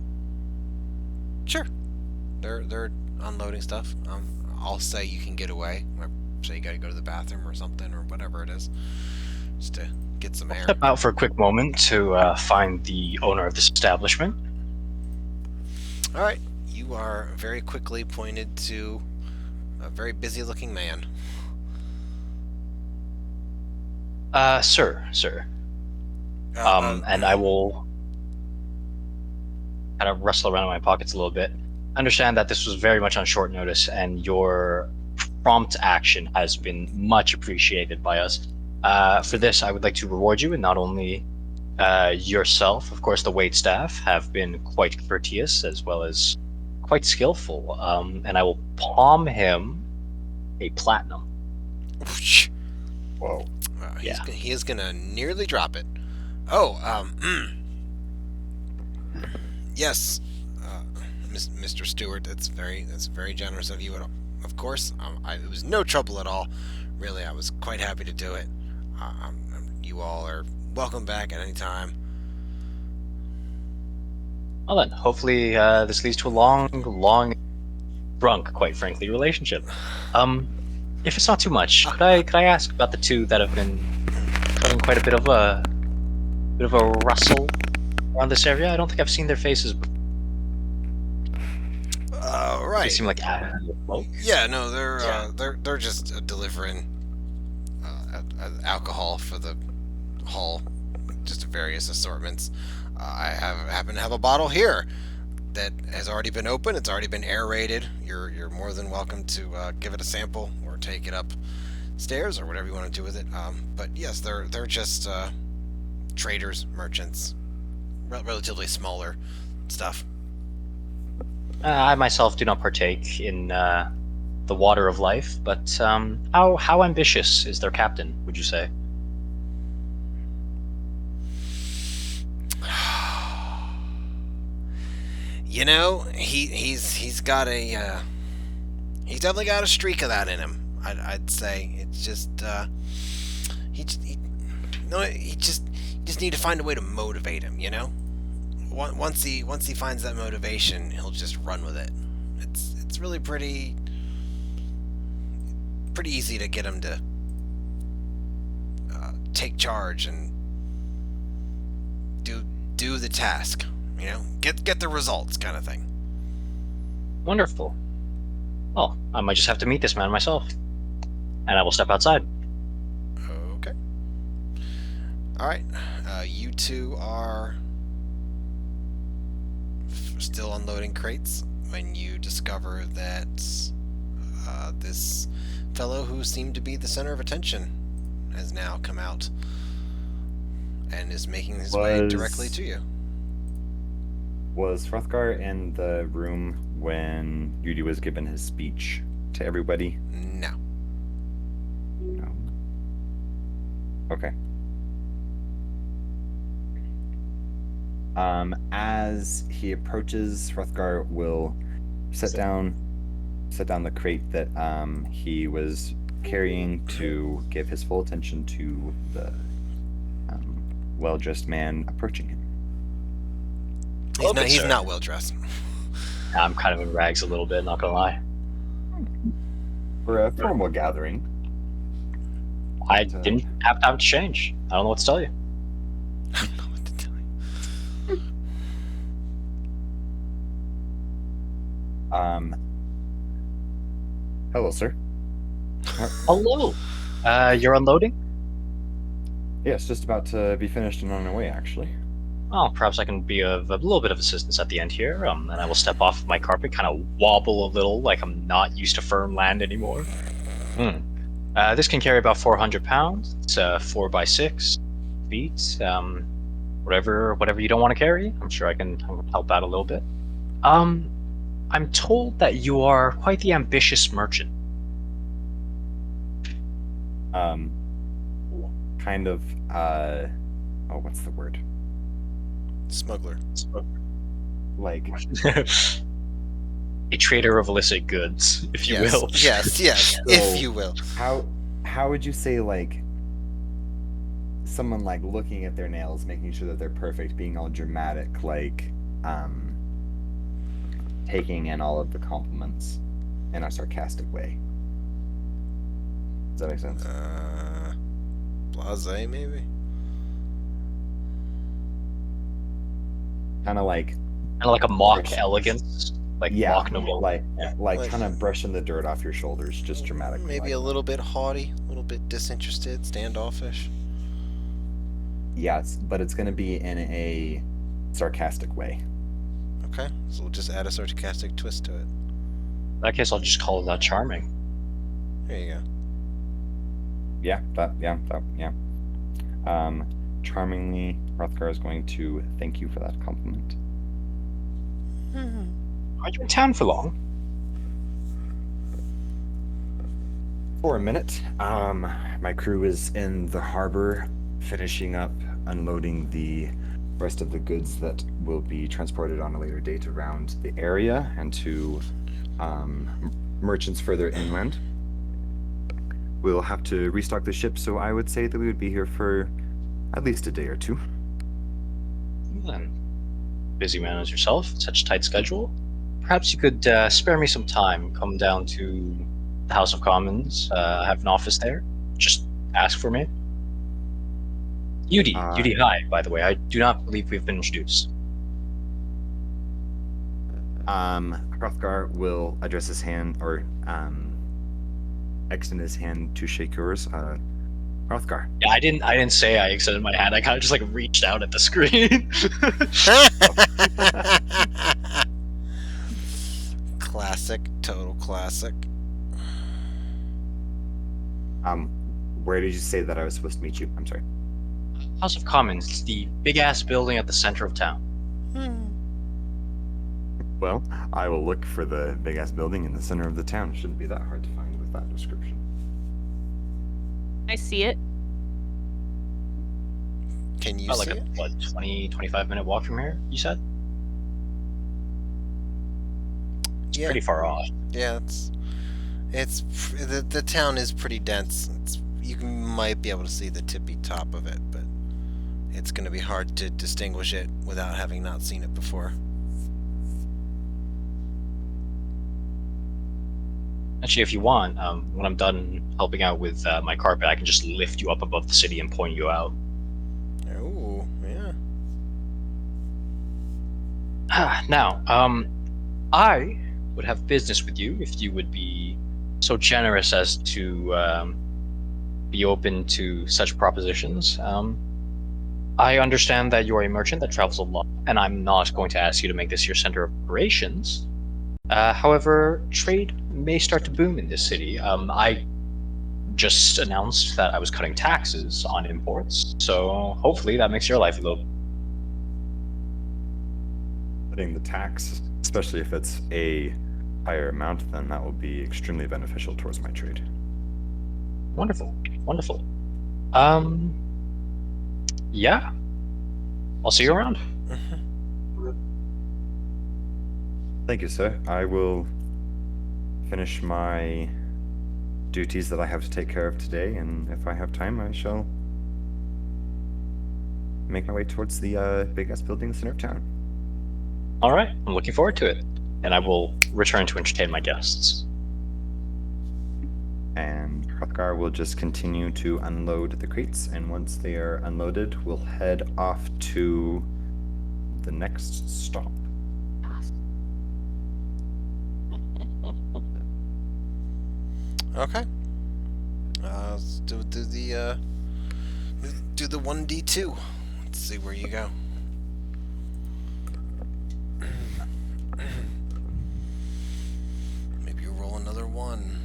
B: Sure. They're unloading stuff. I'll say you can get away. Or say you gotta go to the bathroom or something, or whatever it is. Just to get some air.
D: Step out for a quick moment to find the owner of this establishment.
B: Alright, you are very quickly pointed to a very busy looking man.
D: Sir. And I will kind of wrestle around in my pockets a little bit. Understand that this was very much on short notice, and your prompt action has been much appreciated by us. For this, I would like to reward you, and not only yourself, of course, the wait staff have been quite courteous as well as quite skillful. And I will palm him a platinum.
E: Whoa.
B: He is gonna nearly drop it. Oh, yes, Mr. Stewart. That's very generous of you. Of course, it was no trouble at all. Really, I was quite happy to do it. You all are welcome back at any time.
D: Well then, hopefully this leads to a long, drunk, quite frankly, relationship. If it's not too much, could I ask about the two that have been causing quite a bit of a rustle around this area? I don't think I've seen their faces before.
B: Right.
D: They seem like smoke.
B: Yeah, no, they're just delivering alcohol for the hall, just various assortments. I happen to have a bottle here that has already been opened. It's already been aerated. You're more than welcome to give it a sample or take it upstairs or whatever you want to do with it. But yes, they're just traders, merchants, relatively smaller stuff.
D: I myself do not partake in the water of life, but how ambitious is their captain, would you say?
B: You know, he's got a he's definitely got a streak of that in him. I'd say it's just he just need to find a way to motivate him. You know, once he finds that motivation, he'll just run with it. It's really pretty easy to get him to take charge and do the task. Get the results, kind of thing.
D: Wonderful. Well, I might just have to meet this man myself. And I will step outside.
B: Okay. All right. You two are still unloading crates when you discover that this fellow who seemed to be the center of attention has now come out and is making his way directly to you.
E: Was Hrothgar in the room when Yudi was given his speech to everybody?
B: No.
E: No. Okay. As he approaches, Hrothgar will set down the crate that he was carrying to give his full attention to the well-dressed man approaching him.
B: He's not well dressed.
D: I'm kind of in rags a little bit, not gonna lie.
E: For a formal gathering.
D: I didn't have time to change. I don't know what to tell you.
B: I don't know what to tell you.
E: Hello, sir.
D: Hello. You're unloading?
E: Yes, just about to be finished and on our way, actually.
D: Oh, perhaps I can be of a little bit of assistance at the end here. And I will step off my carpet, kind of wobble a little, like I'm not used to firm land anymore. This can carry about 400 pounds. It's 4x6 feet. Whatever you don't want to carry, I'm sure I can help out a little bit. I'm told that you are quite the ambitious merchant.
E: Kind of, what's the word?
B: Smuggler.
E: Like,
D: A trader of illicit goods, if you will.
B: Yes, if you will.
E: how would you say, like, someone, like, looking at their nails, making sure that they're perfect, being all dramatic, like, taking in all of the compliments in a sarcastic way? Does that make sense?
B: Blasé, maybe?
E: Kind of like
D: a mock elegance, like mock nobility.
E: like kind of brushing the dirt off your shoulders, just dramatically.
B: Maybe a little bit haughty, a little bit disinterested, standoffish.
E: Yes, but it's going to be in a sarcastic way.
B: Okay, so we'll just add a sarcastic twist to it.
D: In that case, I'll just call that charming.
B: There you go.
E: Yeah. Charmingly, Hrothgar is going to thank you for that compliment.
D: Are you in town for long?
E: For a minute. My crew is in the harbor, finishing up unloading the rest of the goods that will be transported on a later date around the area and to merchants further inland. We'll have to restock the ship, so I would say that we would be here for at least a day or two.
D: Then, busy man as yourself, such a tight schedule. Perhaps you could spare me some time, come down to the House of Commons. I have an office there. Just ask for me. Yudi, hi, by the way. I do not believe we've been introduced.
E: Hrothgar will address his hand, or extend his hand to shake yours. Hrothgar.
D: Yeah, I didn't say I extended my hand. I kind of just like reached out at the screen.
B: Classic, total classic.
E: Where did you say that I was supposed to meet you? I'm sorry.
D: House of Commons. It's the big-ass building at the center of town.
E: Well, I will look for the big-ass building in the center of the town. Shouldn't be that hard to find with that description.
C: I see it.
B: Can you
D: About
B: see
D: like
B: it?
D: a 25 minute walk from here, you said? It's pretty far off.
B: Yeah, the town is pretty dense. You might be able to see the tippy top of it, but it's going to be hard to distinguish it without having not seen it before.
D: Actually, if you want, when I'm done helping out with my carpet, I can just lift you up above the city and point you out.
B: Oh, yeah.
D: Now, I would have business with you if you would be so generous as to be open to such propositions. I understand that you are a merchant that travels a lot, and I'm not going to ask you to make this your center of operations. However, trade may start to boom in this city. I just announced that I was cutting taxes on imports, so hopefully that makes your life a little.
E: Putting the tax, especially if it's a higher amount, then that will be extremely beneficial towards my trade.
D: Wonderful, wonderful. Yeah. I'll see you around.
E: Thank you, sir. I will finish my duties that I have to take care of today, and if I have time, I shall make my way towards the big-ass building in the center of town.
D: All right, I'm looking forward to it. And I will return to entertain my guests.
E: And Hrothgar will just continue to unload the crates, and once they are unloaded, we'll head off to the next stop.
B: Okay. Let's do the 1d2. Let's see where you go. Maybe you roll another 1.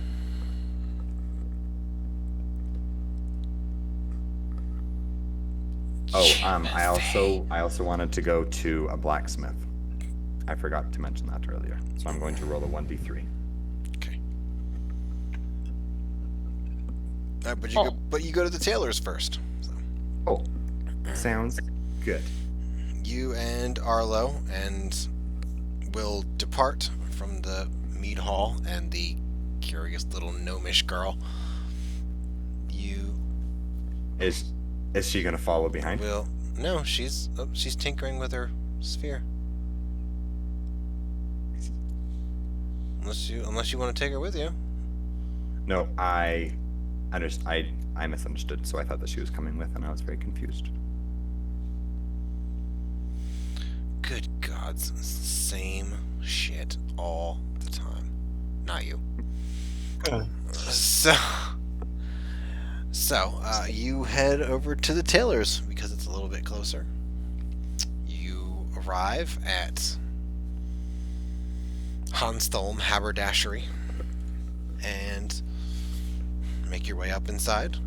E: Oh, I also wanted to go to a blacksmith. I forgot to mention that earlier, so I'm going to roll a 1d3.
B: Okay. But you go to the tailor's first. So.
E: Oh, sounds good.
B: You and Arrlough and will depart from the mead hall and the curious little gnomish girl. You
E: Is she gonna follow behind?
B: will. No, she's tinkering with her sphere. Unless you want to take her with you.
E: No, I misunderstood, so I thought that she was coming with, and I was very confused.
B: Good gods, same shit all the time. Not you. So, you head over to the tailor's because it's a little bit closer. You arrive at Hanstholme Haberdashery and make your way up inside.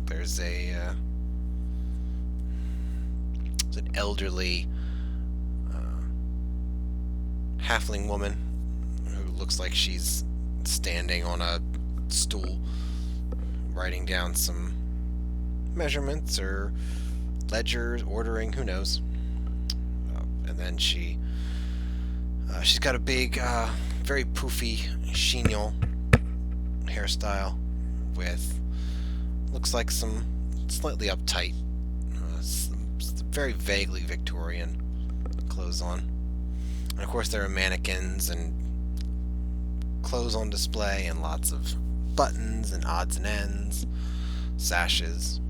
B: There's an elderly halfling woman who looks like she's standing on a stool writing down some measurements or ledgers, ordering, who knows. And then she's got a big, very poofy chignon hairstyle with looks like some slightly uptight, very vaguely Victorian clothes on. And of course there are mannequins and clothes on display and lots of buttons and odds and ends, sashes,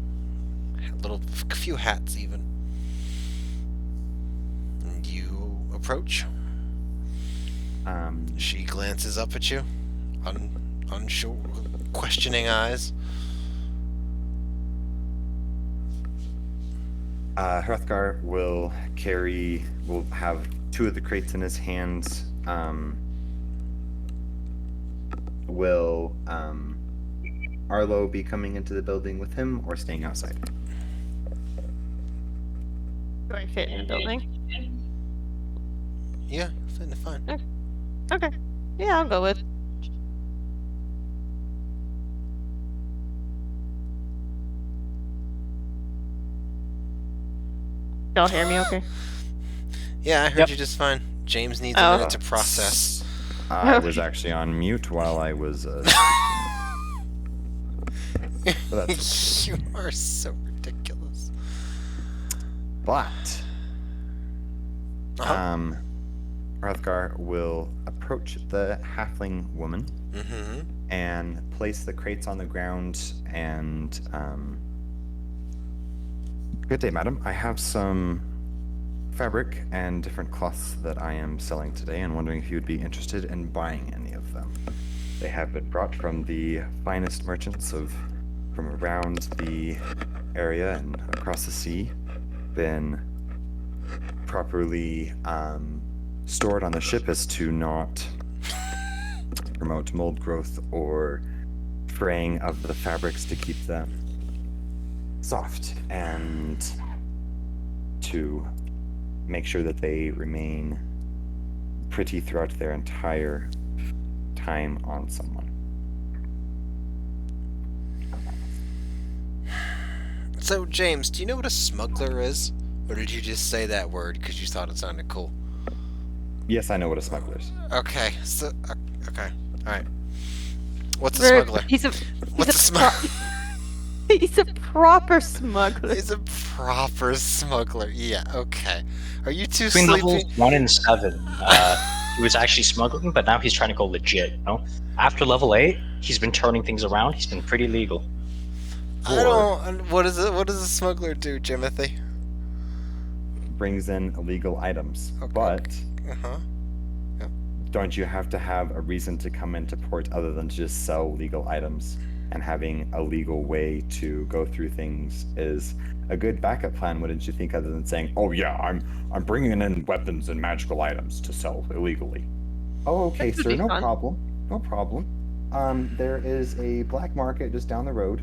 B: a few hats even. And you approach. She glances up at you, unsure, questioning eyes.
E: Hrothgar will have 2 of the crates in his hands. Will Arrlough be coming into the building with him or staying outside?
C: Do I fit in the building?
B: Yeah, fine.
C: Okay. Yeah, I'll go with. Y'all hear me okay?
B: Yeah, I heard you just fine. James needs a minute to process.
E: I was actually on mute while I was. That's
B: You are so ridiculous.
E: But Hrothgar will approach the halfling woman and place the crates on the ground and good day, madam. I have some fabric and different cloths that I am selling today, and wondering if you would be interested in buying any of them. They have been brought from the finest merchants from around the area and across the sea, been properly stored on the ship as to not promote mold growth or fraying of the fabrics, to keep them soft and to make sure that they remain pretty throughout their entire time on someone.
B: So, James, do you know what a smuggler is? Or did you just say that word because you thought it sounded cool?
E: Yes, I know what a smuggler is.
B: Okay, so... okay, alright. What's a smuggler? What's a smuggler?
C: He's a proper smuggler.
B: He's a proper smuggler. Yeah, okay. Are you too
D: Between
B: sleepy?
D: levels 1 and 7, he was actually smuggling, but now he's trying to go legit. You know? After level 8, he's been turning things around. He's been pretty legal.
B: I don't... What does a smuggler do, Jimothy?
E: Brings in illegal items,
B: Okay.
E: but
B: Uh-huh.
E: don't you have to have a reason to come into port other than to just sell legal items? And having a legal way to go through things is a good backup plan, wouldn't you think? Other than saying, "Oh yeah, I'm bringing in weapons and magical items to sell illegally." Oh, okay,
C: That could
E: sir,
C: be
E: no
C: fun.
E: problem, no problem. There is a black market just down the road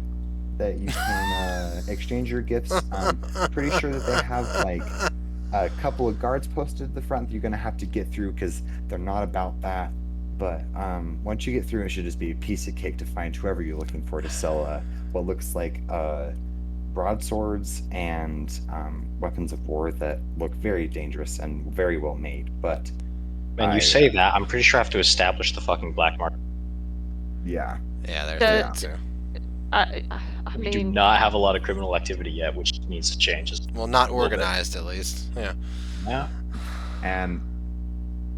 E: that you can exchange your gifts. I'm pretty sure that they have like a couple of guards posted at the front that you're gonna have to get through because they're not about that. But once you get through, it should just be a piece of cake to find whoever you're looking for to sell what looks like broadswords and weapons of war that look very dangerous and very well made. But
D: When you say that, I'm pretty sure I have to establish the fucking black market.
E: yeah,
B: Yeah, there's
C: The-
B: that too.
C: I
D: We do
C: mean,
D: not have a lot of criminal activity yet, which needs to change.
B: Well, not
D: a little bit.
B: organized, at least. Yeah.
D: Yeah.
E: and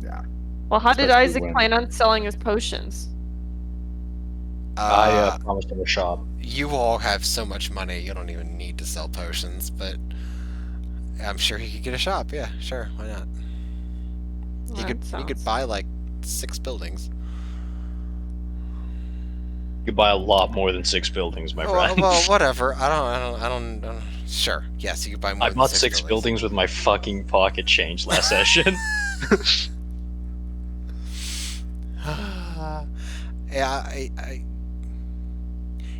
E: yeah,
C: well, how did
E: especially
C: Isaac
E: when-
C: plan on selling his potions?
D: I promised him a shop.
B: You all have so much money, you don't even need to sell potions, but I'm sure he could get a shop. Yeah, sure, why not? He could buy like 6 buildings.
D: You could buy a lot more than 6 buildings, my
B: Well,
D: friend.
B: well, whatever. I don't. Sure, yes, you could buy more.
D: I
B: than
D: bought
B: 6
D: 6 buildings with my fucking pocket change last session.
B: Yeah,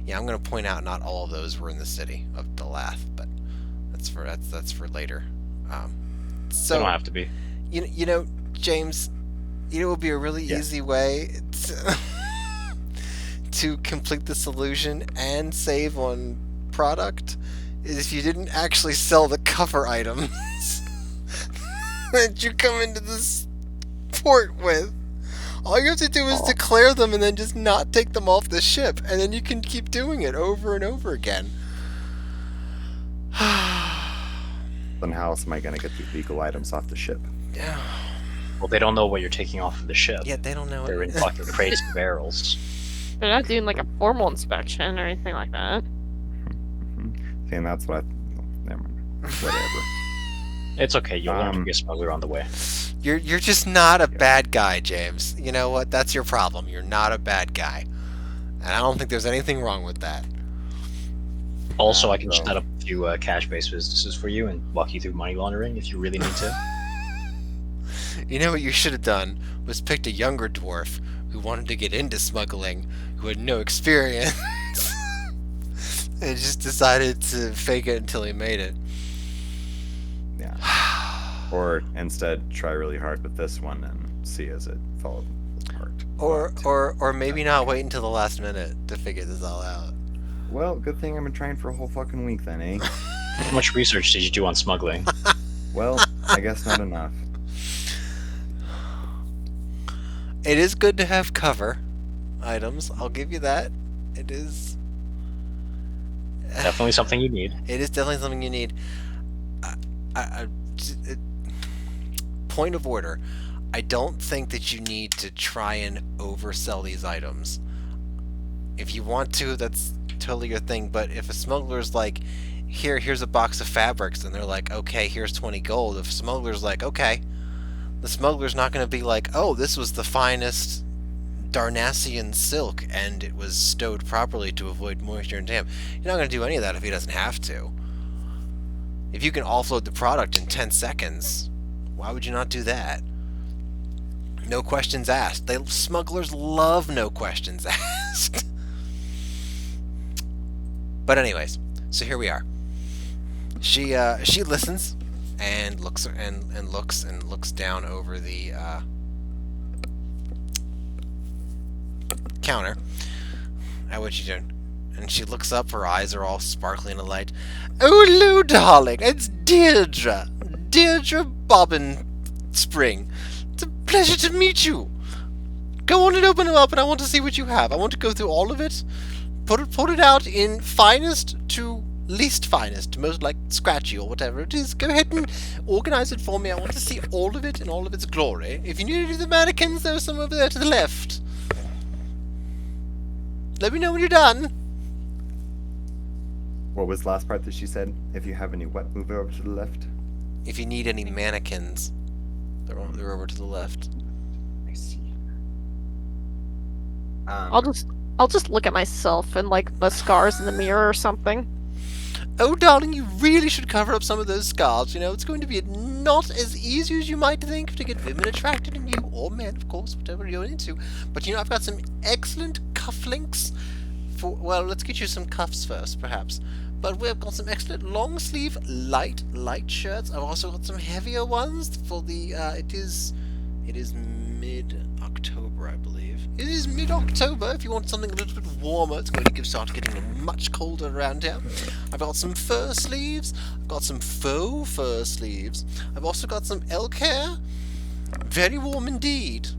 B: yeah, I'm gonna point out not all of those were in the city of Delath, but that's for later.
D: They
B: So
D: don't have to be.
B: you know, James, it would be a really
E: Yes.
B: easy way to complete this illusion and save on product is if you didn't actually sell the cover items that you come into this port with. All you have to do is declare them and then just not take them off the ship, and then you can keep doing it over and over again.
E: then how else am I gonna get the legal items off the ship?
B: Yeah,
D: Well, they don't know what you're taking off of the ship.
B: yeah, they don't know.
D: They're in fucking crates and barrels.
C: They're not doing like a formal inspection or anything like that.
E: See, and that's what I. Never mind. Whatever.
D: It's okay, you'll learn to be a smuggler on the way.
B: You're just not a bad guy, James. You know what? That's your problem. You're not a bad guy, and I don't think there's anything wrong with that.
D: Also, I can
E: so-
D: set up a few cash-based businesses for you and walk you through money laundering if you really need to.
B: You know what you should have done was picked a younger dwarf who wanted to get into smuggling, who had no experience, and just decided to fake it until he made it.
E: Yeah. Or instead, try really hard with this one and see as it falls apart. But-
B: Or maybe not wait until the last minute to figure this all out.
E: Well, good thing I've been trying for a whole fucking week then, eh?
D: How much research did you do on smuggling?
E: Well, I guess not enough.
B: It is good to have cover items. I'll give you that. It is.
D: Definitely something you need.
B: It is definitely something you need. Point of order. I don't think that you need to try and oversell these items. If you want to, that's totally your thing. But if a smuggler's like, here's a box of fabrics, and they're like, okay, here's 20 gold. The smuggler's like, okay. The smuggler's not going to be like, oh, this was the finest Darnassian silk, and it was stowed properly to avoid moisture and damp. You're not going to do any of that if he doesn't have to. If you can offload the product in 10 seconds, why would you not do that? No questions asked. Smugglers love no questions asked. But anyways, so here we are. She listens and looks down over the counter at what she's doing, and she looks up. Her eyes are all sparkling in light. Oh, Lou, darling, it's Deirdre Bobbin Spring. It's a pleasure to meet you. Go on and open them up, and I want to see what you have. I want to go through all of it. Put it out in finest to least finest, most like scratchy or whatever it is. Go ahead and organize it for me. I want to see all of it in all of its glory. If you need to do the mannequins, there's some over there to the left. Let me know when you're done.
E: What was the last part that she said? If you have any what, move over to the left.
B: If you need any mannequins, they're over to the left.
E: I see.
C: I'll just look at myself and like the scars in the mirror or something.
B: Oh, darling, you really should cover up some of those scars. You know, it's going to be not as easy as you might think to get women attracted in you, or men, of course, whatever you're into. But, you know, I've got some excellent cufflinks for... Well, let's get you some cuffs first, perhaps. But we've got some excellent long-sleeve, light shirts. I've also got some heavier ones for the... It is mid-October, I believe. It is mid-October. If you want something a little bit warmer, it's going to start getting much colder around here. I've got some fur sleeves. I've got some faux fur sleeves. I've also got some elk hair. Very warm indeed.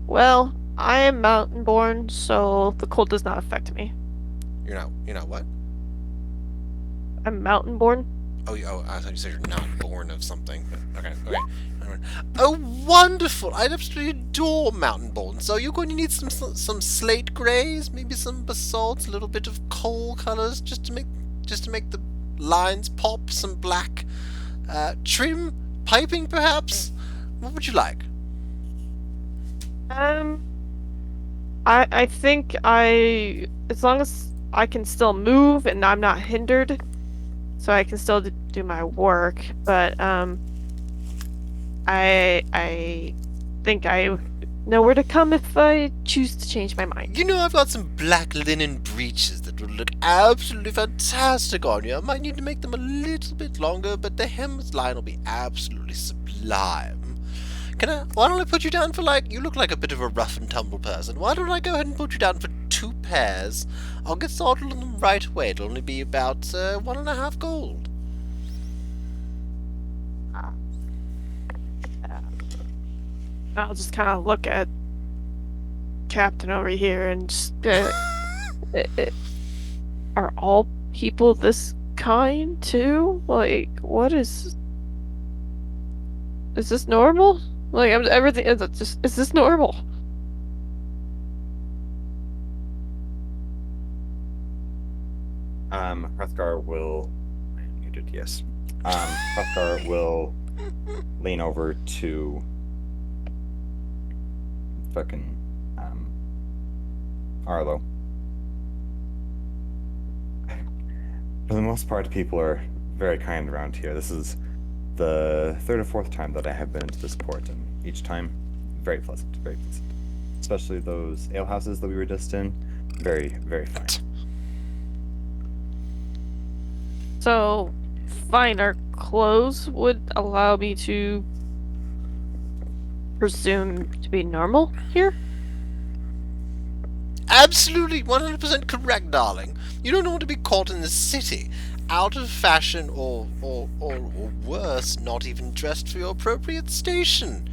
C: Well, I am mountain born, so the cold does not affect me.
B: You're not what?
C: I'm mountain born.
B: Oh, I thought you said you're not born of something. Okay. Oh, wonderful! I absolutely adore mountain born. So you're going to need some slate grays, maybe some basalts, a little bit of coal colors, just to make the lines pop. Some black trim, piping, perhaps. What would you like?
C: I think as long as I can still move and I'm not hindered, so I can still do my work, but I think I know where to come if I choose to change my mind.
B: You know, I've got some black linen breeches that would look absolutely fantastic on you. I might need to make them a little bit longer, but the hemline will be absolutely sublime. Why don't I put you down for, you look like a bit of a rough and tumble person. Why don't I go ahead and put you down for 2 pairs? I'll get started on them right away. It'll only be about 1.5 gold.
C: I'll just kind of look at Captain over here and just are all people this kind too? Like, what is this normal? Like, everything is this normal?
E: Hrothgar will... I am muted, yes. Hrothgar will lean over to fucking Arrlough. For the most part, people are very kind around here. This is the 3rd or 4th time that I have been to this port, and each time, very pleasant, very pleasant. Especially those alehouses that we were just in. Very, very fine.
C: So, finer clothes would allow me to presume to be normal here?
B: Absolutely 100% correct, darling. You don't want to be caught in the city, out of fashion, or worse, not even dressed for your appropriate station,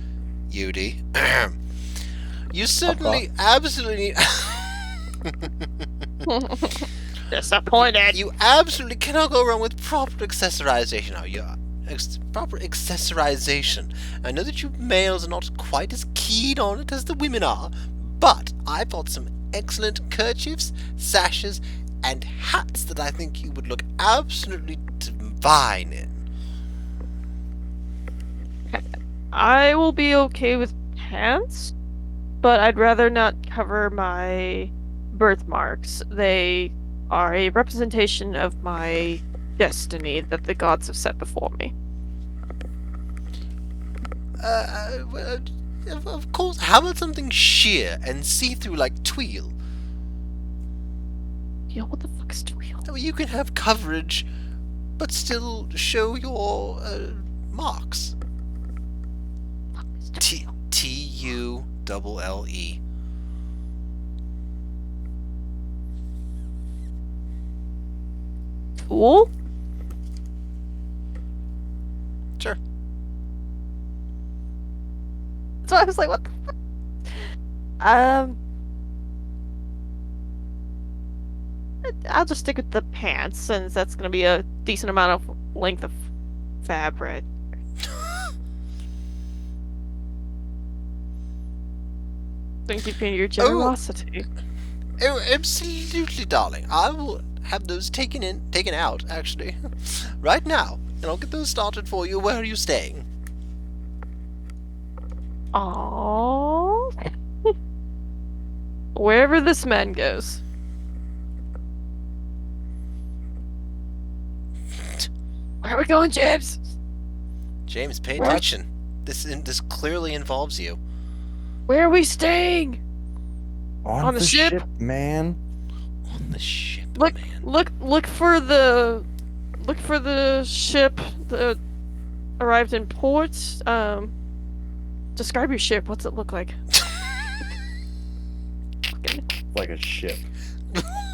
B: Yudi. You certainly absolutely...
C: Disappointed.
B: You absolutely cannot go wrong with proper accessorization. Now, proper accessorization. I know that you males are not quite as keen on it as the women are, but I bought some excellent kerchiefs, sashes, and hats that I think you would look absolutely divine in.
C: I will be okay with pants, but I'd rather not cover my birthmarks. They are a representation of my destiny that the gods have set before me.
B: Well, of course. How about something sheer and see-through like twill?
C: Yo, what the fuck is real?
B: That way you can have coverage, but still show your marks. Tulle.
C: Tool?
B: Sure.
C: So I was like, what the fuck? I'll just stick with the pants since that's gonna be a decent amount of length of fabric. Thank you for your generosity.
B: Oh, absolutely, darling. I will have those taken out, actually, right now, and I'll get those started for you. Where are you staying?
C: Aww. Wherever this man goes. Where are we going, James?
B: James, pay
C: What?
B: attention. This clearly involves you.
C: Where are we staying? On the ship?
E: man.
B: On the ship,
C: Look,
B: man.
C: look for the ship that arrived in port. Describe your ship. What's it look like?
E: Like a ship.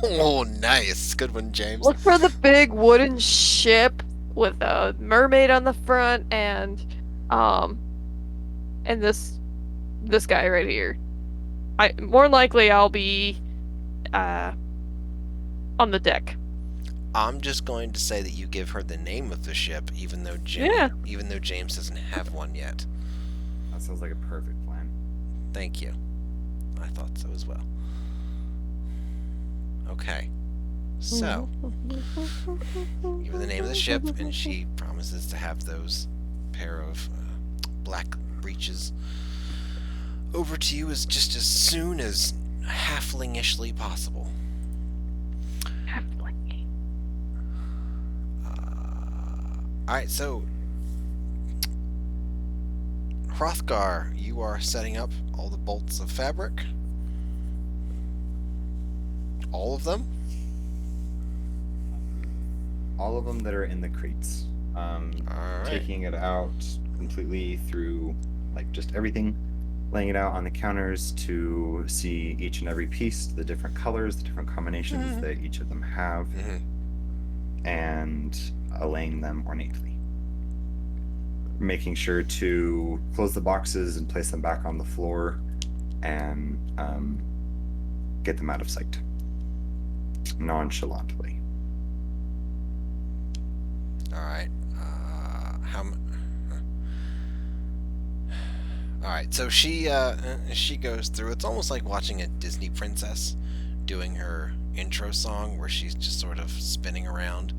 B: Oh, nice. Good one, James.
C: Look for the big wooden ship with a mermaid on the front and this guy right here. More likely I'll be on the deck.
B: I'm just going to say that you give her the name of the ship, even though James doesn't have one yet.
E: That sounds like a perfect plan.
B: Thank you. I thought so as well. Okay. So, give her the name of the ship, and she promises to have those pair of black breeches over to you as soon as halflingishly possible. Alright, so Hrothgar, you are setting up all the bolts of fabric. All of them?
E: All of them that are in the crates.
B: Alright.
E: Taking it out completely through, like, just everything, laying it out on the counters to see each and every piece, the different colors, the different combinations that each of them have, and laying them ornately. Making sure to close the boxes and place them back on the floor and get them out of sight nonchalantly.
B: Alright. Alright, so she goes through. It's almost like watching a Disney princess doing her intro song where she's just sort of spinning around.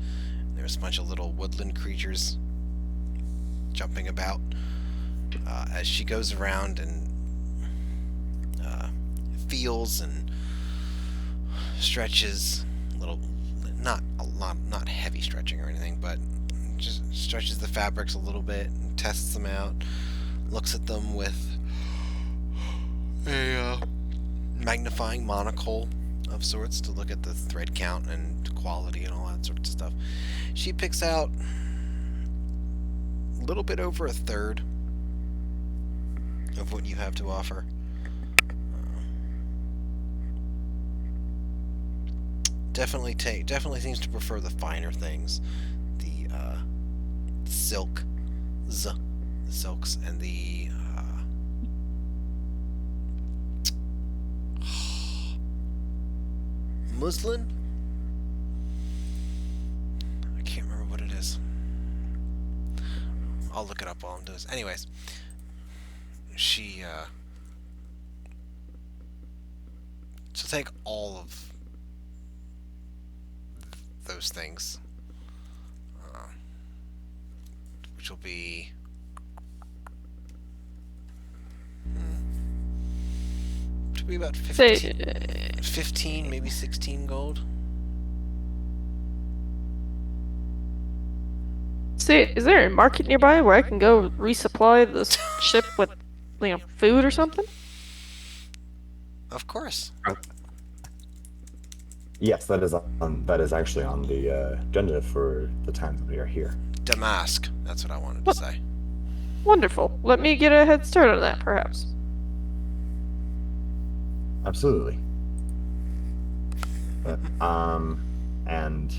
B: There's a bunch of little woodland creatures jumping about as she goes around and feels and stretches little, not heavy stretching or anything, but just stretches the fabrics a little bit and tests them out, looks at them with a magnifying monocle of sorts to look at the thread count and quality and all that sort of stuff. She picks out a little bit over a third of what you have to offer. Definitely seems to prefer the finer things, the silks and the muslin. I can't remember what it is. I'll look it up while I'm doing this. Anyways, she'll take all of those things, which will be about
C: Say,
B: 15, maybe 16 gold.
C: is there a market nearby where I can go resupply this ship with, food or something?
B: Of course.
E: Yes, that is actually on the agenda for the time that we are here.
B: Damask. That's what I wanted to say.
C: Wonderful. Let me get a head start on that, perhaps.
E: Absolutely. And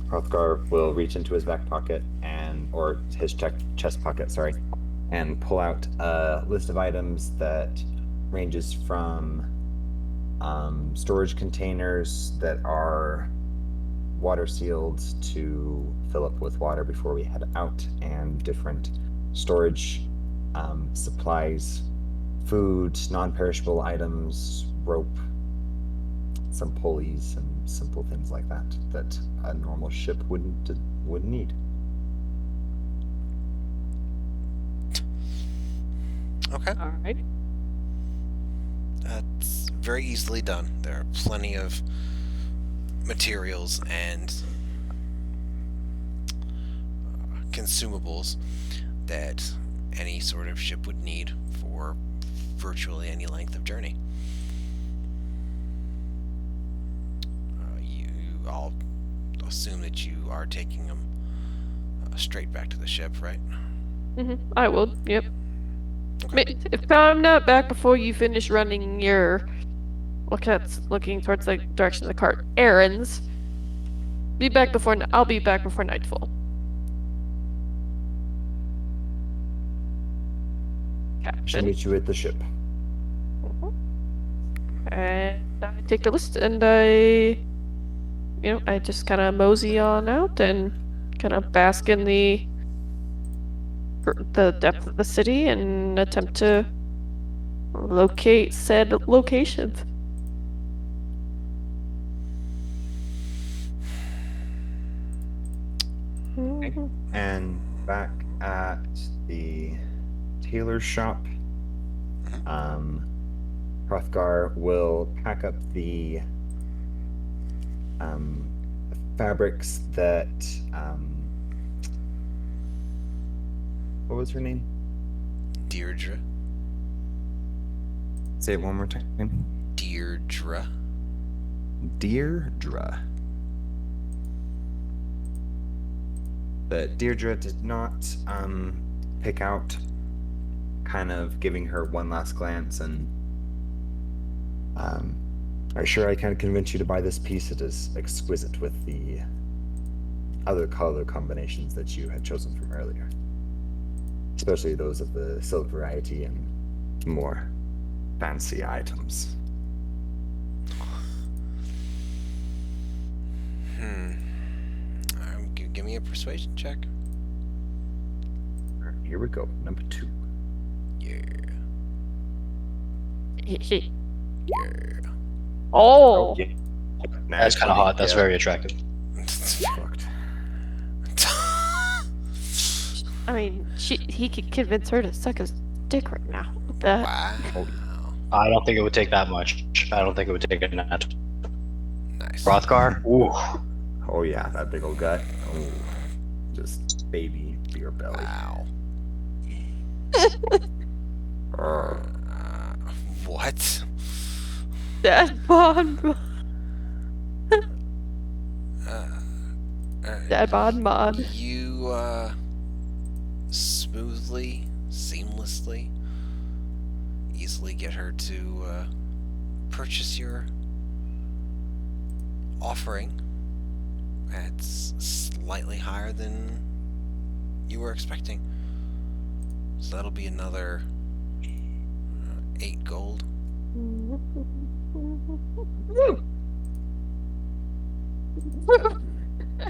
E: Hrothgar will reach into his back pocket or his chest pocket, sorry, and pull out a list of items that ranges from storage containers that are water sealed to fill up with water before we head out, and different storage supplies, food, non-perishable items, rope, some pulleys, and simple things like that a normal ship wouldn't need.
B: Okay.
C: All right.
B: That's very easily done. There are plenty of materials and consumables that any sort of ship would need for virtually any length of journey. I'll assume that you are taking them straight back to the ship, right?
C: I will. Yep.
B: Okay.
C: If I'm not back before you finish running your looking towards the direction of the cart errands, I'll be back before nightfall.
E: Shall
C: Captain.
E: meet you at the ship.
C: And I take the list and I just kind of mosey on out and kind of bask in the depth of the city and attempt to locate said locations.
E: And back at the tailor's shop, Hrothgar will pack up the fabrics that what was her name?
B: Deirdre.
E: Say it one more time.
B: Deirdre.
E: Deirdre. But Deirdre did not pick out, kind of giving her one last glance and are you sure I can convince you to buy this piece? It is exquisite with the other color combinations that you had chosen from earlier, especially those of the silk variety and more fancy items.
B: Give me a persuasion check.
E: Here we go, number 2.
B: Yeah.
C: Yeah.
E: Oh,
C: Oh,
E: yeah.
D: That's kind of hot. That's very attractive.
E: Fucked.
C: I mean, he could convince her to suck his dick right now. With that.
B: Wow.
D: I don't think it would take that much. I don't think it would take a nut.
B: Nice.
D: Hrothgar? Ooh.
E: Oh yeah, that big old gut. Oh, just baby beer belly.
B: Wow. What?
C: Dad bod. Dad bod mod.
B: You smoothly, seamlessly, easily get her to purchase your offering at slightly higher than you were expecting. So that'll be another 8 gold.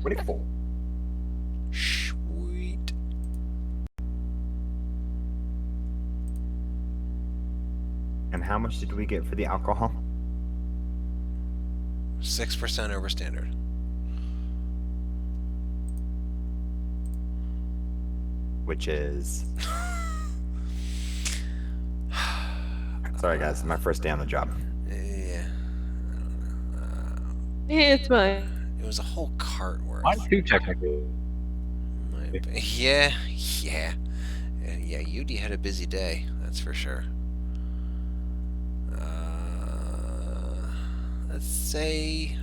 E: 24.
B: Sweet.
E: And how much did we get for the alcohol?
B: 6% over standard.
E: Which is. Sorry, guys. My first day on the job.
B: Yeah.
C: It's mine.
B: It was a whole cart worth.
D: Mine too, technically.
B: Yeah. Yeah, Yudi had a busy day, that's for sure. Let's say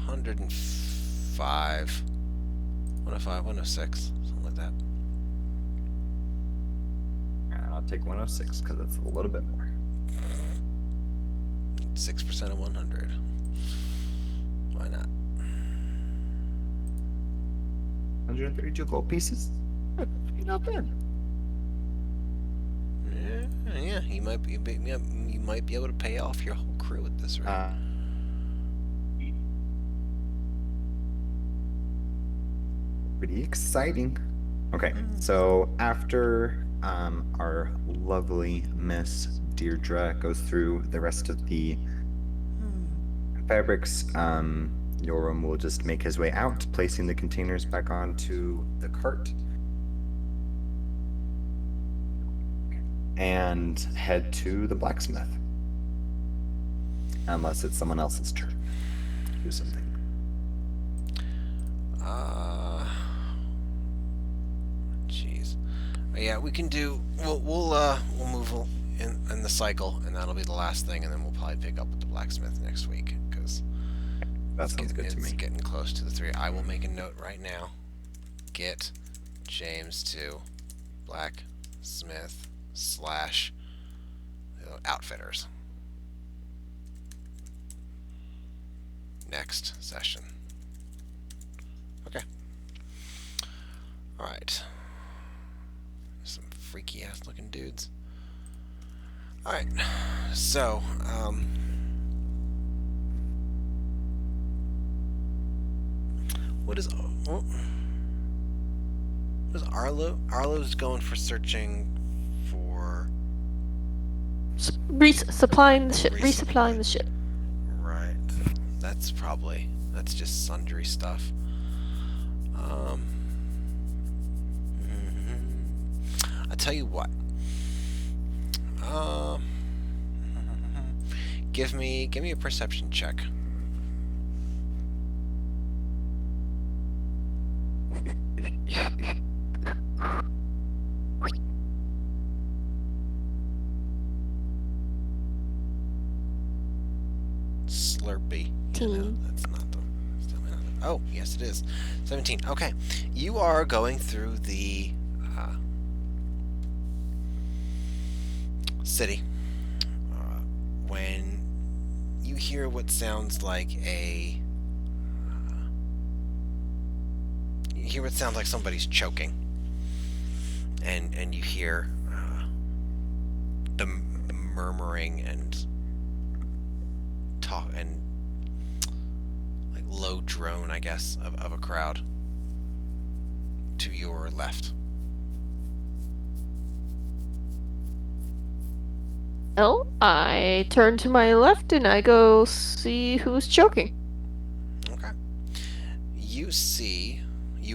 B: 105, 105, 106, something like that.
E: And I'll take 106 because it's a little bit more.
B: 6% of 100. Why not?
E: 132 gold pieces. Not bad.
B: Yeah. You might be able to pay off your whole crew at this rate.
E: Pretty exciting. Okay, so after our lovely Miss Deirdre goes through the rest of the fabrics, Yoram will just make his way out, placing the containers back onto the cart, and head to the blacksmith. Unless it's someone else's turn to do something.
B: Jeez. Yeah, we can do. We'll move in the cycle, and that'll be the last thing, and then we'll probably pick up with the blacksmith next week because
E: That sounds good to me.
B: It's getting close to the 3. I will make a note right now. Get James to blacksmith / outfitters. Next session. Okay. Alright. Some freaky ass looking dudes. Alright. So, what is Arrlough? Arlough's going for searching for
C: Supplying the ship.
B: Resupply.
C: Resupplying the ship.
B: right. That's just sundry stuff. I tell you what. Give me a perception check. Slurpee.
C: Teen.
B: That's not the. Oh, yes, it is. 17. Okay, you are going through the city when you hear what sounds like somebody's choking, and you hear the murmuring and talk and like low drone, I guess, of a crowd to your left.
C: Well, I turn to my left and I go see who's choking.
B: Okay. You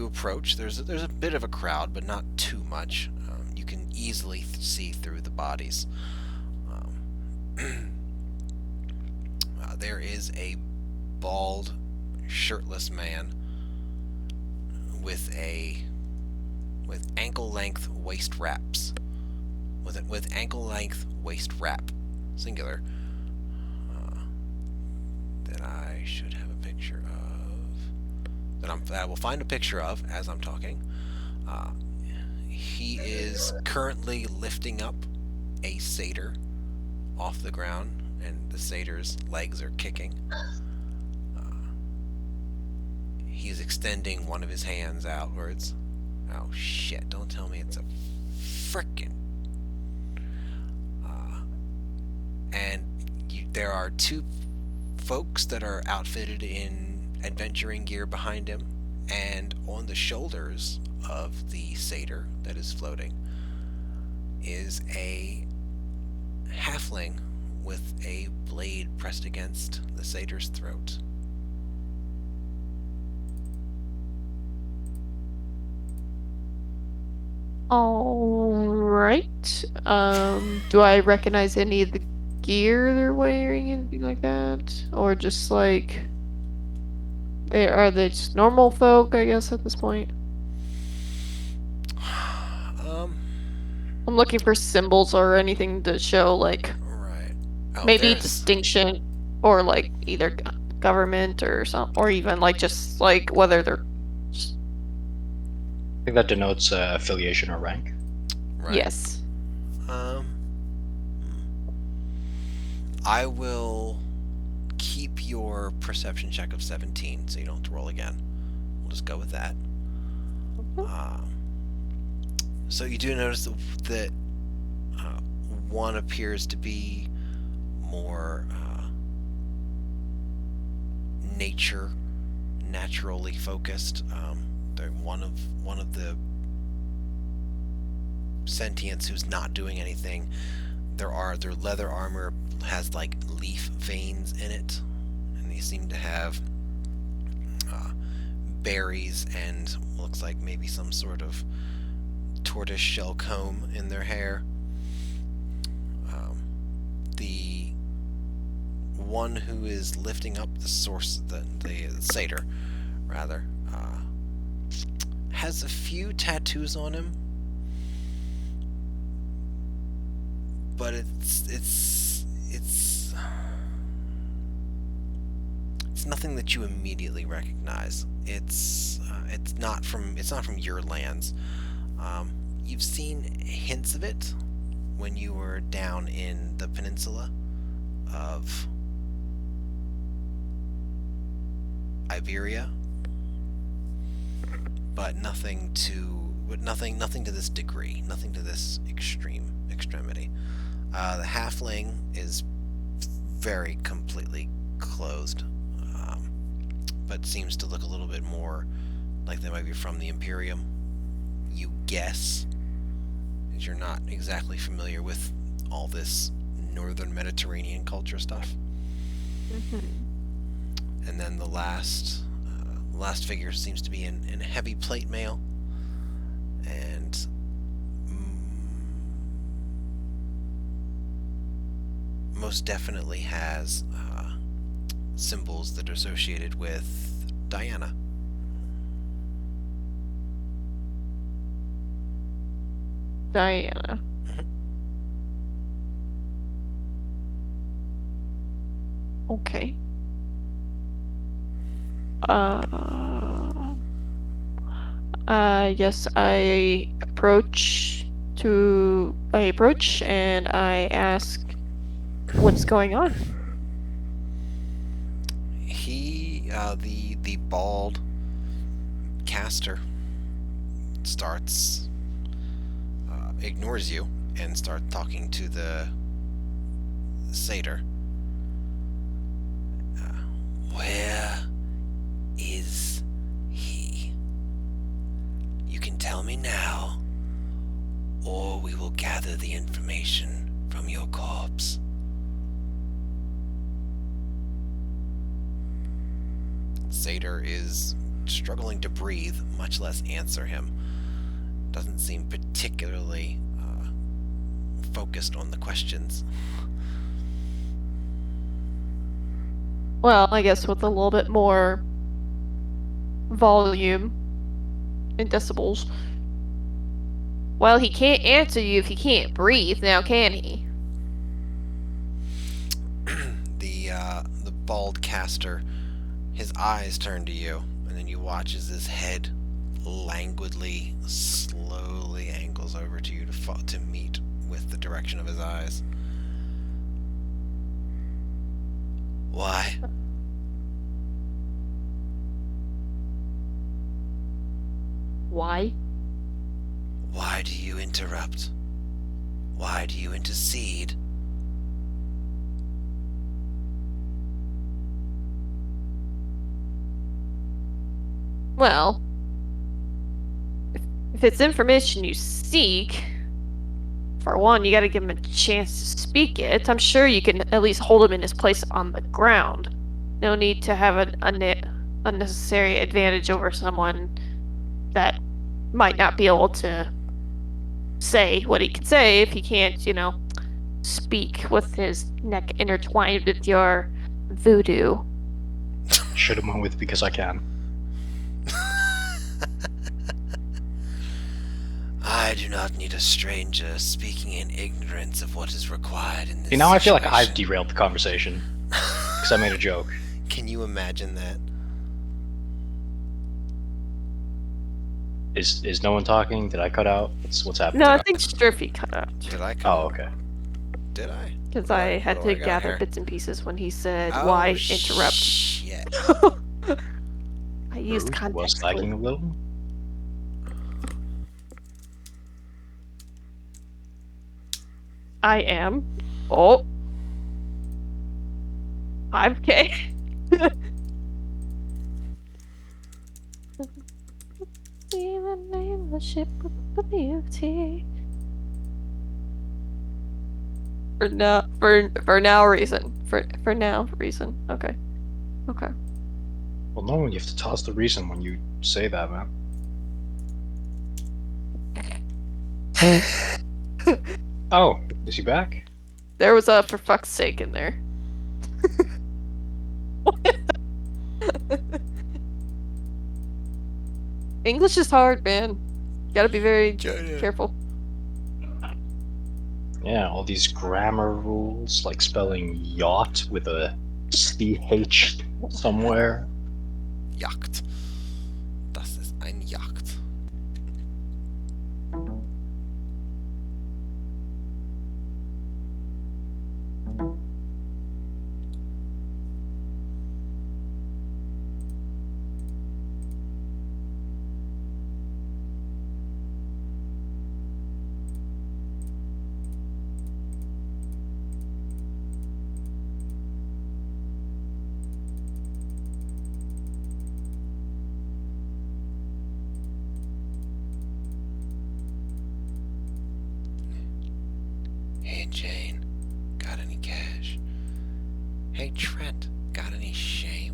B: approach. There's a bit of a crowd, but not too much. You can easily see through the bodies. There is a bald, shirtless man with ankle-length waist wraps. With ankle-length waist wrap, singular. That I should have a picture of. That I will find a picture of as I'm talking. He is currently lifting up a satyr off the ground, and the satyr's legs are kicking. He's extending one of his hands outwards. Oh shit, don't tell me it's a frickin'. There are 2 folks that are outfitted in adventuring gear behind him, and on the shoulders of the satyr that is floating is a halfling with a blade pressed against the satyr's throat.
C: Alright. Do I recognize any of the gear they're wearing, anything like that? Or just like are they just normal folk, I guess, at this point? I'm looking for symbols or anything to show like
B: Right. Oh,
C: maybe
B: there's
C: distinction or like either government or some or even like just like whether they're just,
D: I think that denotes affiliation or rank.
B: right.
C: yes.
B: I will keep your perception check of 17, so you don't have to roll again. We'll just go with that. So you do notice that one appears to be more naturally focused. They're one of the sentients who's not doing anything. Their leather armor has like leaf veins in it, and they seem to have berries and looks like maybe some sort of tortoise shell comb in their hair. The one who is lifting up the satyr, rather, has a few tattoos on him, but it's nothing that you immediately recognize. It's not from your lands. You've seen hints of it when you were down in the peninsula of Iberia, but nothing to this degree, nothing to this extremity. The halfling is very completely clothed, but seems to look a little bit more like they might be from the Imperium. You guess, as you're not exactly familiar with all this northern Mediterranean culture stuff. And then the last figure seems to be in heavy plate mail, and most definitely has symbols that are associated with Diana.
C: Diana. Okay. Yes, I approach and I ask what's going on.
B: The bald caster starts ignores you and starts talking to the satyr. Where is he? You can tell me now, or we will gather the information from your corpse. Satyr is struggling to breathe, much less answer him. Doesn't seem particularly focused on the questions.
C: Well, I guess with a little bit more volume in decibels. Well, he can't answer you if he can't breathe, now can he?
B: The bald caster, his eyes turn to you, and then you watch as his head languidly, slowly angles over to you to meet with the direction of his eyes. Why?
C: Why?
B: Why do you interrupt? Why do you intercede?
C: Well, if it's information you seek, For one, you gotta give him a chance to speak it. I'm sure you can at least hold him in his place on the ground. No need to have an unnecessary advantage over someone that might not be able to say what he can say if he can't, speak with his neck intertwined with your voodoo.
D: Should have went with because I can.
B: I do not need a stranger speaking in ignorance of what is required in this
D: See, now I feel like
B: situation.
D: I've derailed the conversation because I made a joke.
B: Can you imagine that?
D: Is no one talking? Did I cut out? What's happening?
C: No, I think Striffy cut out.
B: Did I?
D: Oh, okay.
B: Did I?
C: Because
B: What do
C: I had
B: what do
C: to
B: got
C: gather
B: here?
C: bits and pieces when he said,
B: Oh,
C: why interrupt?
B: Shit.
C: I used
D: Rude, was
C: context
D: lagging a
C: clue.
D: little.
C: I am. Oh. 5K. See the name of the ship with the beauty. For now reason. For now reason. Okay. Okay.
D: Well, no, you have to toss the reason when you say that, man. Oh, is he back?
C: There was a for fuck's sake in there. English is hard, man. Gotta be very careful.
D: Yeah, all these grammar rules, like spelling yacht with a CH somewhere.
B: Yacht. Das ist ein Yacht. Hey Jane, got any cash? Hey Trent, got any shame?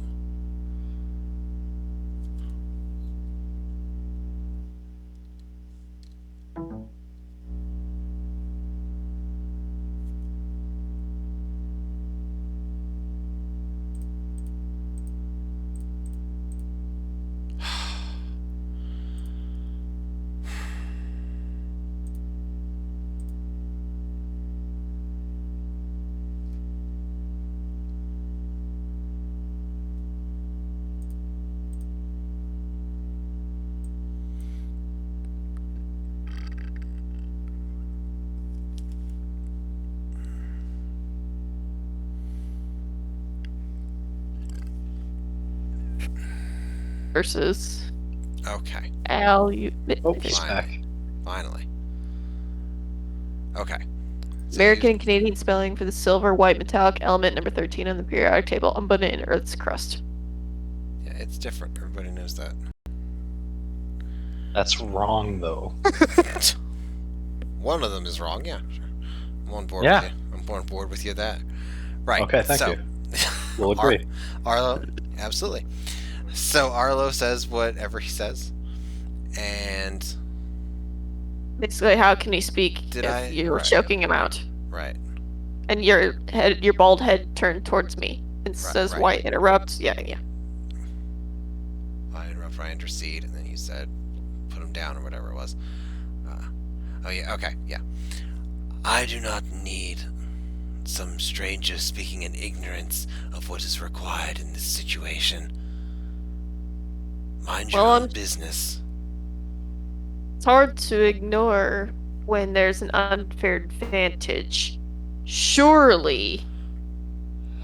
C: Versus
B: Okay,
C: Al, you.
D: Oh, he's
B: Fine.
D: back.
B: finally. Okay. So
C: American
B: you-
C: and Canadian spelling for the silver, white, metallic element number 13 on the periodic table, abundant in Earth's crust.
B: yeah, it's different. Everybody knows that.
D: That's wrong, though.
B: One of them is wrong, yeah. Sure. I'm on board
D: Yeah.
B: with you. I'm on board with you that. Right.
D: Okay, thank
B: so,
D: you. We'll agree.
B: Arrlough, absolutely. So Arrlough says whatever he says, and
C: Basically, how can he speak
B: Did
C: if
B: I-
C: you're
B: right.
C: choking him out?
B: right,
C: And your bald head turned towards me. It says
B: right.
C: why interrupt. Yeah.
B: I interrupt, I intercede, and then you said put him down or whatever it was. Oh yeah, okay, yeah. I do not need some stranger speaking in ignorance of what is required in this situation. Mind your
C: Well,
B: own
C: I'm-
B: business.
C: It's hard to ignore when there's an unfair advantage. Surely,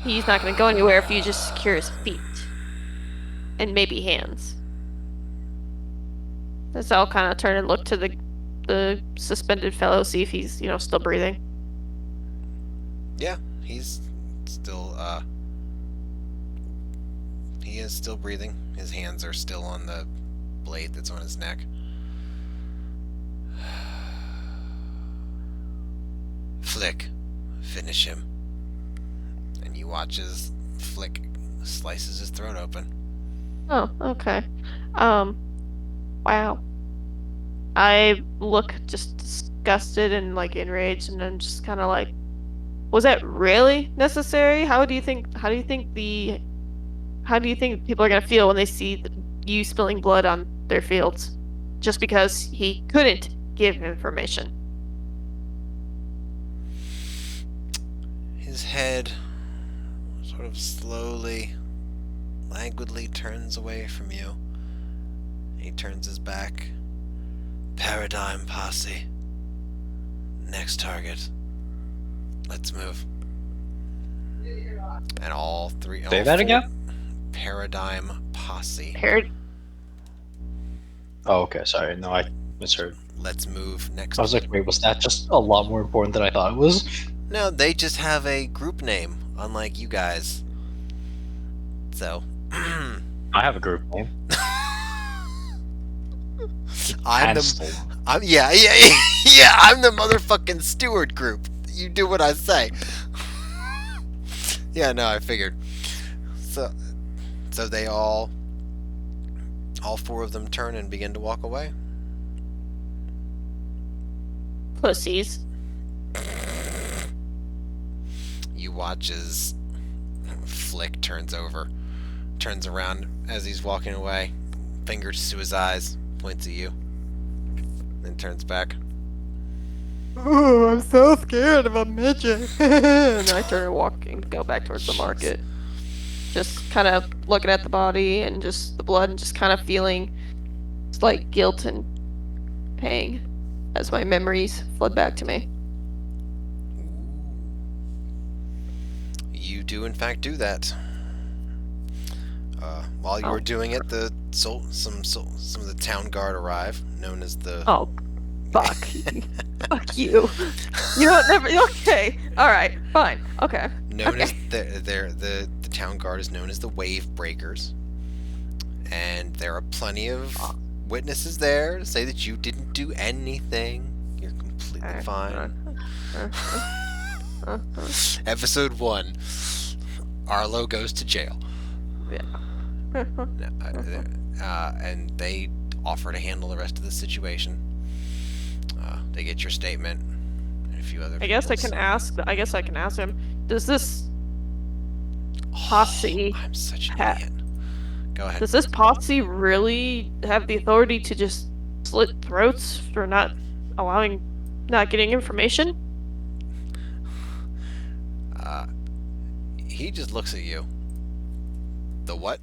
C: he's not going to go anywhere if you just secure his feet. And maybe hands. So I'll kind of turn and look to the suspended fellow, see if he's, still breathing.
B: Yeah, he's still, he is still breathing. His hands are still on the blade that's on his neck. Flick, finish him. And you watch as Flick slices his throat open.
C: Oh, okay. Wow. I look just disgusted and like enraged, and then just kind of like, was that really necessary? How do you think people are gonna feel when they see you spilling blood on their fields, just because he couldn't give information?
B: His head sort of slowly, languidly turns away from you. He turns his back. Paradigm Posse. Next target. Let's move. And all three.
D: Say that again?
B: Paradigm Posse.
D: Oh, okay. Sorry. No, I misheard.
B: Let's move next.
D: I was like, wait, was that just a lot more important than I thought it was?
B: No, they just have a group name, unlike you guys. So.
D: I have a group name.
B: I'm
D: Hanstholme.
B: yeah, I'm the motherfucking steward group. You do what I say. Yeah, no, I figured. So they all four of them turn and begin to walk away.
C: Pussies.
B: You watch as Flick turns around as he's walking away, fingers to his eyes, points at you, then turns back.
C: Oh, I'm so scared of a midget. And I turn and go back towards the market. Just kind of looking at the body and just the blood and just kind of feeling slight guilt and pain as my memories flood back to me.
B: You do in fact do that. While you were doing it, some of the town guard arrive, known as the.
C: Oh, fuck. Fuck you. You don't never. Okay. All right. Fine. Okay.
B: Known as the town guard is known as the Wave Breakers, and there are plenty of witnesses there to say that you didn't do anything. You're completely fine. Episode 1. Arrlough goes to jail.
C: Yeah.
B: And they offer to handle the rest of the situation. They get your statement and a few other.
C: I guess I can ask him. Does this posse?
B: I'm such an idiot. Go ahead.
C: Does this posse really have the authority to just slit throats for not getting information?
B: He just looks at you. The what?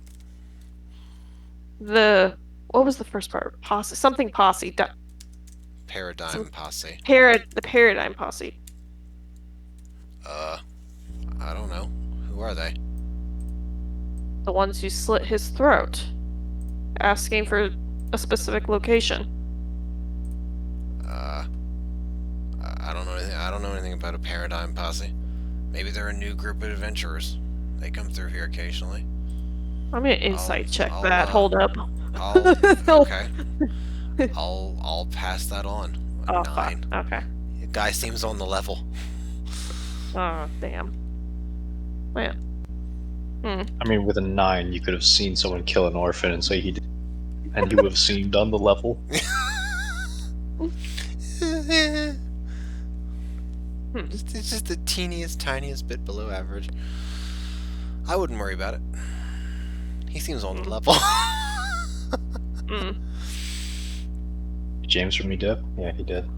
C: What was the first part? Posse. Something posse.
B: Paradigm Posse.
C: The Paradigm Posse.
B: I don't know. Who are they?
C: The ones who slit his throat, asking for a specific location.
B: I don't know anything. I don't know anything about a Paradigm Posse. Maybe they're a new group of adventurers. They come through here occasionally.
C: I'm gonna insight check
B: I'll,
C: that. Hold up.
B: Okay. I'll pass that on.
C: Oh,
B: 9.
C: fuck. Okay.
B: The guy seems on the level.
C: Oh, damn. Man.
D: I mean, with a 9, you could have seen someone kill an orphan and say he did, and you would have seemed on the level.
B: It's just the tiniest bit below average. I wouldn't worry about it. He seems on the level.
D: James from me did? Yeah, he did.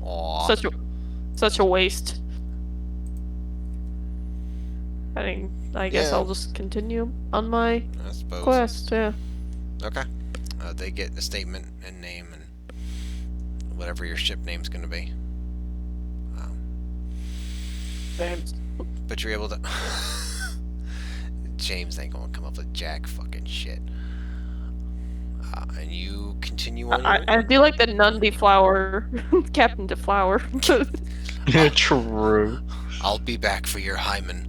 B: Aww.
C: Such a waste. I guess
B: Yeah.
C: I'll just continue on my
B: I suppose.
C: quest. Yeah.
B: Okay. They get a statement and name and whatever your ship name's gonna be.
C: James.
B: But you're able to. James ain't gonna come up with jack fucking shit. And you continue on.
C: I do like the nun deflower, Captain Deflower.
D: True.
B: I'll be back for your hymen.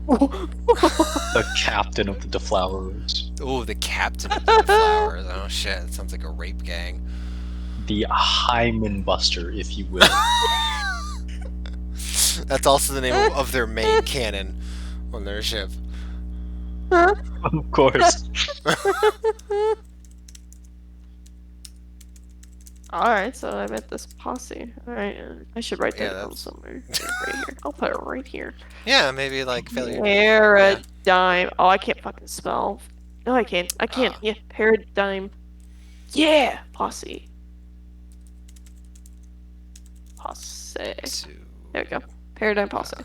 D: The captain of the Deflowers.
B: Oh, the captain of the flowers. Oh shit, that sounds like a rape gang.
D: The hymen buster, if you will.
B: That's also the name of their main cannon on their ship.
D: Of course.
C: Alright, so I met this posse. Alright, I should write
B: Yeah,
C: that down
B: that's-
C: somewhere. Right here. I'll put it right here.
B: Yeah, maybe like failure.
C: Paradigm. Oh, I can't fucking spell. No, I can't. I can't.
B: Ah.
C: Yeah, paradigm. Yeah, posse. Posse.
B: To
C: There we go. Paradigm posse.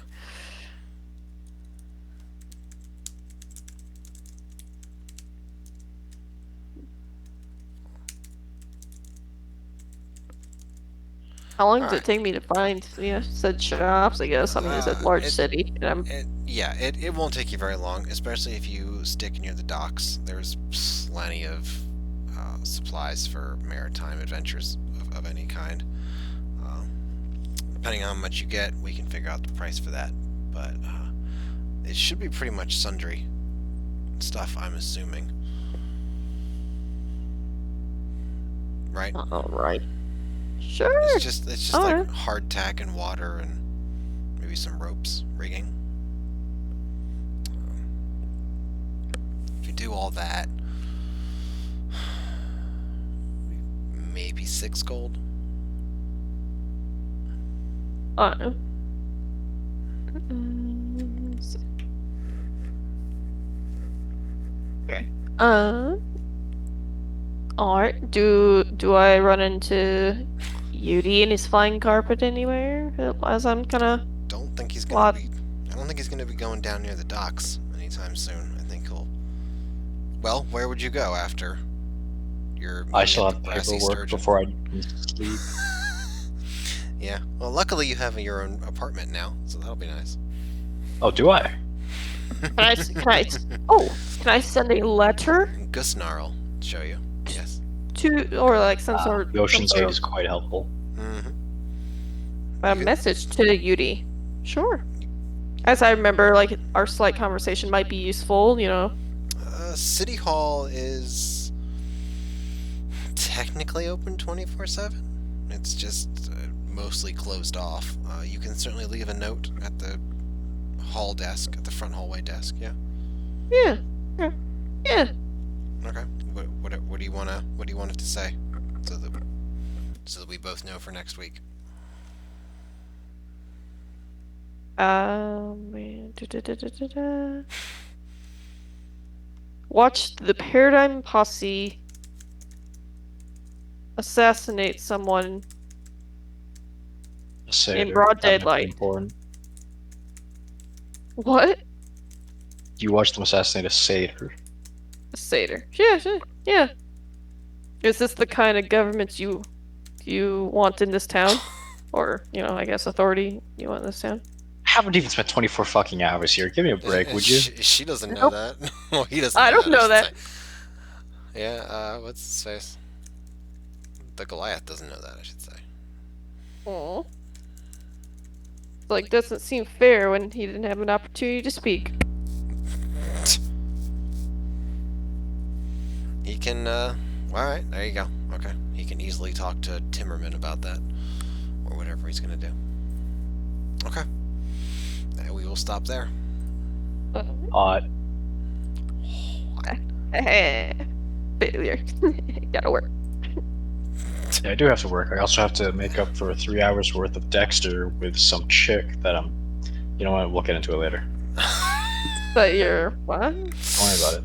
C: How long does
B: Alright.
C: it take me to find, said shops, I guess? I mean, it's a large city, and I'm...
B: It won't take you very long, especially if you stick near the docks. There's plenty of supplies for maritime adventures of any kind. Depending on how much you get, we can figure out the price for that. But it should be pretty much sundry stuff, I'm assuming. Right?
C: Alright. Sure.
B: It's just
C: Alright.
B: like hardtack and water and maybe some ropes, rigging. If you do all that, maybe 6 gold.
C: Okay. Alright. Do I run into Yudi and his flying carpet anywhere? As I'm kinda...
B: Don't think he's
C: What?
B: gonna be. I don't think he's gonna be going down near the docks anytime soon. I think he'll. Well, where would you go after your?
D: I
B: meeting
D: still
B: at
D: have
B: the Brassy
D: paperwork
B: Sturgeon?
D: before I can sleep.
B: Yeah. Well, luckily you have your own apartment now, so that'll be nice.
D: Oh, do I?
C: Can I send a letter
B: Gusnarl show you. Yes.
C: to, or like some sort
D: The Ocean's
C: some sort
D: Aid is quite helpful.
B: Mm-hmm.
C: a message to Yudi? Sure. As I remember, like, our slight conversation might be useful,
B: City Hall is technically open 24/7. It's just mostly closed off. You can certainly leave a note at the hall desk, at the front hallway desk. Yeah.
C: Yeah. Yeah.
B: Okay. What do you want it to say, so that we both know for next week?
C: Man. Da. Watch the Paradigm Posse assassinate someone
D: A satyr,
C: broad
D: that might be
C: daylight.
D: important.
C: What?
D: You watch them assassinate a satyr.
C: A satyr. Yeah, sure. Yeah. Is this the kind of government you want in this town? Or, I guess authority you want in this town?
D: I haven't even spent 24 fucking hours here. Give me a break, would you?
B: She doesn't know
C: Nope.
B: that. Well, he doesn't.
C: I don't know
B: should
C: that.
B: say. Yeah. What's his face? The Goliath doesn't know that, I should say.
C: Aw. Like, doesn't seem fair when he didn't have an opportunity to speak.
B: He can. Alright, there you go. Okay. He can easily talk to Timmerman about that. Or whatever he's gonna do. Okay. We will stop there.
C: Failure. Gotta work.
D: Yeah, I do have to work. I also have to make up for 3 hours worth of Dexter with some chick that I'm... You know what? We'll get into it later.
C: But you're what?
D: Don't worry about it.